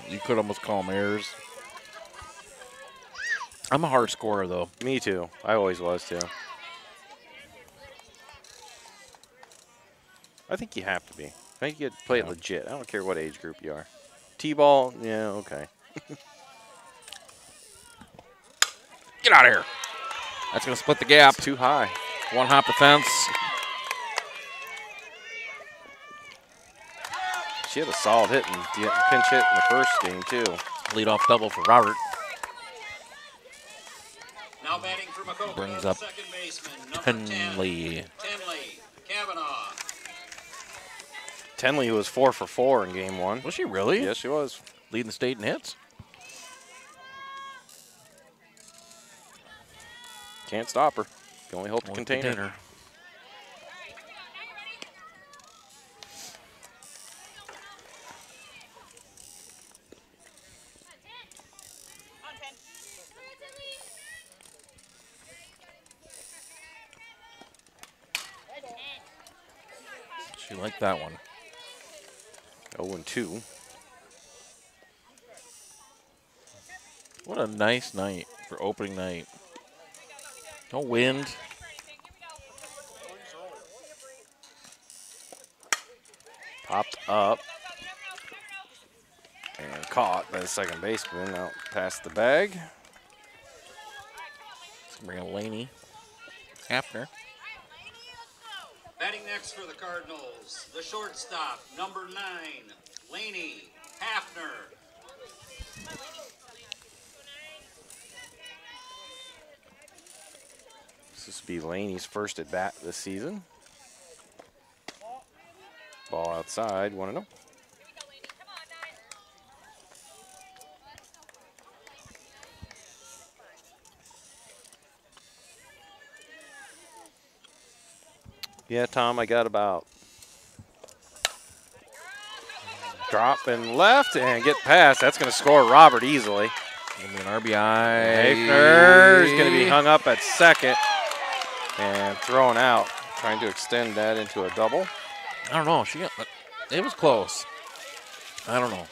you could almost call them errors. I'm a hard scorer, though. Me too. I always was, too. I think you have to be. I think you play it legit. I don't care what age group you are. T-ball, yeah, okay. Get out of here. That's going to split the gap. It's too high. One hop the fence. She had a solid hit and pinch hit in the first game, too. Leadoff double for Robert. Now batting for Maquoketa, Brings the up second baseman, number 10. Tenley. Tenley, Kavanaugh. Tenley was 4 for 4 in game 1. Was she really? Yes, she was. Leading the state in hits. Can't stop her. Can only hold the Only container. She liked that one. 0-2. What a nice night for opening night. No wind. Popped up. And caught by the second baseman out past the bag. Let's bring in Laney. Hafner. Batting next for the Cardinals, the shortstop, number 9, Laney Hafner. This will be Laney's first at bat this season. Ball outside, 1-0. Yeah, Tom, I got about drop and left and get past. That's going to score Robert easily. Give me an RBI. Hafner is going to be hung up at second and thrown out, trying to extend that into a double. I don't know. It was close. I don't know.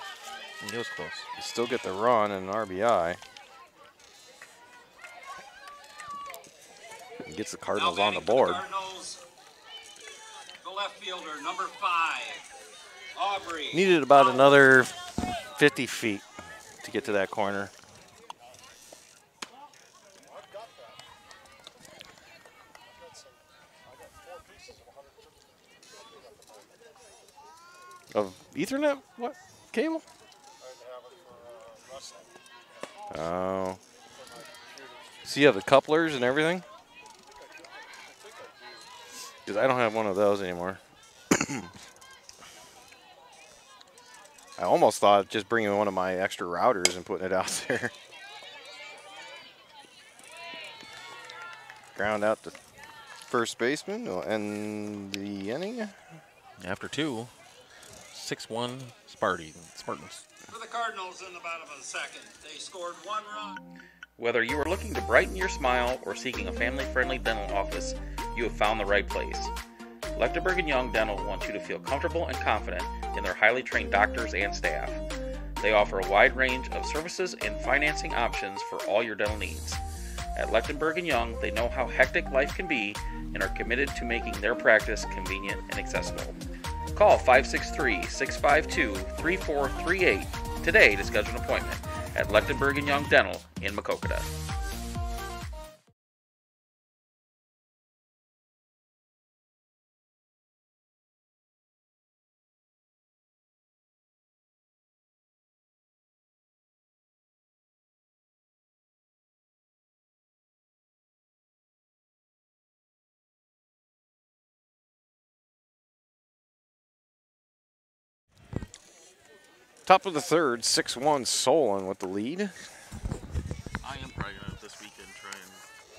It was close. You still get the run and an RBI. And gets the Cardinals on the board. The left fielder, number 5, Aubrey. Needed about another 50 feet to get to that corner. Of Ethernet? What? Cable? Oh. So you have the couplers and everything? Because I don't have one of those anymore. I almost thought just bringing one of my extra routers and putting it out there. Ground out to first baseman. Will end the inning. After 2, 6-1 Spartans. For the Cardinals in the bottom of the second, they scored 1 run. Whether you are looking to brighten your smile or seeking a family-friendly dental office, you have found the right place. Lechtenberg & Young Dental wants you to feel comfortable and confident in their highly trained doctors and staff. They offer a wide range of services and financing options for all your dental needs. At Lechtenberg & Young, they know how hectic life can be and are committed to making their practice convenient and accessible. Call 563-652-3438 today to schedule an appointment at Lechtenberg & Young Dental in Maquoketa. Top of the third, 6-1 Solon with the lead. I am probably going to this weekend try and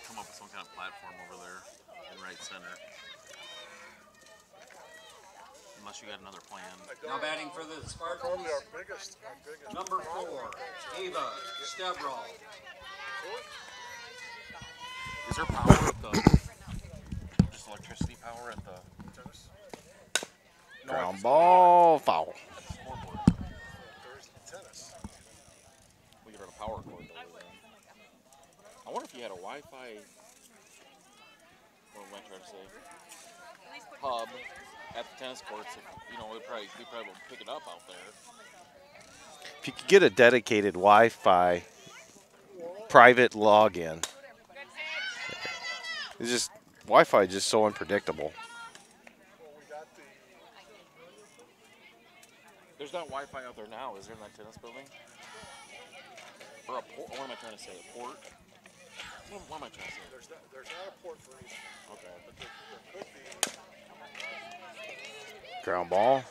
come up with some kind of platform over there in right center. Unless you got another plan. Now batting for the Spartans, number 4, Ava Stebrall. Is there power at the, just electricity power at the tennis? Ground ball, foul. We could run a power cord over there. I wonder if you had a Wi-Fi, what am I trying to say, hub at the tennis courts. If, you know, we'd probably pick it up out there. If you could get a dedicated Wi-Fi private login. It's just, Wi-Fi is just so unpredictable. There's not Wi-Fi out there now, is there, in that tennis building? Or a port? What am I trying to say? A port? What am I trying to say? There's not a port for either. Okay. But there could be. Ground ball.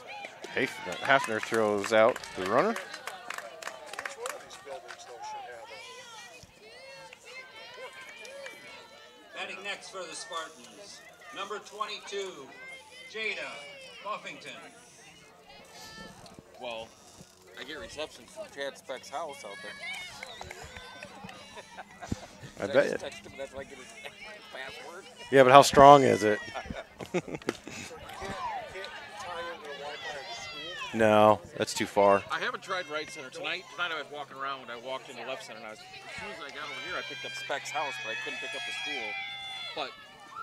Hafner throws out the runner. Each one of these buildings, though, should have a. Batting next for the Spartans, number 22, Jada Buffington. Well, I get reception from Chad Speck's house out there. I bet you. Text him, that's why I get his password. Yeah, but how strong is it? So you can't tie into the Wi-Fi of the school? No, that's too far. I haven't tried right center tonight. Tonight I was walking around and I walked into left center, and as soon as I got over here, I picked up Speck's house, but I couldn't pick up the school. But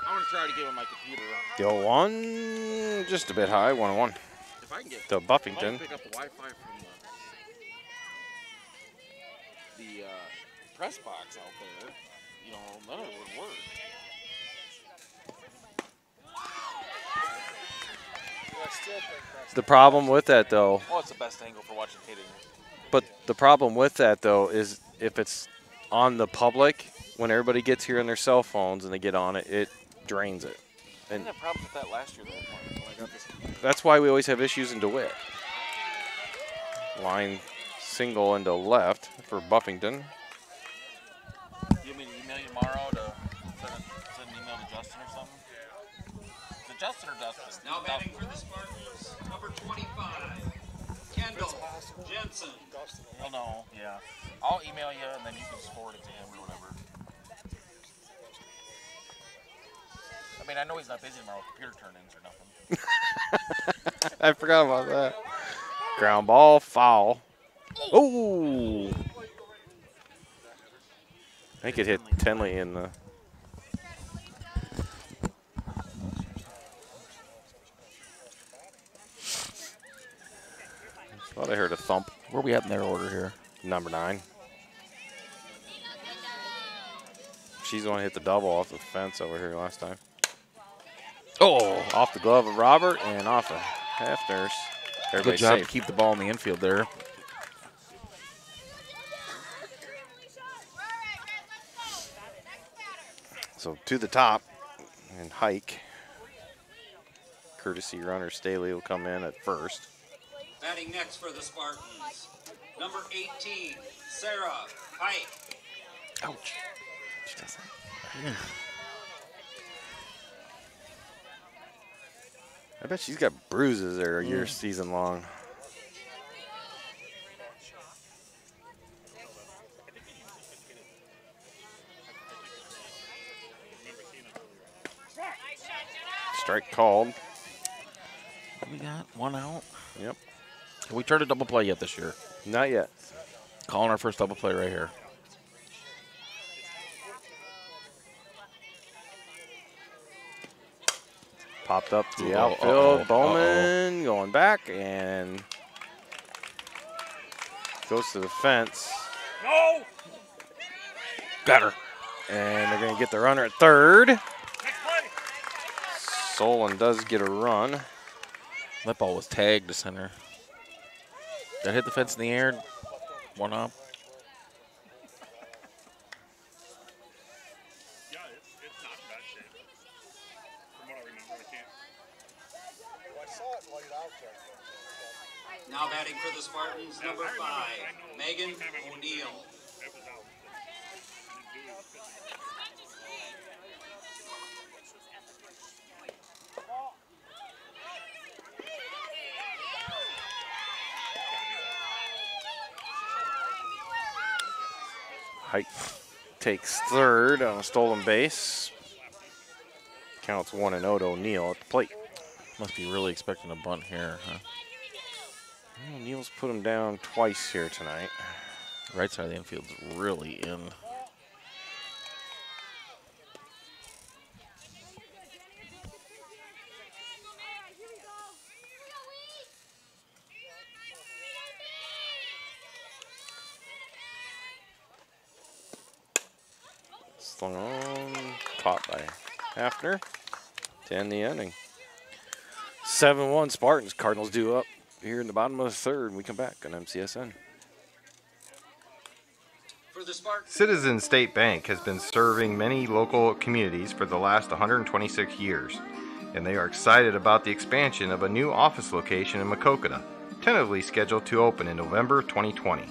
I want to try to give him my computer. Go one, just a bit high, 1-1. If I can get To Buffington. If I can pick up the Wi-Fi from the press box out there, you know, none of it would work. The problem with that, though, Oh, it's the best angle for watching hitting. but the problem with that, though, is if it's on the public, when everybody gets here on their cell phones and they get on it, it drains it. I And didn't have problems with that last year, though, when I got this. that's why we always have issues in DeWitt. Line single into left for Buffington. You want me to email you tomorrow to send an email to Justin or something? To Justin or Dustin? Now batting for the Spartans, number 25, Kendall Jensen. Well, no, yeah. I'll email you and then you can just forward it to him or whatever. I mean, I know he's not busy tomorrow with computer turn-ins or nothing. I forgot about that. Ground ball, foul. Oh! I think it hit Tenley in the. Thought I heard a thump. Where are we at in their order here? Number 9. She's the one who hit the double off the fence over here last time. Oh, off the glove of Robert and off of Hafner's. Good job to keep the ball in the infield there. So to the top and hike. Courtesy runner Staley will come in at first. Batting next for the Spartans, number 18, Sarah Pike. Ouch. She does that. I bet she's got bruises there year season long. Strike called. We got one out. Yep. Have we turned a double play yet this year? Not yet. Calling our first double play right here. Popped up to the Uh-oh, outfield. uh-oh, Bowman going back and goes to the fence. No! Got her. And they're going to get the runner at third. Next play! Solon does get a run. That ball was tagged to center. That hit the fence in the air. One up. Yeah, it's not in bad shape. From what I remember, I can't. Well, I saw it laid out there. Now batting for the Spartans, number 5, Megan O'Neill. It was out. I didn't do it. Hike takes third on a stolen base. Counts 1-0 to O'Neill at the plate. Must be really expecting a bunt here, huh? O'Neill's put him down twice here tonight. Right side of the infield's really in. Slung on, caught by Hafner to end the inning. 7-1 Spartans. Cardinals due up here in the bottom of the third when we come back on MCSN. For the Spartans. Citizens State Bank has been serving many local communities for the last 126 years, and they are excited about the expansion of a new office location in Maquoketa, tentatively scheduled to open in November 2020.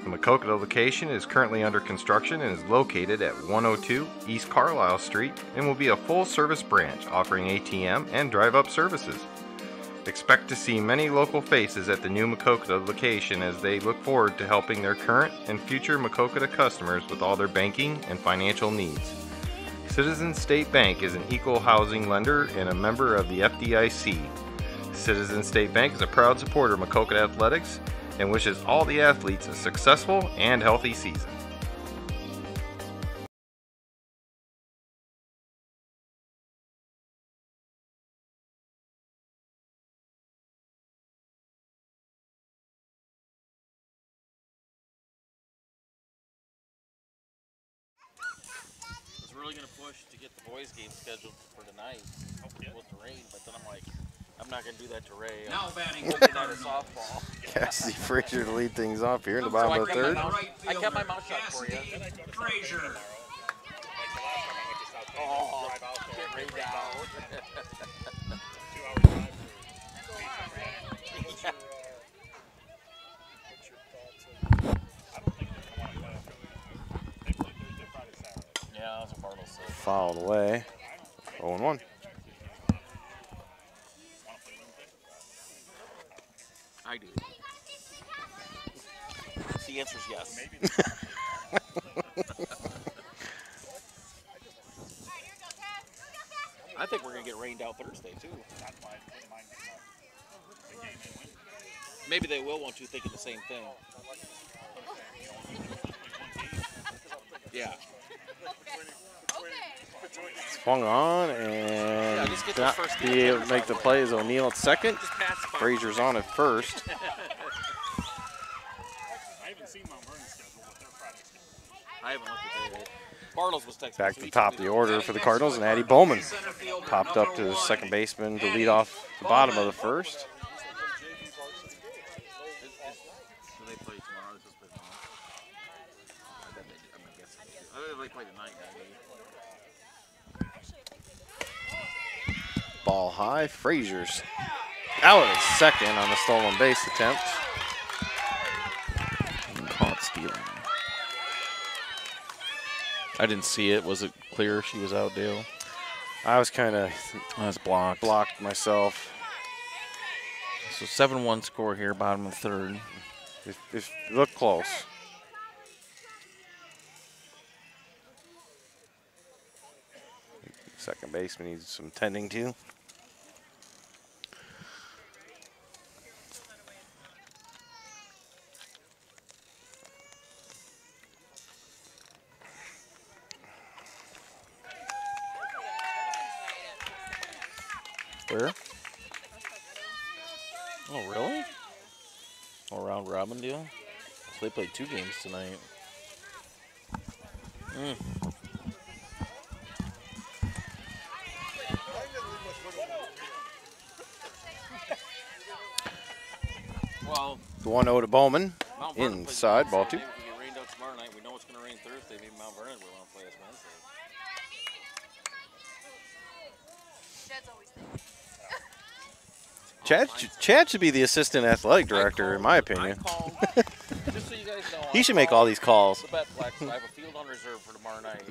The Maquoketa location is currently under construction and is located at 102 East Carlisle Street and will be a full-service branch offering ATM and drive-up services. Expect to see many local faces at the new Maquoketa location as they look forward to helping their current and future Maquoketa customers with all their banking and financial needs. Citizens State Bank is an equal housing lender and a member of the FDIC. Citizens State Bank is a proud supporter of Maquoketa Athletics and wishes all the athletes a successful and healthy season. Really going to push to get the boys' game scheduled for tonight with the rain, but then I'm like, I'm not going to do that to Ray. Now batting looking at a softball. Cassie Frazier to lead things off here in the bottom of the third. I kept my mouth shut for you. Frazier. Oh, get Ray down. 2 hours drive. Yeah. What's your thoughts of, I don't think they're going to want to play after they play Thursday, Friday, Saturday. Yeah, that's what Cardinals said. Fouled away. 0-1. I do. The answer is yes. I think we're going to get rained out Thursday, too. That's why I wouldn't mind getting the game in Wednesday. Maybe they will want you thinking the same thing. Yeah. Swung on and just get not those first be able to make the plays. O'Neal at second. Just pass the ball. Frazier's on at first. I haven't seen Mount Vernon's schedule, but their Friday schedule. I haven't looked at that. Cardinals was texting Back us. to the top of the order for the Cardinals, and Addie Bowman popped up to the second baseman to lead off the bottom of the first. Do they play tomorrow? Does this play tomorrow? I bet they do. I'm guessing they do. I bet they play tonight, maybe. Ball high. Frazier's out at second on the stolen base attempt. Caught stealing. I didn't see it. Was it clear she was out, Dale? I was kind of blocked myself. So 7-1 score here, bottom of the third. It looked close. Second baseman needs some tending to. Where? Oh, really? Oh, round robin deal? So they played 2 games tonight. Well, 1-0 to Bowman. Mount Vernon Inside, ball 2. Maybe if we get rained out tomorrow night, we know it's going to rain Thursday. Maybe Mount Vernon will want to play us Wednesday. Chad should be the assistant athletic director, in my opinion. Just so you guys know, He should make all these calls. the Betflex. I have a field on reserve for tomorrow night.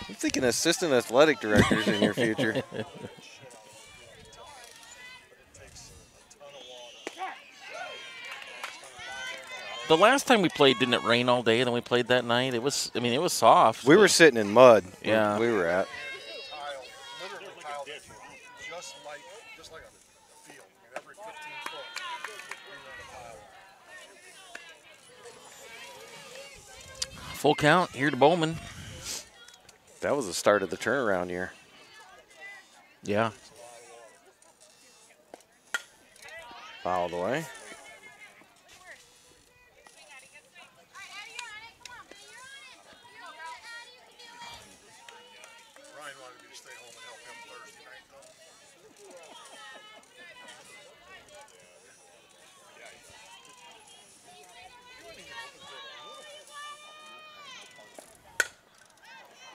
I'm thinking assistant athletic directors in your future. The last time we played, didn't it rain all day? And then we played that night. It was, I mean, it was soft. We were sitting in mud. Yeah. We were at. Just like a field. Every 15 foot, Full count here to Bowman. That was the start of the turnaround here. Yeah. Fouled away. Ryan wanted to be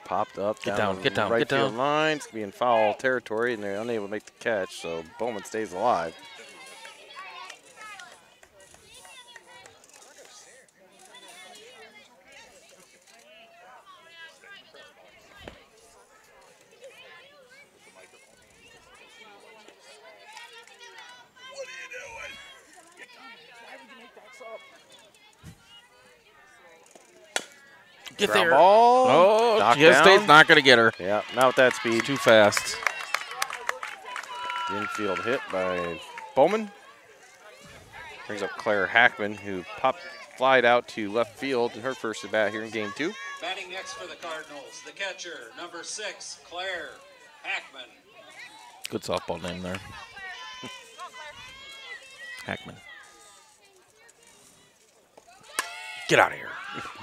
Popped up. Get down, get down, right get field down. line. It's going to be in foul territory, and they're unable to make the catch, so Bowman stays alive. Get Ground there. ball. Oh, Knocked Ohio down. State's not going to get her. Yeah, not with that speed. Too fast. Infield hit by Bowman. Brings up Claire Hackman, who flied out to left field in her first at bat here in game 2. Batting next for the Cardinals, the catcher, number 6, Claire Hackman. Good softball name there. Hackman. Get out of here.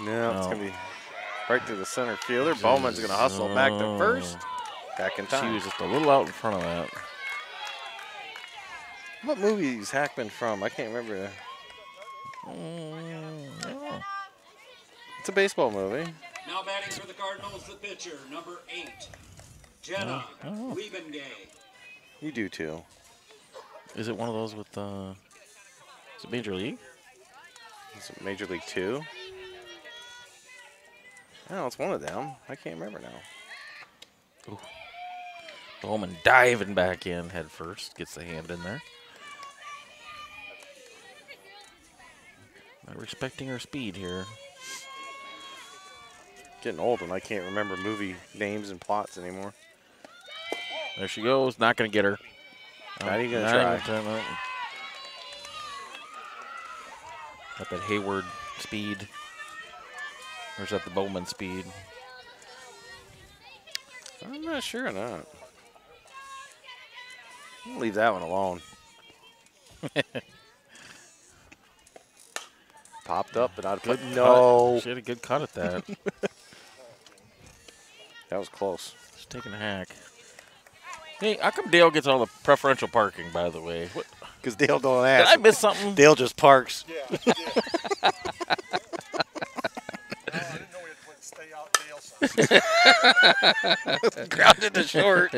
No, it's No. going to be right to the center fielder. Bowman's going to hustle back to first. Back in She time. was just a little out in front of that. What movie is Hackman from? I can't remember. It's a baseball movie. Now batting for the Cardinals, the pitcher, number 8, Jenna Wiebengay. You do too. Is it one of those with, is it Major League? Is it Major League 2? No, it's one of them. I can't remember now. Ooh. Bowman diving back in head first. Gets the hand in there. Not respecting her speed here. Getting old and I can't remember movie names and plots anymore. There she goes. Not going to get her. Not even Not gonna even try. no. Up at Hayward speed. Or is that the Bowman speed? I'm not sure or not. I'll leave that one alone. Popped up and out of Good play. No. She had a good cut at that. That was close. She's taking a hack. Hey, how come Dale gets all the preferential parking, by the way? What? Because Dale don't Did ask. I miss something? Dale just parks. Yeah, I did. I didn't know we had to put stay out Dale sign. Grounded to short.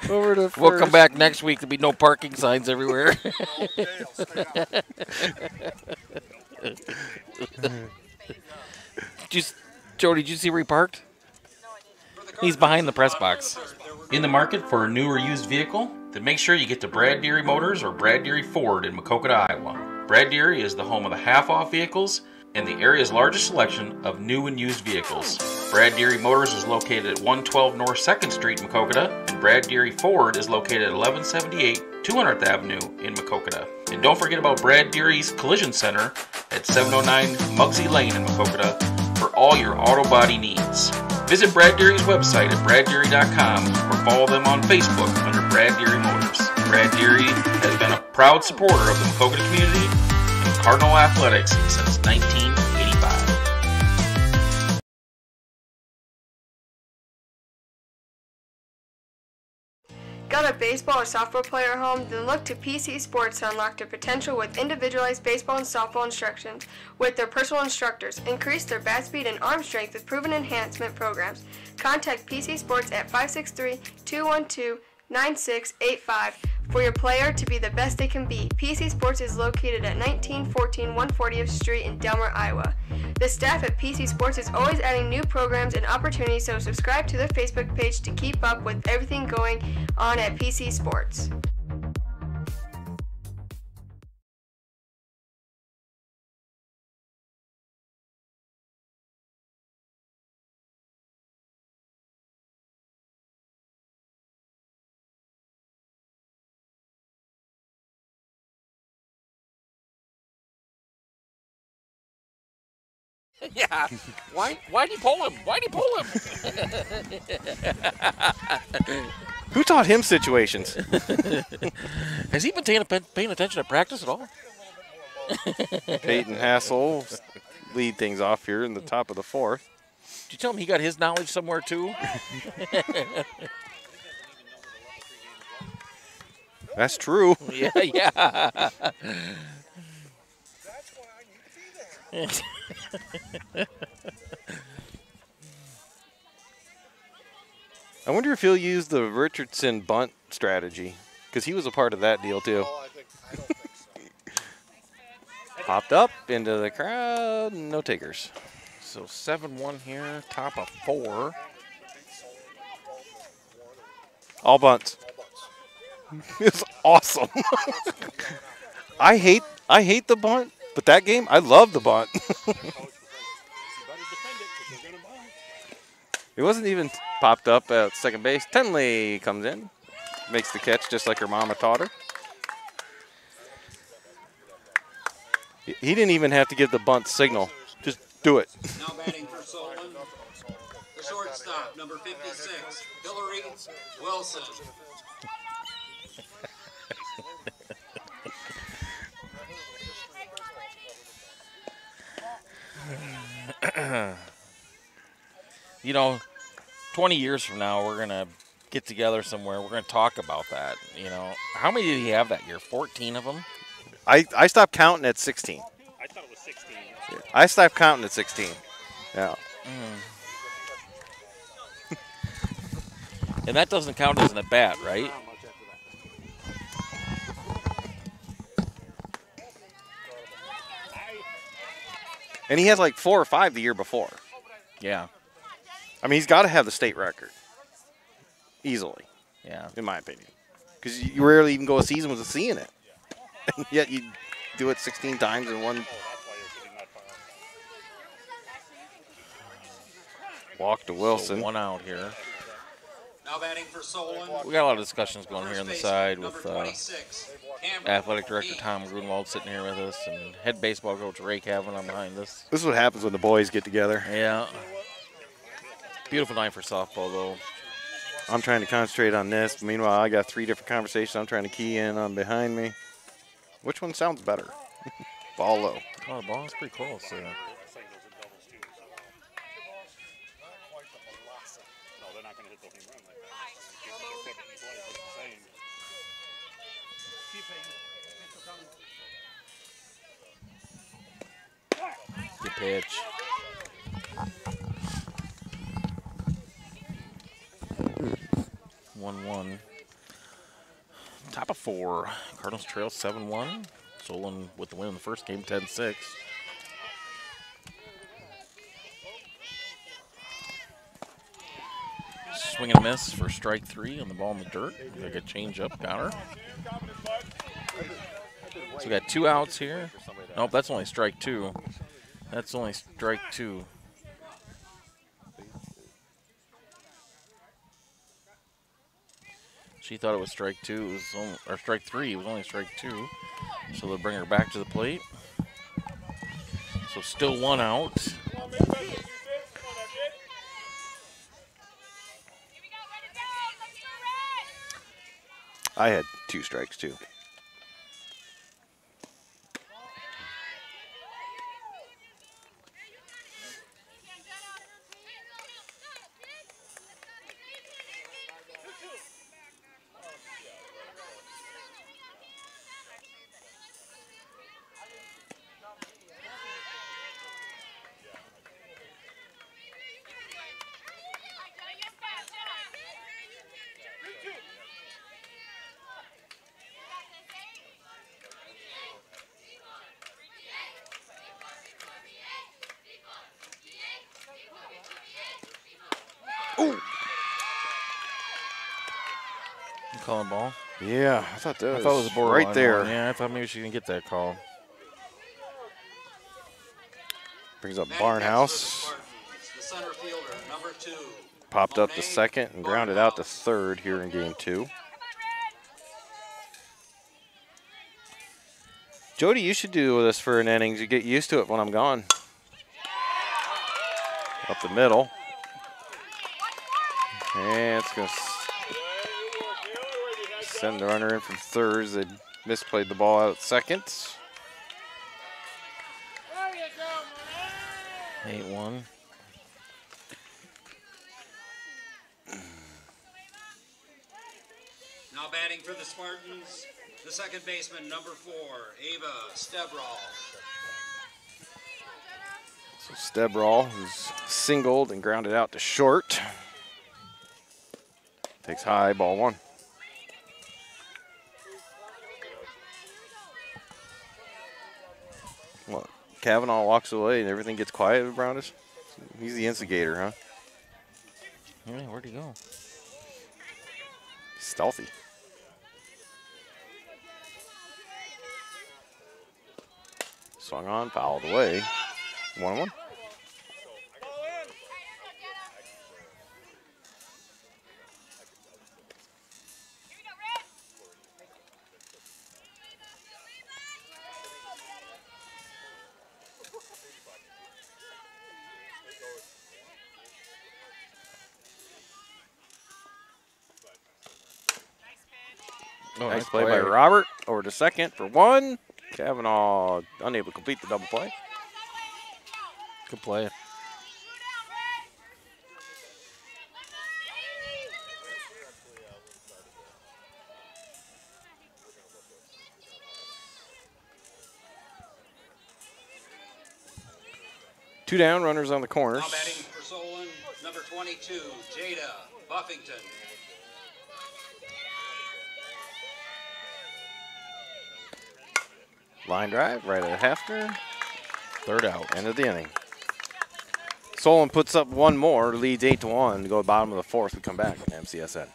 Over to first. We'll come back next week. There'll be no parking signs everywhere. Oh, Dale, stay out. Jody, did you see where he parked? He's behind the press box. In the market for a new or used vehicle? Then make sure you get to Brad Deary Motors or Brad Deary Ford in Maquoketa, Iowa. Brad Deary is the home of the half-off vehicles and the area's largest selection of new and used vehicles. Brad Deary Motors is located at 112 North 2nd Street in Maquoketa, and Brad Deary Ford is located at 1178 200th Avenue in Maquoketa. And don't forget about Brad Deary's Collision Center at 709 Muggsy Lane in Maquoketa for all your auto body needs. Visit Brad Deary's website at braddeary.com or follow them on Facebook under Brad Deary Motors. Brad Deary has been a proud supporter of the Maquoketa community and Cardinal athletics since 1985. Got a baseball or softball player at home? Then look to PC Sports to unlock their potential with individualized baseball and softball instructions with their personal instructors. Increase their bat speed and arm strength with proven enhancement programs. Contact PC Sports at 563-212-9685 for your player to be the best they can be. PC Sports is located at 1914 140th Street in Delmar, Iowa. The staff at PC Sports is always adding new programs and opportunities, so subscribe to their Facebook page to keep up with everything going on at PC Sports. Yeah. Why'd you pull him? Why'd you pull him? Who taught him situations? Has he been paying attention at practice at all? Peyton Hassel lead things off here in the top of the 4th. Did you tell him he got his knowledge somewhere too? That's true. Yeah, yeah. I wonder if he'll use the Richardson bunt strategy, because he was a part of that deal too. I don't think so. Popped up into the crowd, no takers. So 7-1 here, top of 4. All bunts. It's awesome. I hate the bunt, but that game I love the bunt. It wasn't even popped up at second base. Tenley comes in, makes the catch just like her mama taught her. He didn't even have to give the bunt signal. Just do it. Now batting for Solon, the shortstop, number 56, Hillary Wilson. You know, 20 years from now, we're going to get together somewhere. We're going to talk about that, you know. How many did he have that year? 14 of them? I stopped counting at 16. I thought it was 16. I stopped counting at 16. Yeah. And that doesn't count as an at-bat, right? And he had like 4 or 5 the year before. Yeah. I mean, he's got to have the state record. Easily. Yeah. In my opinion. Because you rarely even go a season without seeing it. And yet you do it 16 times in one. Walk to Wilson. So 1 out here. Now batting for Solon. We got a lot of discussions going here on the side with number 26, Cameron Athletic Director Bean. Tom Grunwald sitting here with us and head baseball coach Ray Kavanaugh behind us. This is what happens when the boys get together. Yeah. Beautiful night for softball, though. I'm trying to concentrate on this. Meanwhile, I got 3 different conversations I'm trying to key in on behind me. Which one sounds better? Ball low. Oh, the ball is pretty close. No, they're not going to hit the home run like that. Good pitch. One. Top of 4. Cardinals trail 7-1. Solon with the win in the first game, 10-6. Swing and a miss for strike 3 on the ball in the dirt. Like a change up, got her. So we got 2 outs here. Nope, that's only strike 2. That's only strike 2. She thought it was strike 2. It was only, or strike 3. It was only strike 2. So they'll bring her back to the plate. So still 1 out. I had 2 strikes, too. Calling ball. Yeah, I thought that I thought it was a borderline right there. one. Yeah, I thought maybe she didn't get that call. Brings up Batting next for the Barnhouse. Spartans, the center fielder, number 2. Popped up to Monet second and grounded out to Barnhouse. third here in game 2. Jody, you should do this for an innings. You get used to it when I'm gone. Up the middle. And it's going to send the runner in from third. They misplayed the ball out at second. 8-1. Now batting for the Spartans, the second baseman, number 4, Ava Stebrall. So Stebrall, who's singled and grounded out to short. Takes high, ball 1. Well, Kavanaugh walks away and everything gets quiet around us. He's the instigator, huh? Yeah, where'd he go? Stealthy. Swung on, fouled away. 1-1. Oh, Nice play by Robert. Over to second for 1. Kavanaugh unable to complete the double play. Good play. Two down, runners on the corners. Now batting for Solon, number 22, Jada Buffington. Line drive, right at Hefner. Third out. End of the inning. Solon puts up one more, leads 8-1 to go bottom of the 4th and come back in MCSN.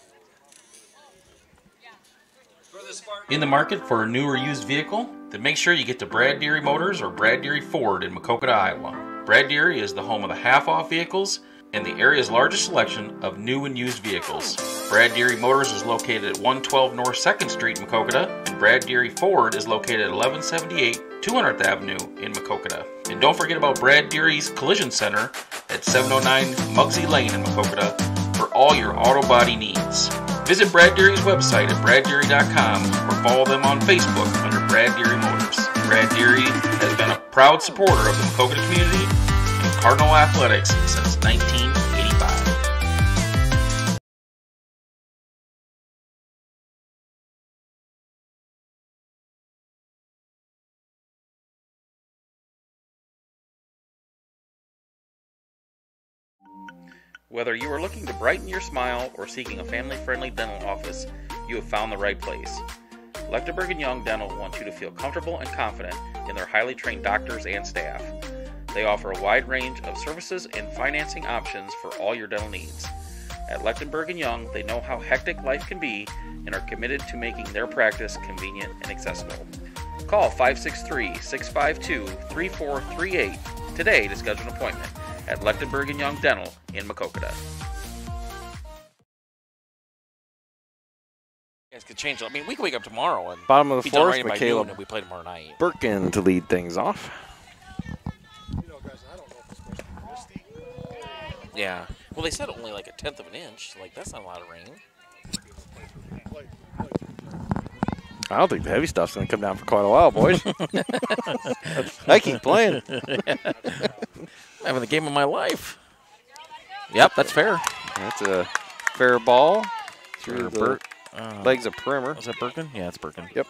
In the market for a new or used vehicle? Then make sure you get to Brad Deary Motors or Brad Deary Ford in Maquoketa, Iowa. Brad Deary is the home of the half-off vehicles and the area's largest selection of new and used vehicles. Brad Deary Motors is located at 112 North 2nd Street in Maquoketa, and Brad Deary Ford is located at 1178 200th Avenue in Maquoketa. And don't forget about Brad Deary's Collision Center at 709 Muggsy Lane in Maquoketa for all your auto body needs. Visit Brad Deary's website at braddeary.com or follow them on Facebook under Brad Deary Motors. Brad Deary has been a proud supporter of the Maquoketa community and Cardinal Athletics since 1985. Whether you are looking to brighten your smile or seeking a family-friendly dental office, you have found the right place. Lechtenberg & Young Dental wants you to feel comfortable and confident in their highly trained doctors and staff. They offer a wide range of services and financing options for all your dental needs. At Lechtenberg & Young, they know how hectic life can be and are committed to making their practice convenient and accessible. Call 563-652-3438 today to schedule an appointment at Lechtenberg & Young Dental in Maquoketa. You guys could change it. I mean, we could wake up tomorrow and Bottom of the be done 4th, writing by Michaela noon and we play tomorrow night. Birkin to lead things off. You know, guys, I don't know if it's supposed to be misty. Yeah. Well, they said only like 1/10 of an inch. Like, that's not a lot of rain. I don't think the heavy stuff's going to come down for quite a while, boys. I keep playing. I'm having the game of my life. Yep, that's fair. That's a fair ball through the legs of Primer. Is that Birkin? Yeah, it's Birkin. Yep.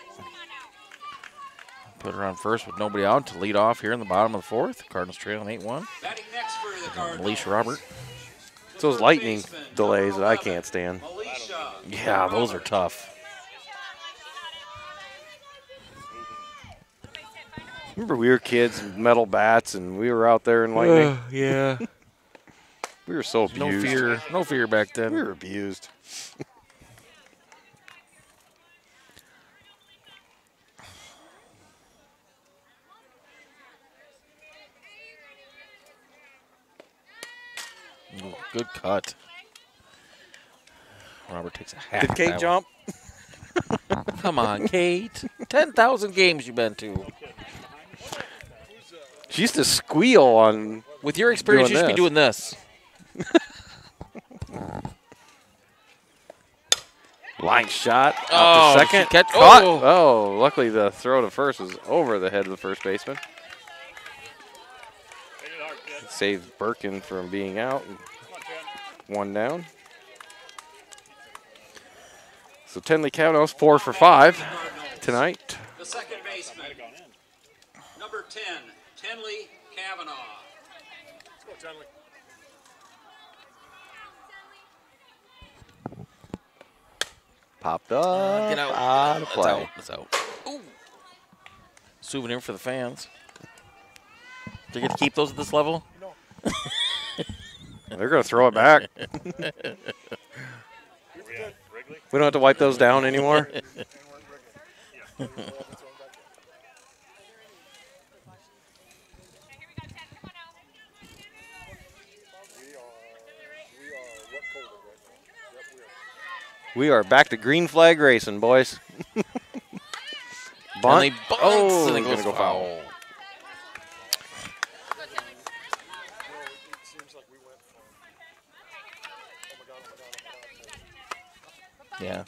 Put her on first with nobody out to lead off here in the bottom of the 4th. Cardinals trailing 8-1. Batting next for the Cardinals, Alicia Robert. It's those lightning delays that I can't stand. Alicia. Yeah, those are tough. Remember we were kids, metal bats, and we were out there in lightning? Yeah. We were so abused. No fear back then. We were abused. Ooh, good cut. Robert takes a half. Did Kate jump? Come on, Kate. 10,000 games you've been to. She used to squeal on. With your experience, you should be doing this. Line shot. Oh, Out to second. she catch- Caught. oh. Oh, luckily the throw to first was over the head of the first baseman. Saved Birkin from being out. One down. So Tenley Cardinals 4 for 5 tonight. The second baseman, number 10, Tenley Kavanaugh. Let's go, Tenley. Popped up. Get out. Out of That's play. out. That's out. Ooh. Souvenir for the fans. Do you get to keep those at this level? They're going to throw it back. We don't have to wipe those down anymore. We are back to green flag racing, boys. Bunt. And they bunts, Oh, and it gonna goes go foul. foul. Yeah.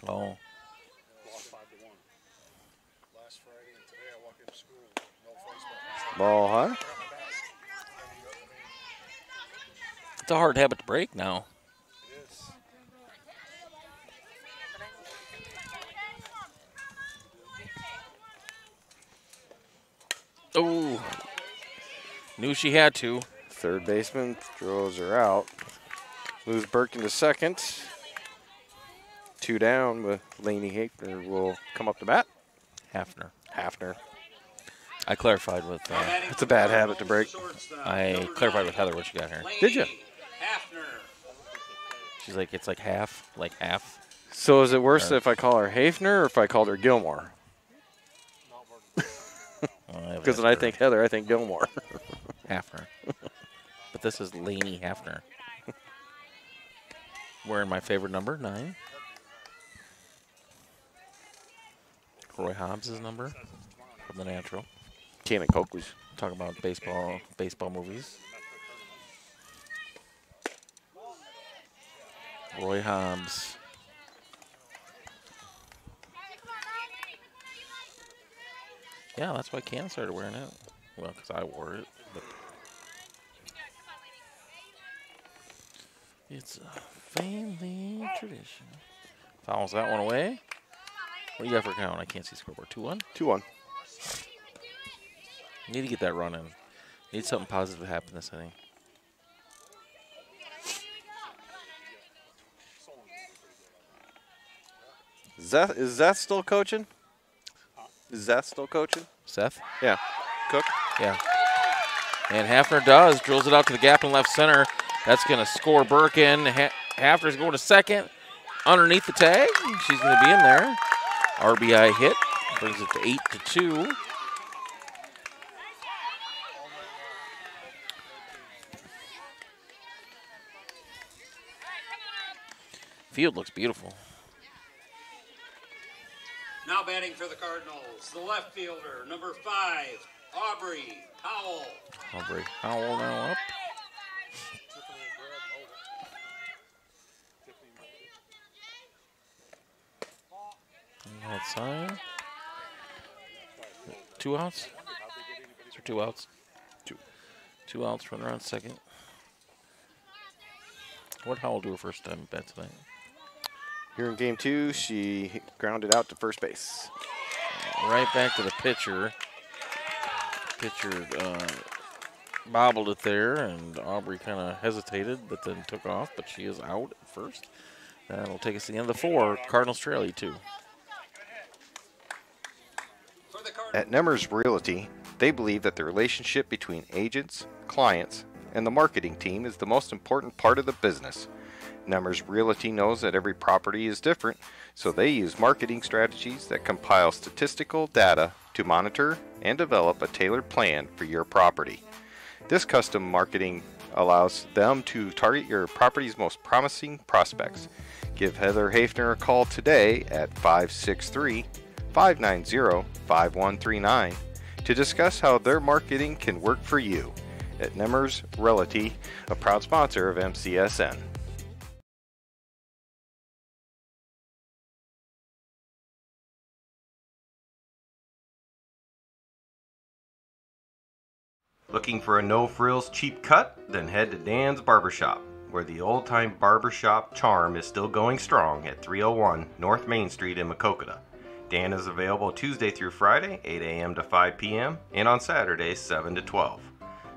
Oh. Ball high. It's a hard habit to break now. Oh. Knew she had to. Third baseman throws her out. Moves Burke into second. 2 down, with Laney Hafner will come up to bat. Hafner. I clarified with. It's a bad habit to break. I clarified with Heather what she got here. Did you? She's like, it's like half, So is it worse if I call her Hafner or if I called her Gilmore? Because when I think Heather, I think Gilmore. Hafner. But this is Laney Hafner. Wearing my favorite number, 9. Roy Hobbs' number from The Natural. Can of Coke was talking about baseball movies. Roy Hobbs. Yeah, that's why Cam started wearing it. Well, because I wore it. But it's a family tradition. Fouls that one away. What do you got for count? I can't see scoreboard. 2-1? 2-1. Need to get that run in. Need something positive to happen this inning. Is Zeth still coaching? Is Zeth still coaching? Seth? Yeah. Cook? Yeah. And Hafner does. Drills it out to the gap in left center. That's going to score Burke in. Hafner's going to second. Underneath the tag. She's going to be in there. RBI hit. Brings it to 8-2. Field looks beautiful. Now batting for the Cardinals, the left fielder, number 5, Aubrey Howell. Aubrey Howell now up. Outside. 2 outs? Is there 2 outs? 2 outs, runner on second. What Howell do her first time at bat tonight? Here in game 2, she grounded out to first base. Right back to the pitcher. Pitcher bobbled it there, and Aubrey kind of hesitated, but then took off. But she is out at first. That'll take us to the end of the 4. Cardinals trail 2. At Nemers Realty, they believe that the relationship between agents, clients, and the marketing team is the most important part of the business. Nemers Realty knows that every property is different, so they use marketing strategies that compile statistical data to monitor and develop a tailored plan for your property. This custom marketing allows them to target your property's most promising prospects. Give Heather Hafner a call today at 563-590-5139 to discuss how their marketing can work for you. At Nemers Realty, a proud sponsor of MCSN. Looking for a no-frills cheap cut? Then head to Dan's Barbershop, where the old-time barbershop charm is still going strong at 301 North Main Street in Maquoketa. Dan is available Tuesday through Friday, 8 a.m. to 5 p.m., and on Saturdays, 7 to 12.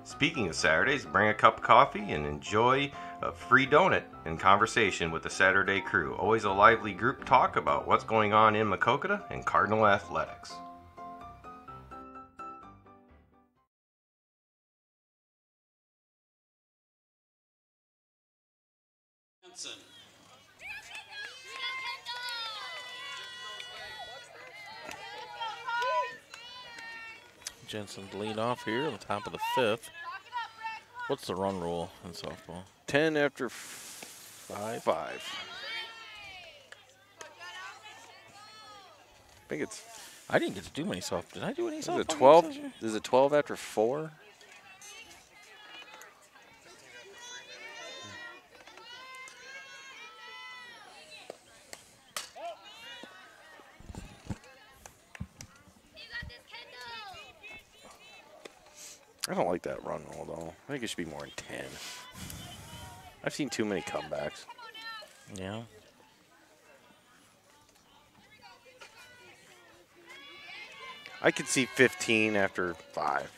Speaking of Saturdays, bring a cup of coffee and enjoy a free donut and conversation with the Saturday crew. Always a lively group talk about what's going on in Maquoketa and Cardinal athletics. Jensen's lead off here on the top of the 5th. What's the run rule in softball? 10 after 5. I think it's. I didn't get to do many softball. Did I do any softball? Is it 12? Is it 12 after 4? I don't like that run roll, though. I think it should be more than 10. I've seen too many comebacks. Yeah. I could see 15 after 5.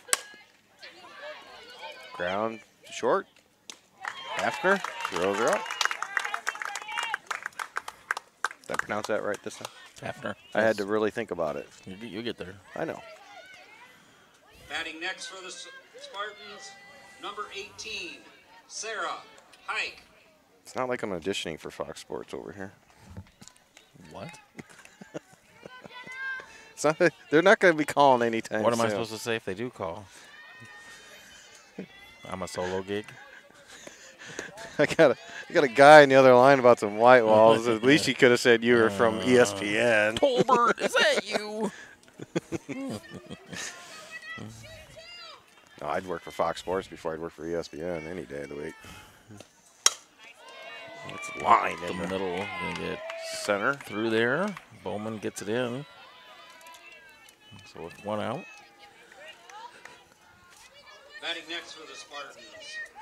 Ground short. Hafner throws her up. Did I pronounce that right this time? Hafner. I had to really think about it. You get there. I know. Batting next for the Spartans, number 18, Sarah Hike. It's not like I'm auditioning for Fox Sports over here. What? It's not, they're not going to be calling anytime What am I soon. supposed to say if they do call? I'm a solo gig. I got a guy in the other line about some white walls. At least he could have said you were from ESPN. Tolbert, is that you? No, I'd work for Fox Sports before I'd work for ESPN any day of the week. It's line The in the middle. Gonna get center. through there. Bowman gets it in. So with one out. Batting next for the Spartans,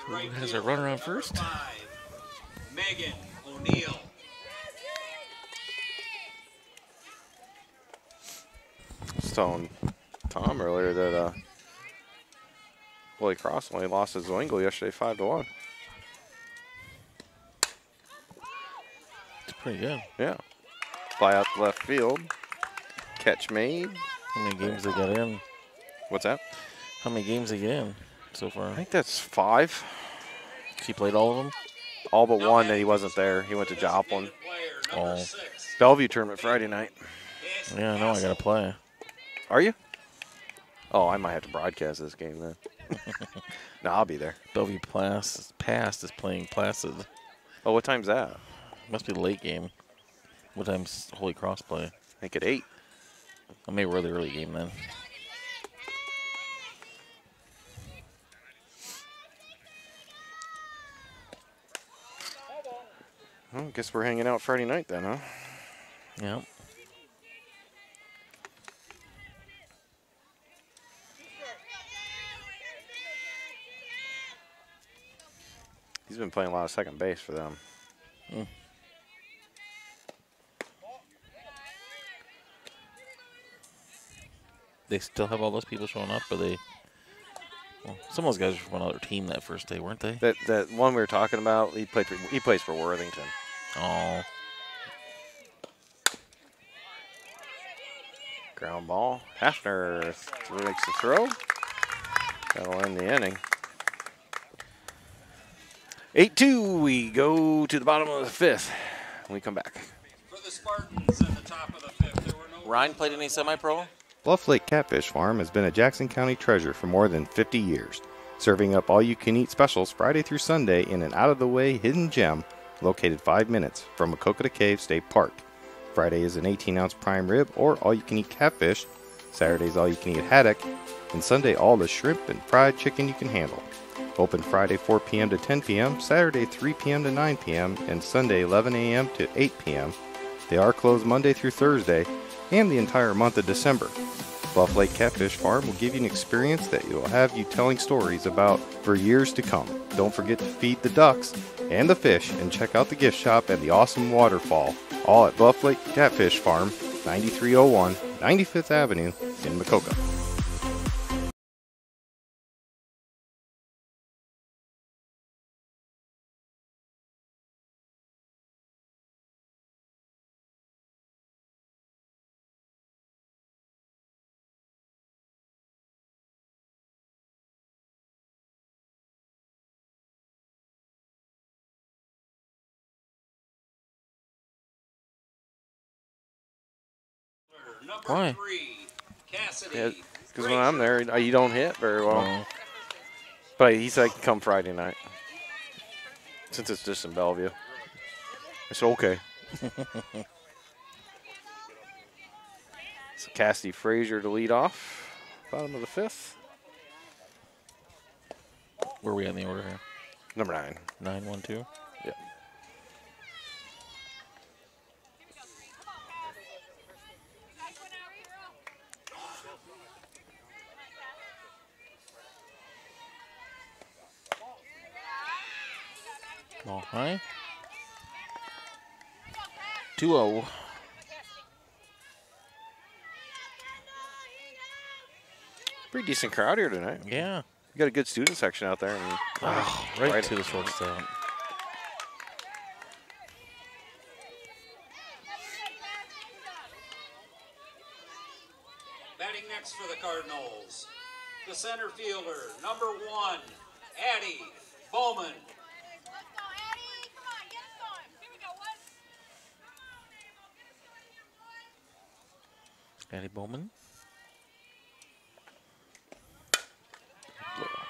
the Who right has fielder, a runner on number first? 5, Megan O'Neill. I was telling Tom earlier that Holy Cross only lost to Zwingle yesterday 5-1. It's pretty good. Yeah. Fly out to left field. Catch made. How many games they got in? What's that? How many games they get in so far? I think that's 5. She played all of them? All but one that he wasn't there. He went to Joplin. Oh. Bellevue tournament Friday night. Yeah, I know I got to play. Are you? Oh, I might have to broadcast this game then. No, I'll be there. Bellevue Past is playing Placid. Oh, what time's that? Must be the late game. What time's Holy Cross play? I think at 8. I may wear the early game then. Well, I guess we're hanging out Friday night then, huh? Yeah. He's been playing a lot of second base for them. Mm. They still have all those people showing up, or they? Well, some of those guys were from another team that first day, weren't they? That one we were talking about, he plays for Worthington. Oh. Ground ball. Hafner makes the throw. That'll end the inning. 8-2. We go to the bottom of the 5th when we come back. For the Spartans at the top of the 5th, there were no Ryan played any semi-pro? Bluff Lake Catfish Farm has been a Jackson County treasure for more than 50 years, serving up all-you-can-eat specials Friday through Sunday in an out-of-the-way hidden gem located 5 minutes from Maquoketa Cave State Park. Friday is an 18-ounce prime rib or all-you-can-eat catfish. Saturday's all-you-can-eat haddock, and Sunday all the shrimp and fried chicken you can handle. Open Friday 4 p.m. to 10 p.m., Saturday 3 p.m. to 9 p.m., and Sunday 11 a.m. to 8 p.m. They are closed Monday through Thursday and the entire month of December. Bluff Lake Catfish Farm will give you an experience that will have you telling stories about for years to come. Don't forget to feed the ducks and the fish and check out the gift shop and the awesome waterfall, all at Bluff Lake Catfish Farm, 9301 95th Avenue in Maquoketa. Number Why? 3, Cassidy. Yeah, because when I'm there, you don't hit very well. Oh. But he said I can come Friday night, since it's just in Bellevue. I said, okay. So Cassidy Frazier to lead off, bottom of the 5th. Where are we in the order here? Number 9. 9, 1, 2. Yeah. Ball high. 2-0. Pretty decent crowd here tonight. Yeah. You got a good student section out there. And Right to the shortstop. Batting next for the Cardinals, the center fielder, number 1, Addie Bowman. Addie Bowman.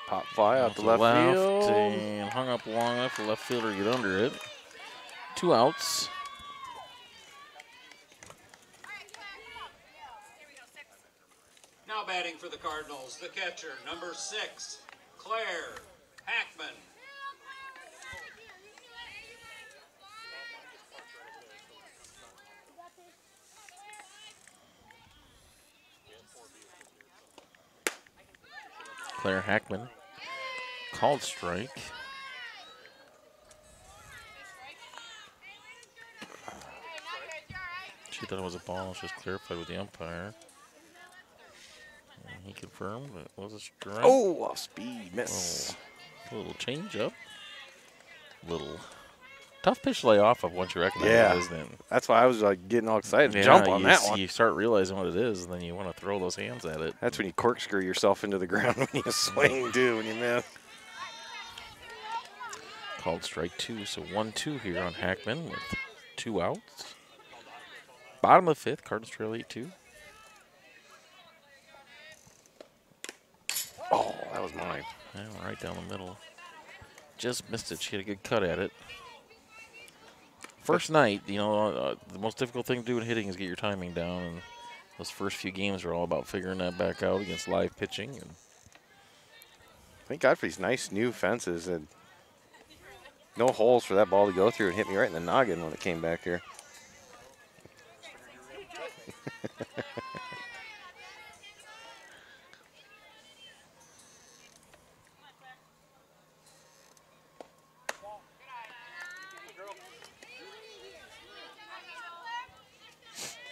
Pop fly out To the left field. and hung up long enough for the left fielder to get under it. 2 outs. Now batting for the Cardinals, the catcher, number 6, Claire Hackman. Claire Hackman. Called strike. She thought it was a ball. She was clarified with the umpire. And he confirmed it was a strike. Oh, off speed, miss. Oh, a little change up. Little tough pitch to lay off of once you recognize Yeah. it, isn't it? That's why I was like getting all excited to jump on that one. You start realizing what it is, and then you want to throw those hands at it. That's when you corkscrew yourself into the ground when you swing, too, when you miss. Called strike 2, so 1-2 here on Hackman with 2 outs. Bottom of the 5th, Cardinals trail 8-2. Oh, that was mine. Yeah, right down the middle. Just missed it. She had a good cut at it. First night, you know, the most difficult thing to do in hitting is get your timing down. And those first few games are all about figuring that back out against live pitching. And thank God for these nice new fences and no holes for that ball to go through and hit me right in the noggin when it came back here.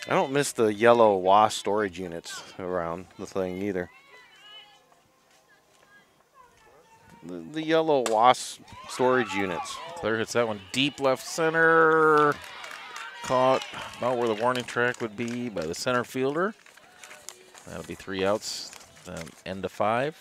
I don't miss the yellow WAS storage units around the thing either. The yellow WAS storage units. Claire hits that one deep left center. Caught about where the warning track would be by the center fielder. That'll be 3 outs. Then end of 5.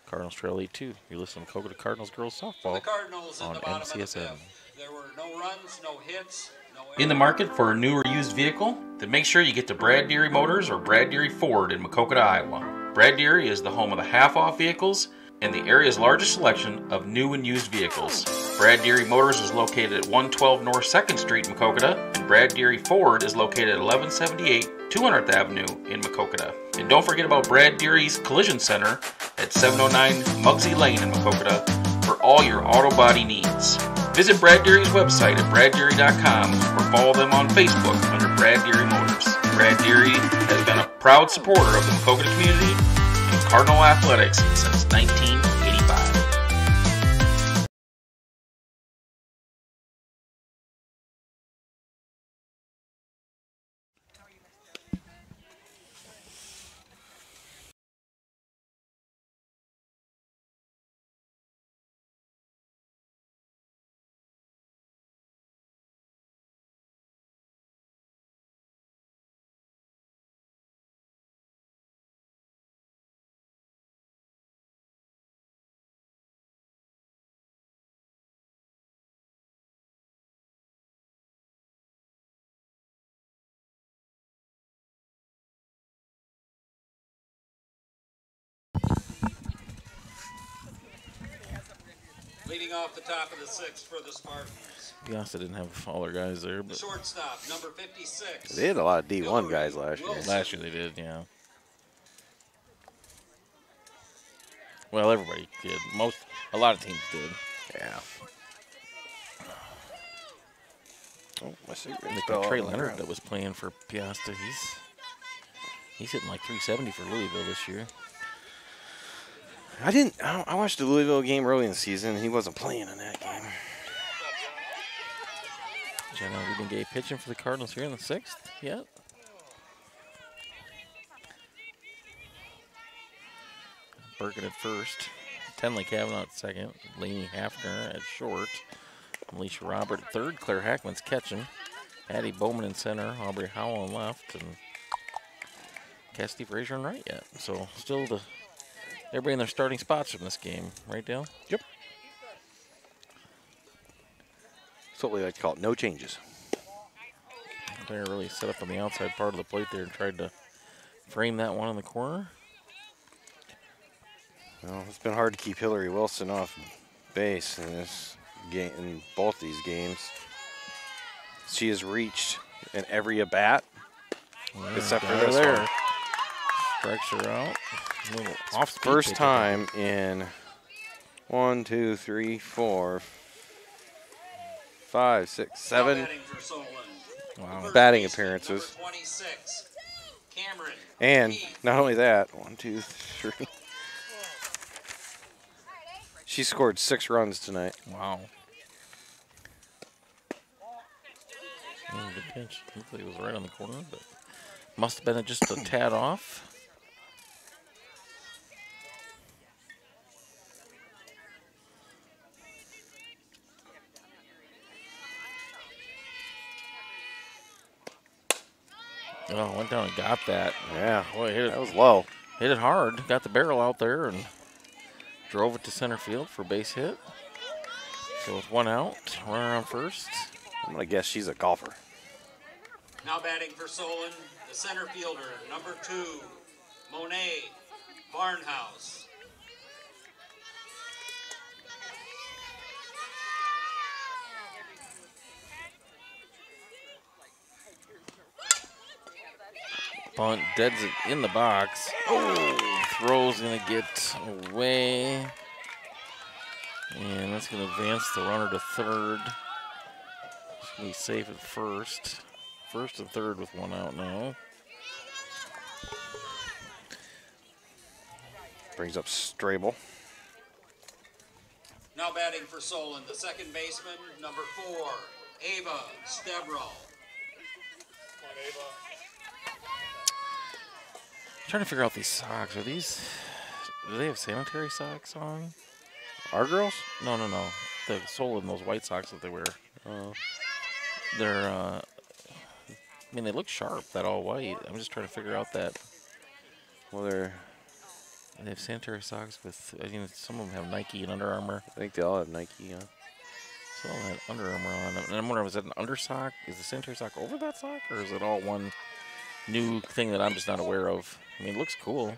Cardinals trail 8-2. You're listening to Maquoketa Cardinals girls softball The Cardinals in on the bottom of the MCSN. 5th. There were no runs, no hits, no In the market for a new or used vehicle? Then make sure you get to Brad Deary Motors or Brad Deary Ford in Maquoketa, Iowa. Brad Deary is the home of the half-off vehicles and the area's largest selection of new and used vehicles. Brad Deary Motors is located at 112 North 2nd Street in Maquoketa, and Brad Deary Ford is located at 1178 200th Avenue in Maquoketa. And don't forget about Brad Deary's Collision Center at 709 Muggsy Lane in Maquoketa for all your auto body needs. Visit Brad Deary's website at braddeary.com or follow them on Facebook under Brad Deary Motors. Brad Deary has been a proud supporter of the Maquoketa community and Cardinal athletics since 1985. Leading off the top of the sixth for the Spartans. Piazza didn't have all their guys there, The but shortstop, number 56. They had a lot of D1 guys last year. last year they did, yeah. Well, everybody did. A lot of teams did. Yeah. Oh, my cigarette I think fell Trey on the Leonard ground. that was playing for Piazza, he's hitting like 370 for Louisville this year. I watched the Louisville game early in the season. He wasn't playing in that game. Jenna Ruben Gay pitching for the Cardinals here in the sixth yet. Birkin at first. Tenley Kavanaugh at second. Laney Hafner at short. Alicia Robert at third. Claire Hackman's catching. Addie Bowman in center. Aubrey Howell in left. And Cassidy Frazier in right yet. So still everybody in their starting spots from this game. Right, Dale? Yep. That's what we like to call it, no changes. Player really set up on the outside part of the plate there and tried to frame that one in the corner. Well, it's been hard to keep Hillary Wilson off base in this game, in both these games. She has reached in every at bat, except for this one. Strikes her out. A little off speed First pick time in 1, 2, 3, 4, 5, 6, 7 Batting for Solon. Wow. batting appearances. Number 26, Cameron. And Keith. not only that, 1, 2, 3. She scored 6 runs tonight. Wow. Good pitch. Looked like it was right on the corner, but must have been just a tad off. Oh, went down and got that. Yeah, Boy, hit it. that was low. Hit it hard. Got the barrel out there and drove it to center field for a base hit. So with one out, runner on first. I'm going to guess she's a golfer. Now batting for Solon, the center fielder, number 2, Monet Barnhouse. Bunt, deads it in the box. Oh, throw's gonna get away. And that's gonna advance the runner to third. It's gonna be safe at first. First and third with one out now. Brings up Strable. Now batting for Solon, the second baseman, number 4, Ava Stebro. Trying to figure out these socks. Do they have sanitary socks on? Our girls? No. The Solon, those white socks that they wear. They're, I mean, they look sharp, that all white. I'm just trying to figure out that. Well, They have sanitary socks with, I mean, some of them have Nike and Under Armour. I think they all have Nike on. Some of them have Under Armour on them. And I'm wondering, is that an under sock? Is the sanitary sock over that sock? Or is it all one new thing that I'm just not aware of? I mean, it looks cool.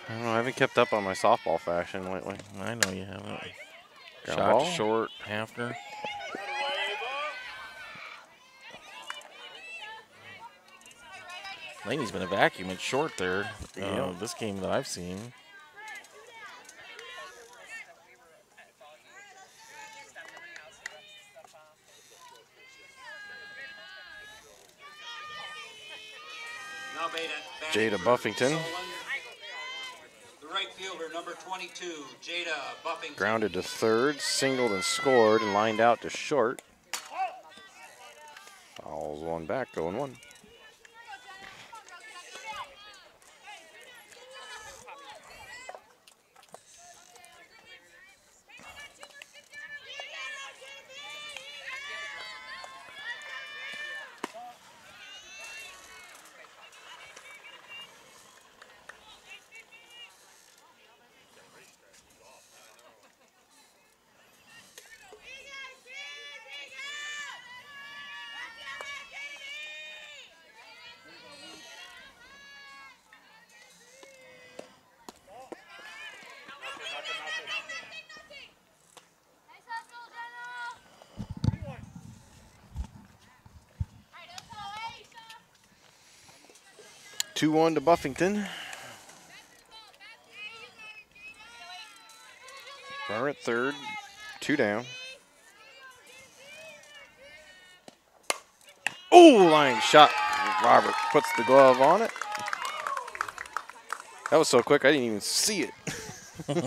I don't know. I haven't kept up on my softball fashion lately. I know you haven't. Ground Shot ball? to short, Hafner. Laney's been a vacuum at short there. This game that I've seen. Jada Buffington. The right fielder, number 22, Jada Buffington. Grounded to third, singled and scored, and lined out to short. Fouls one back, going one. Two 2-1 to Buffington. Runner at third, 2 down. Oh, line shot. Robert puts the glove on it. That was so quick, I didn't even see it. For the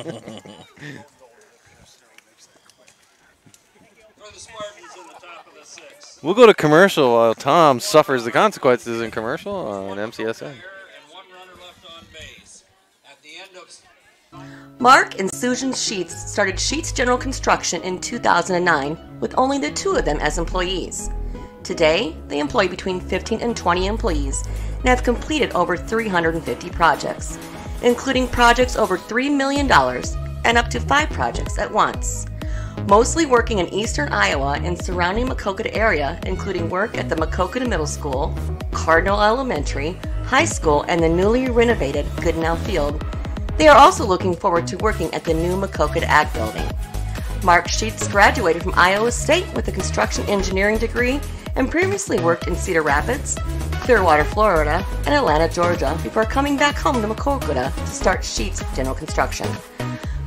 Spartans in the top of the 6th. We'll go to commercial while Tom suffers the consequences in commercial on MCSN. And one runner left on base. At the end of Mark and Susan Sheets started Sheets General Construction in 2009 with only the 2 of them as employees. Today, they employ between 15 and 20 employees and have completed over 350 projects, including projects over $3 million and up to 5 projects at once. Mostly working in eastern Iowa and surrounding Maquoketa area, including work at the Maquoketa Middle School, Cardinal Elementary, High School, and the newly renovated Goodenow Field. They are also looking forward to working at the new Maquoketa Ag Building. Mark Sheets graduated from Iowa State with a construction engineering degree and previously worked in Cedar Rapids, Clearwater, Florida, and Atlanta, Georgia before coming back home to Maquoketa to start Sheets General Construction.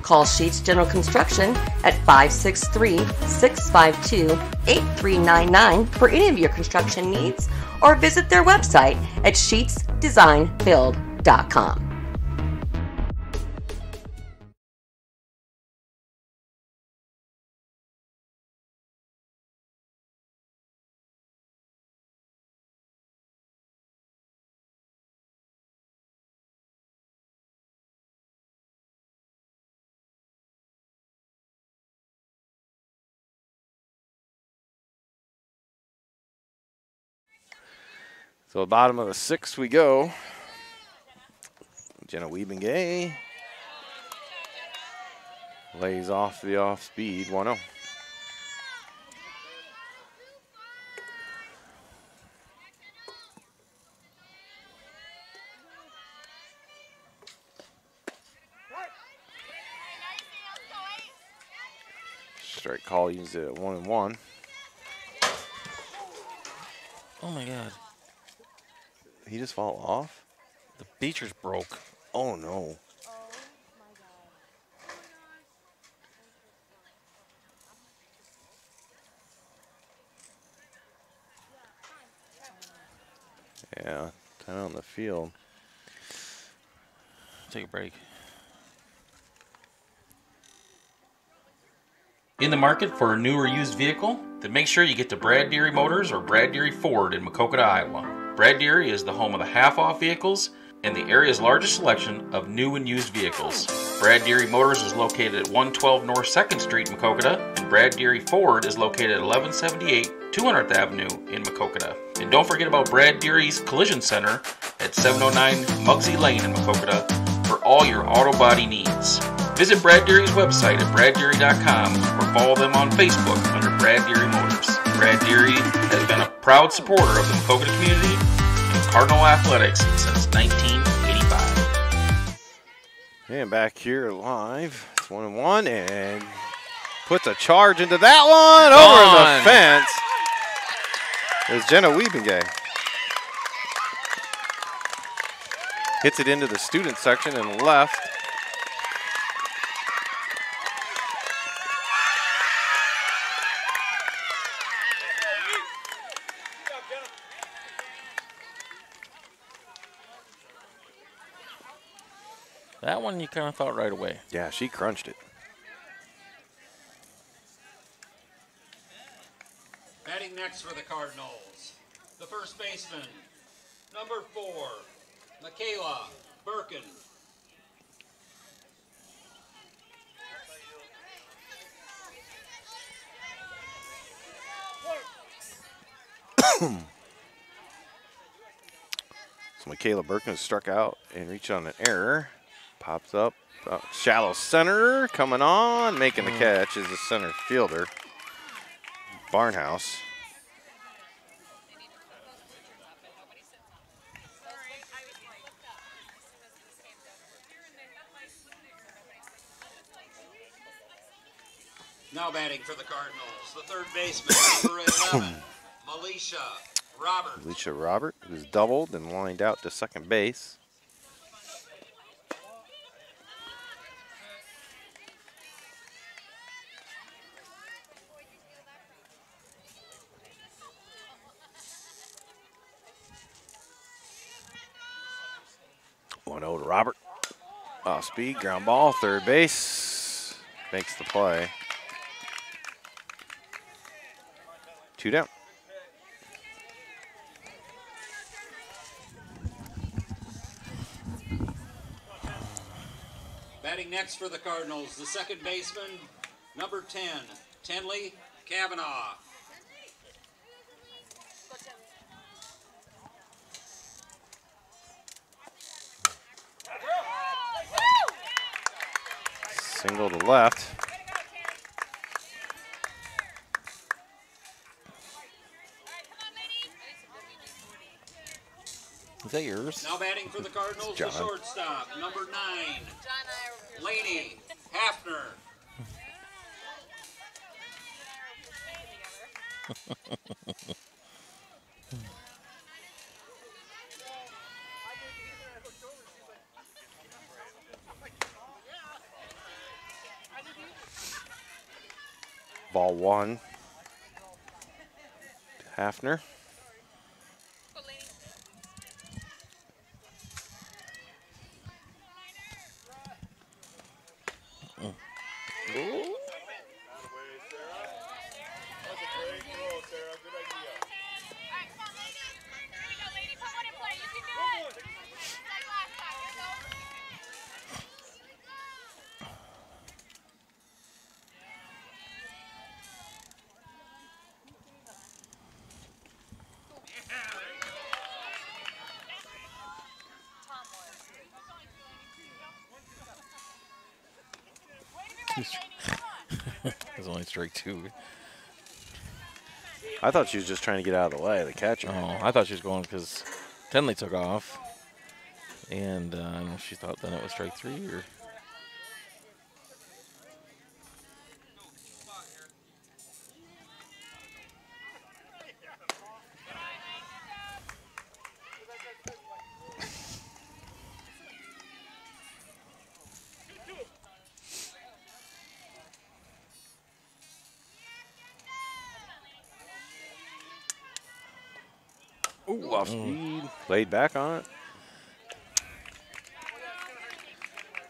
Call Sheets General Construction at 563-652-8399 for any of your construction needs, or visit their website at sheetsdesignbuild.com. So bottom of the 6th we go. Jenna Wiebengay lays off the off speed, 1-0. Strike call, uses it at 1-1. Oh my God. He just fall off? The beacher's broke. Oh no. Yeah, time on the field. Take a break. In the market for a new or used vehicle? Then make sure you get to Brad Deary Motors or Brad Deary Ford in Maquoketa, Iowa. Brad Deary is the home of the half-off vehicles and the area's largest selection of new and used vehicles. Brad Deary Motors is located at 112 North 2nd Street in Maquoketa, and Brad Deary Ford is located at 1178 200th Avenue in Maquoketa. And don't forget about Brad Deary's Collision Center at 709 Muggsy Lane in Maquoketa for all your auto body needs. Visit Brad Deary's website at braddeary.com or follow them on Facebook under Brad Deary Motors. Brad Deary has been a proud supporter of the Maquoketa community and Cardinal athletics since 1985. And back here live, it's 1-1, and puts a charge into that one over the fence. It's Jenna Wiebengay. Hits it into the student section and left. That one you kind of thought right away. Yeah, she crunched it. Batting next for the Cardinals, the first baseman, number 4, Michaela Birkin. So Michaela Birkin has struck out and reached on an error. Pops up, shallow center, coming on, making the catch is the center fielder, Barnhouse. Now batting for the Cardinals, the third baseman, number 11, Alicia Robert. Alicia Robert, who's doubled and lined out to second base. One out to Robert. Off speed, ground ball, third base. Makes the play. 2 down. Batting next for the Cardinals, the second baseman, number 10, Tenley Kavanaugh. Single to left. Is that yours? Now batting for the Cardinals, the John. shortstop, number 9, Laney Hafner. Ball 1. Hafner. There's only strike 2. I thought she was just trying to get out of the way of the catcher. Oh, I thought she was going because Tenley took off. And she thought then it was strike 3 or. Ooh, off speed. Laid back on it.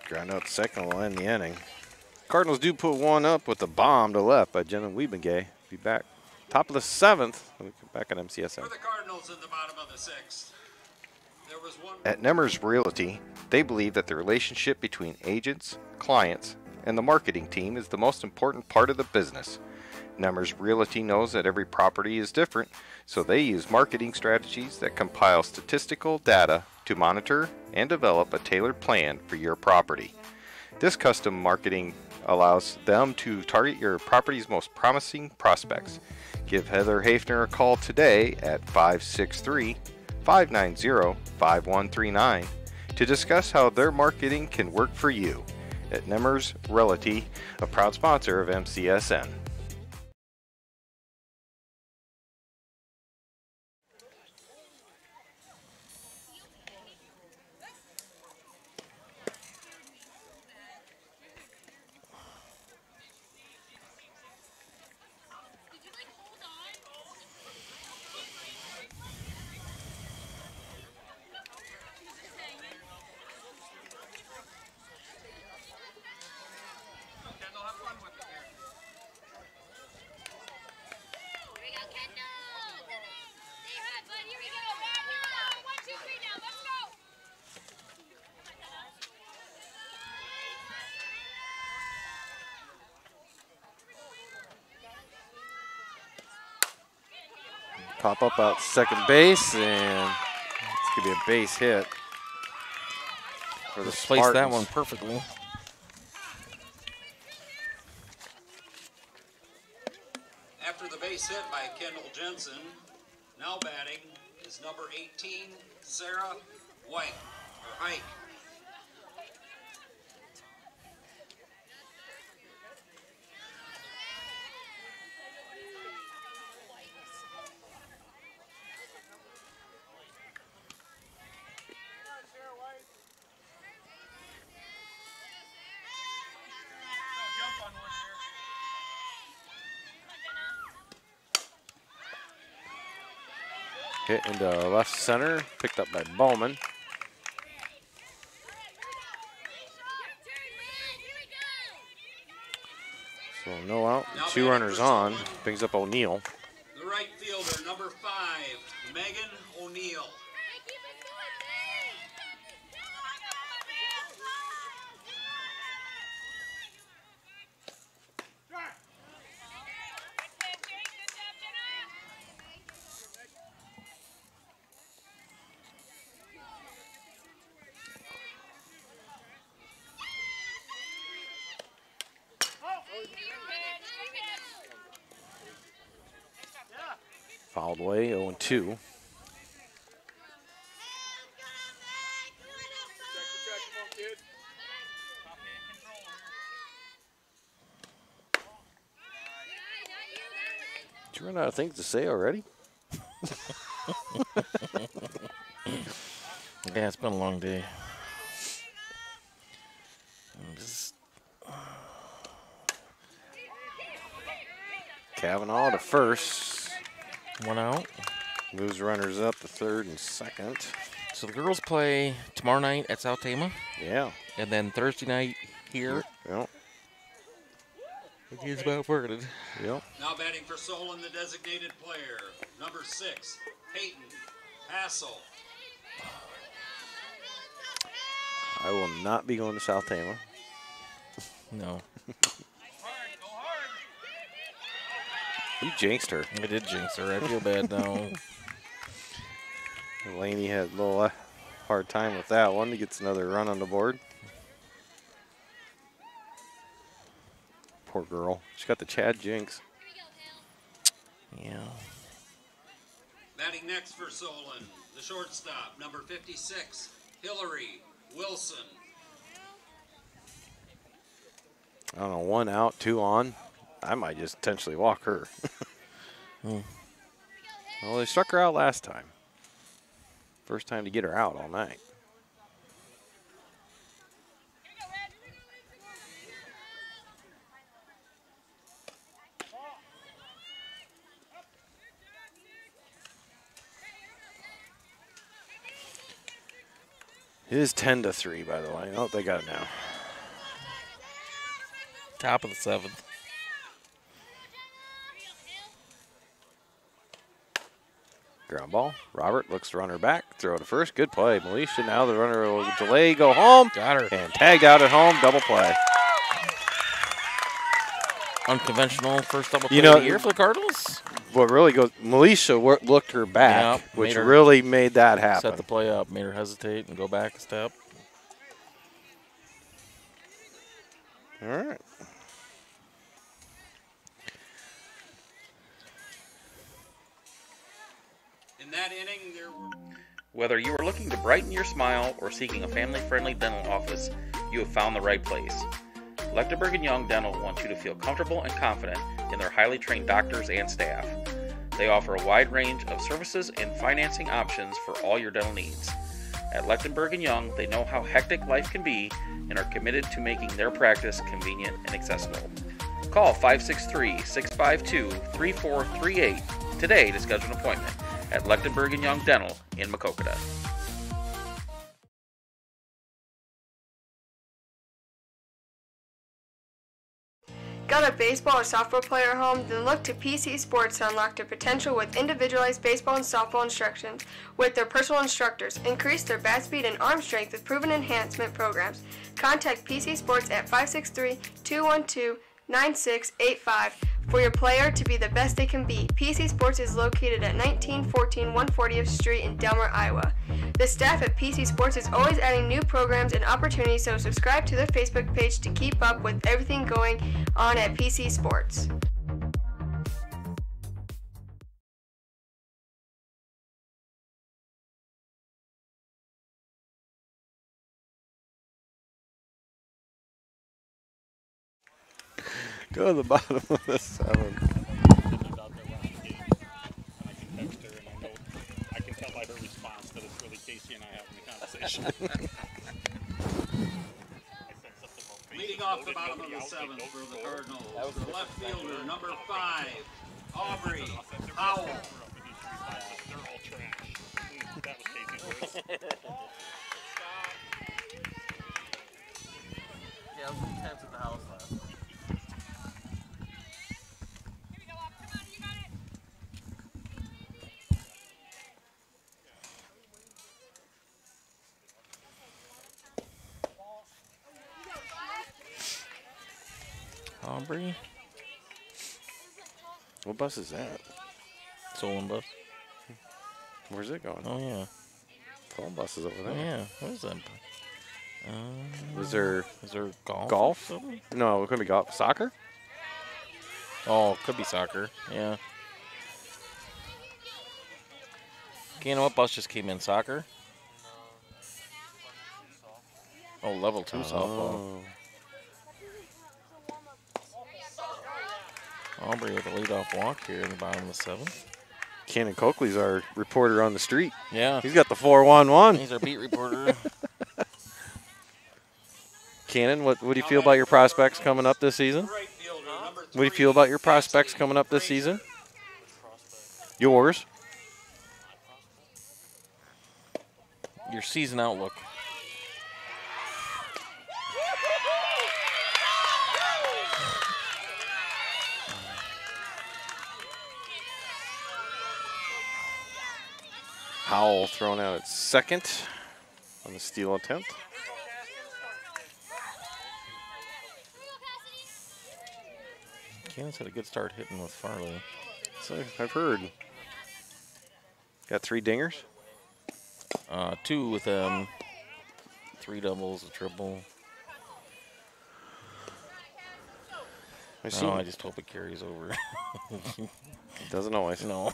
Ground out second will end the inning. Cardinals do put one up with a bomb to left by Jenna Wiebengay. Be back top of the 7th. When we come back on MCSN. For the Cardinals in the bottom of the 6th, there was one. At Nemers Realty, they believe that the relationship between agents, clients, and the marketing team is the most important part of the business. Nemers Realty knows that every property is different, so they use marketing strategies that compile statistical data to monitor and develop a tailored plan for your property. This custom marketing allows them to target your property's most promising prospects. Give Heather Hafner a call today at 563-590-5139 to discuss how their marketing can work for you. At Nemers Realty, a proud sponsor of MCSN. pop up out second base, and it's going to be a base hit for the Just placed that Spartans. one perfectly. After the base hit by Kendall Jensen, now batting is number 18, Sarah White, or Hike. Hit into left center, picked up by Bowman. So no out, Now 2 batting runners for on, Solon. brings up O'Neill. The right fielder, number 5, Megan O'Neill. Fouled away, 0-2. Did you run out of things to say already? Yeah, it's been a long day. I'm just Kavanaugh to first. 1 out. Moves runners up to third and second. So the girls play tomorrow night at South Tama, Yeah. and then Thursday night here Yep. against Mount Vernon. Yep. Now batting for Solon, the designated player, number 6, Peyton Hassel. I will not be going to South Tama. No, You jinxed her. I did jinx her. I feel bad now. Laney had a little hard time with that one. He gets another run on the board. Poor girl. She got the Chad jinx. Yeah. Batting next for Solon, the shortstop, number 56, Hillary Wilson. I don't know, 1 out, 2 on. I might just intentionally walk her. Well, they struck her out last time. First time to get her out all night. It is 10-3, by the way. Oh, they got it now. Top of the 7th. Ground ball. Robert looks to runner back. Throw to first. Good play. Melisha, now the runner will delay, go home. Got her. And tagged out at home. Double play. Unconventional first double play You know, of the year for the Cardinals. What really goes, Melisha looked her back, Yep, which made her really made that happen. Set the play up, made her hesitate and go back a step. All right. In that inning, there were Whether you are looking to brighten your smile or seeking a family-friendly dental office, you have found the right place. Lechtenberg & Young Dental wants you to feel comfortable and confident in their highly trained doctors and staff. They offer a wide range of services and financing options for all your dental needs. At Lechtenberg & Young, they know how hectic life can be and are committed to making their practice convenient and accessible. Call 563-652-3438 today to schedule an appointment at Lechtenberg & Young Dental in Maquoketa. Got a baseball or softball player at home? Then look to PC Sports to unlock their potential with individualized baseball and softball instructions with their personal instructors. Increase their bat speed and arm strength with proven enhancement programs. Contact PC Sports at 563-212 9685 for your player to be the best they can be. PC Sports is located at 1914 140th Street in Delmar, Iowa. The staff at PC Sports is always adding new programs and opportunities, so subscribe to their Facebook page to keep up with everything going on at PC Sports. Go to the bottom of the 7. I can tell by her response that it's really Casey and I having the conversation. Leading off the bottom of the 7th for the Cardinals, the left fielder, number 5, Aubrey Howell. They're all trash. That was Casey's words. Yeah, it was intense at the house last night. Aubrey. What bus is that? Solon bus. Where's it going? Oh, yeah. Solon bus is over there. Oh, yeah. What is that? Was there Is there golf? golf? or something? No, it could be golf. Soccer? Oh, could be soccer. Yeah. Okay, you know what bus just came in? Soccer? Oh, level 2 softball. Aubrey with a leadoff walk here in the bottom of the 7th. Cannon Coakley's our reporter on the street. Yeah. He's got the 411. He's our beat reporter. Cannon, what do you feel about your prospects coming up this season? What do you feel about your prospects coming up this season? Yours? Your season outlook. Howell thrown out at second on the steal attempt. Kansas had a good start hitting with Farley. So I've heard. Got 3 dingers? 2 with 3 doubles, a triple. I just hope it carries over. Doesn't always. No.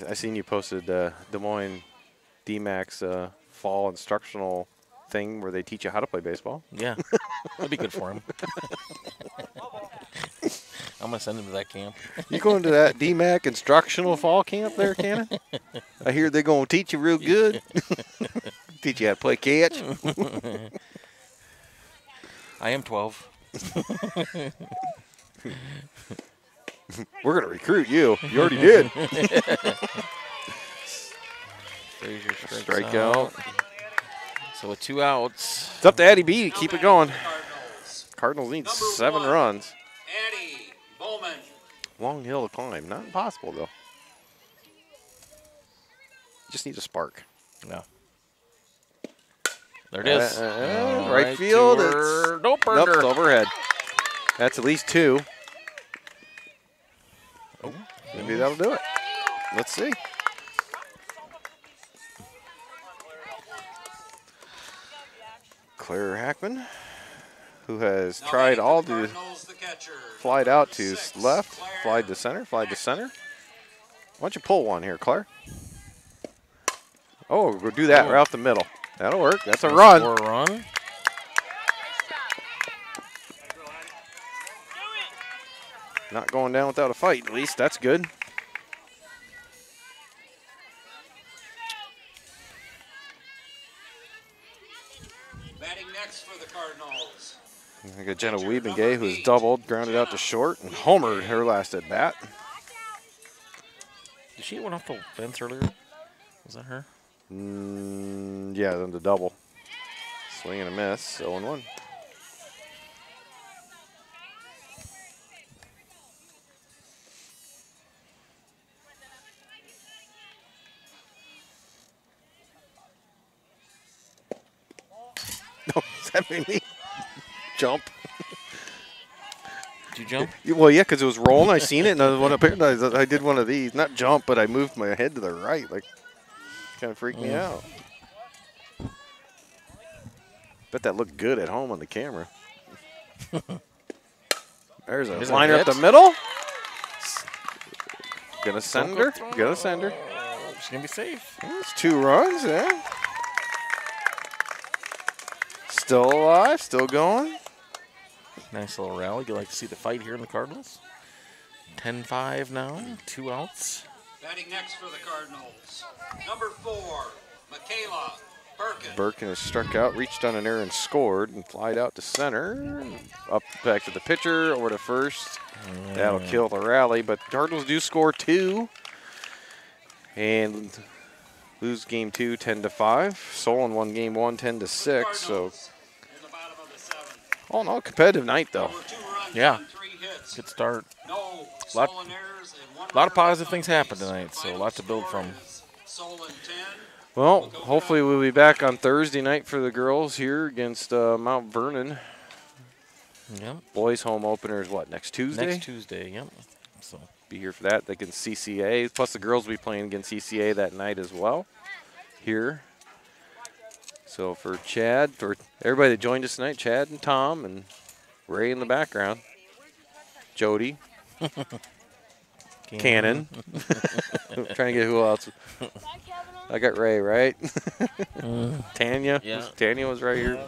I seen you posted Des Moines DMAX fall instructional thing where they teach you how to play baseball. Yeah, that'd be good for him. I'm gonna send him to that camp. You going to that DMAC instructional fall camp there, Cannon? I hear they're gonna teach you real good. Teach you how to play catch. I am 12. We're gonna recruit you. You already did. Frazier Strike out. So with 2 outs. It's up to Addie B to keep it going. Cardinals need 7 runs. Addie Bowman. Long hill to climb. Not impossible though. Just need a spark. Yeah. There it is. Right field. Nope, Nope, it's overhead. That's at least 2. Oh, maybe that'll do it. Let's see. Claire Hackman, who has tried all the flied out to left, flied to center, flied to center. Why don't you pull one here, Claire? Oh, we'll do that right off the middle. That'll work. That's a run. For a run. Not going down without a fight, at least. That's good. Batting next for the Cardinals. I got Jenna Wiebengay, who has doubled, grounded out to short, and homered her last at bat. Did she hit one off the fence earlier? Was that her? Yeah, then the double. Swing and a miss, 0-1. No, that made me jump. Did you jump? Well, yeah, because it was rolling. I seen it, and I went up here, and I did one of these. Not jump, but I moved my head to the right. Like, kind of freaked me out. Bet that looked good at home on the camera. There's a liner up the middle. Gonna send her. Gonna send her. She's going to be safe. It's 2 runs, yeah. Still alive, still going. Nice little rally. You like to see the fight here in the Cardinals. 10-5 now, 2 outs. Batting next for the Cardinals, number 4, Michaela Birkin. Birkin has struck out, reached on an error and scored, and flied out to center. Up back to the pitcher, over to first. That'll kill the rally, but Cardinals do score 2. And lose game 2, 10-5. Solon won game 1, 10-6. So, all in all, competitive night though. Yeah, good start. A lot of positive things happened tonight, so a lot to build from. Well, hopefully we'll be back on Thursday night for the girls here against Mount Vernon. Yep. Boys home opener is what, next Tuesday? Next Tuesday, yep. So be here for that. They can CCA. Plus the girls will be playing against CCA that night as well here. So for Chad, for everybody that joined us tonight, Chad and Tom and Ray in the background. Jody. Cannon. Trying to get who else. I got Ray, right? Tanya. Yeah. Tanya was right here.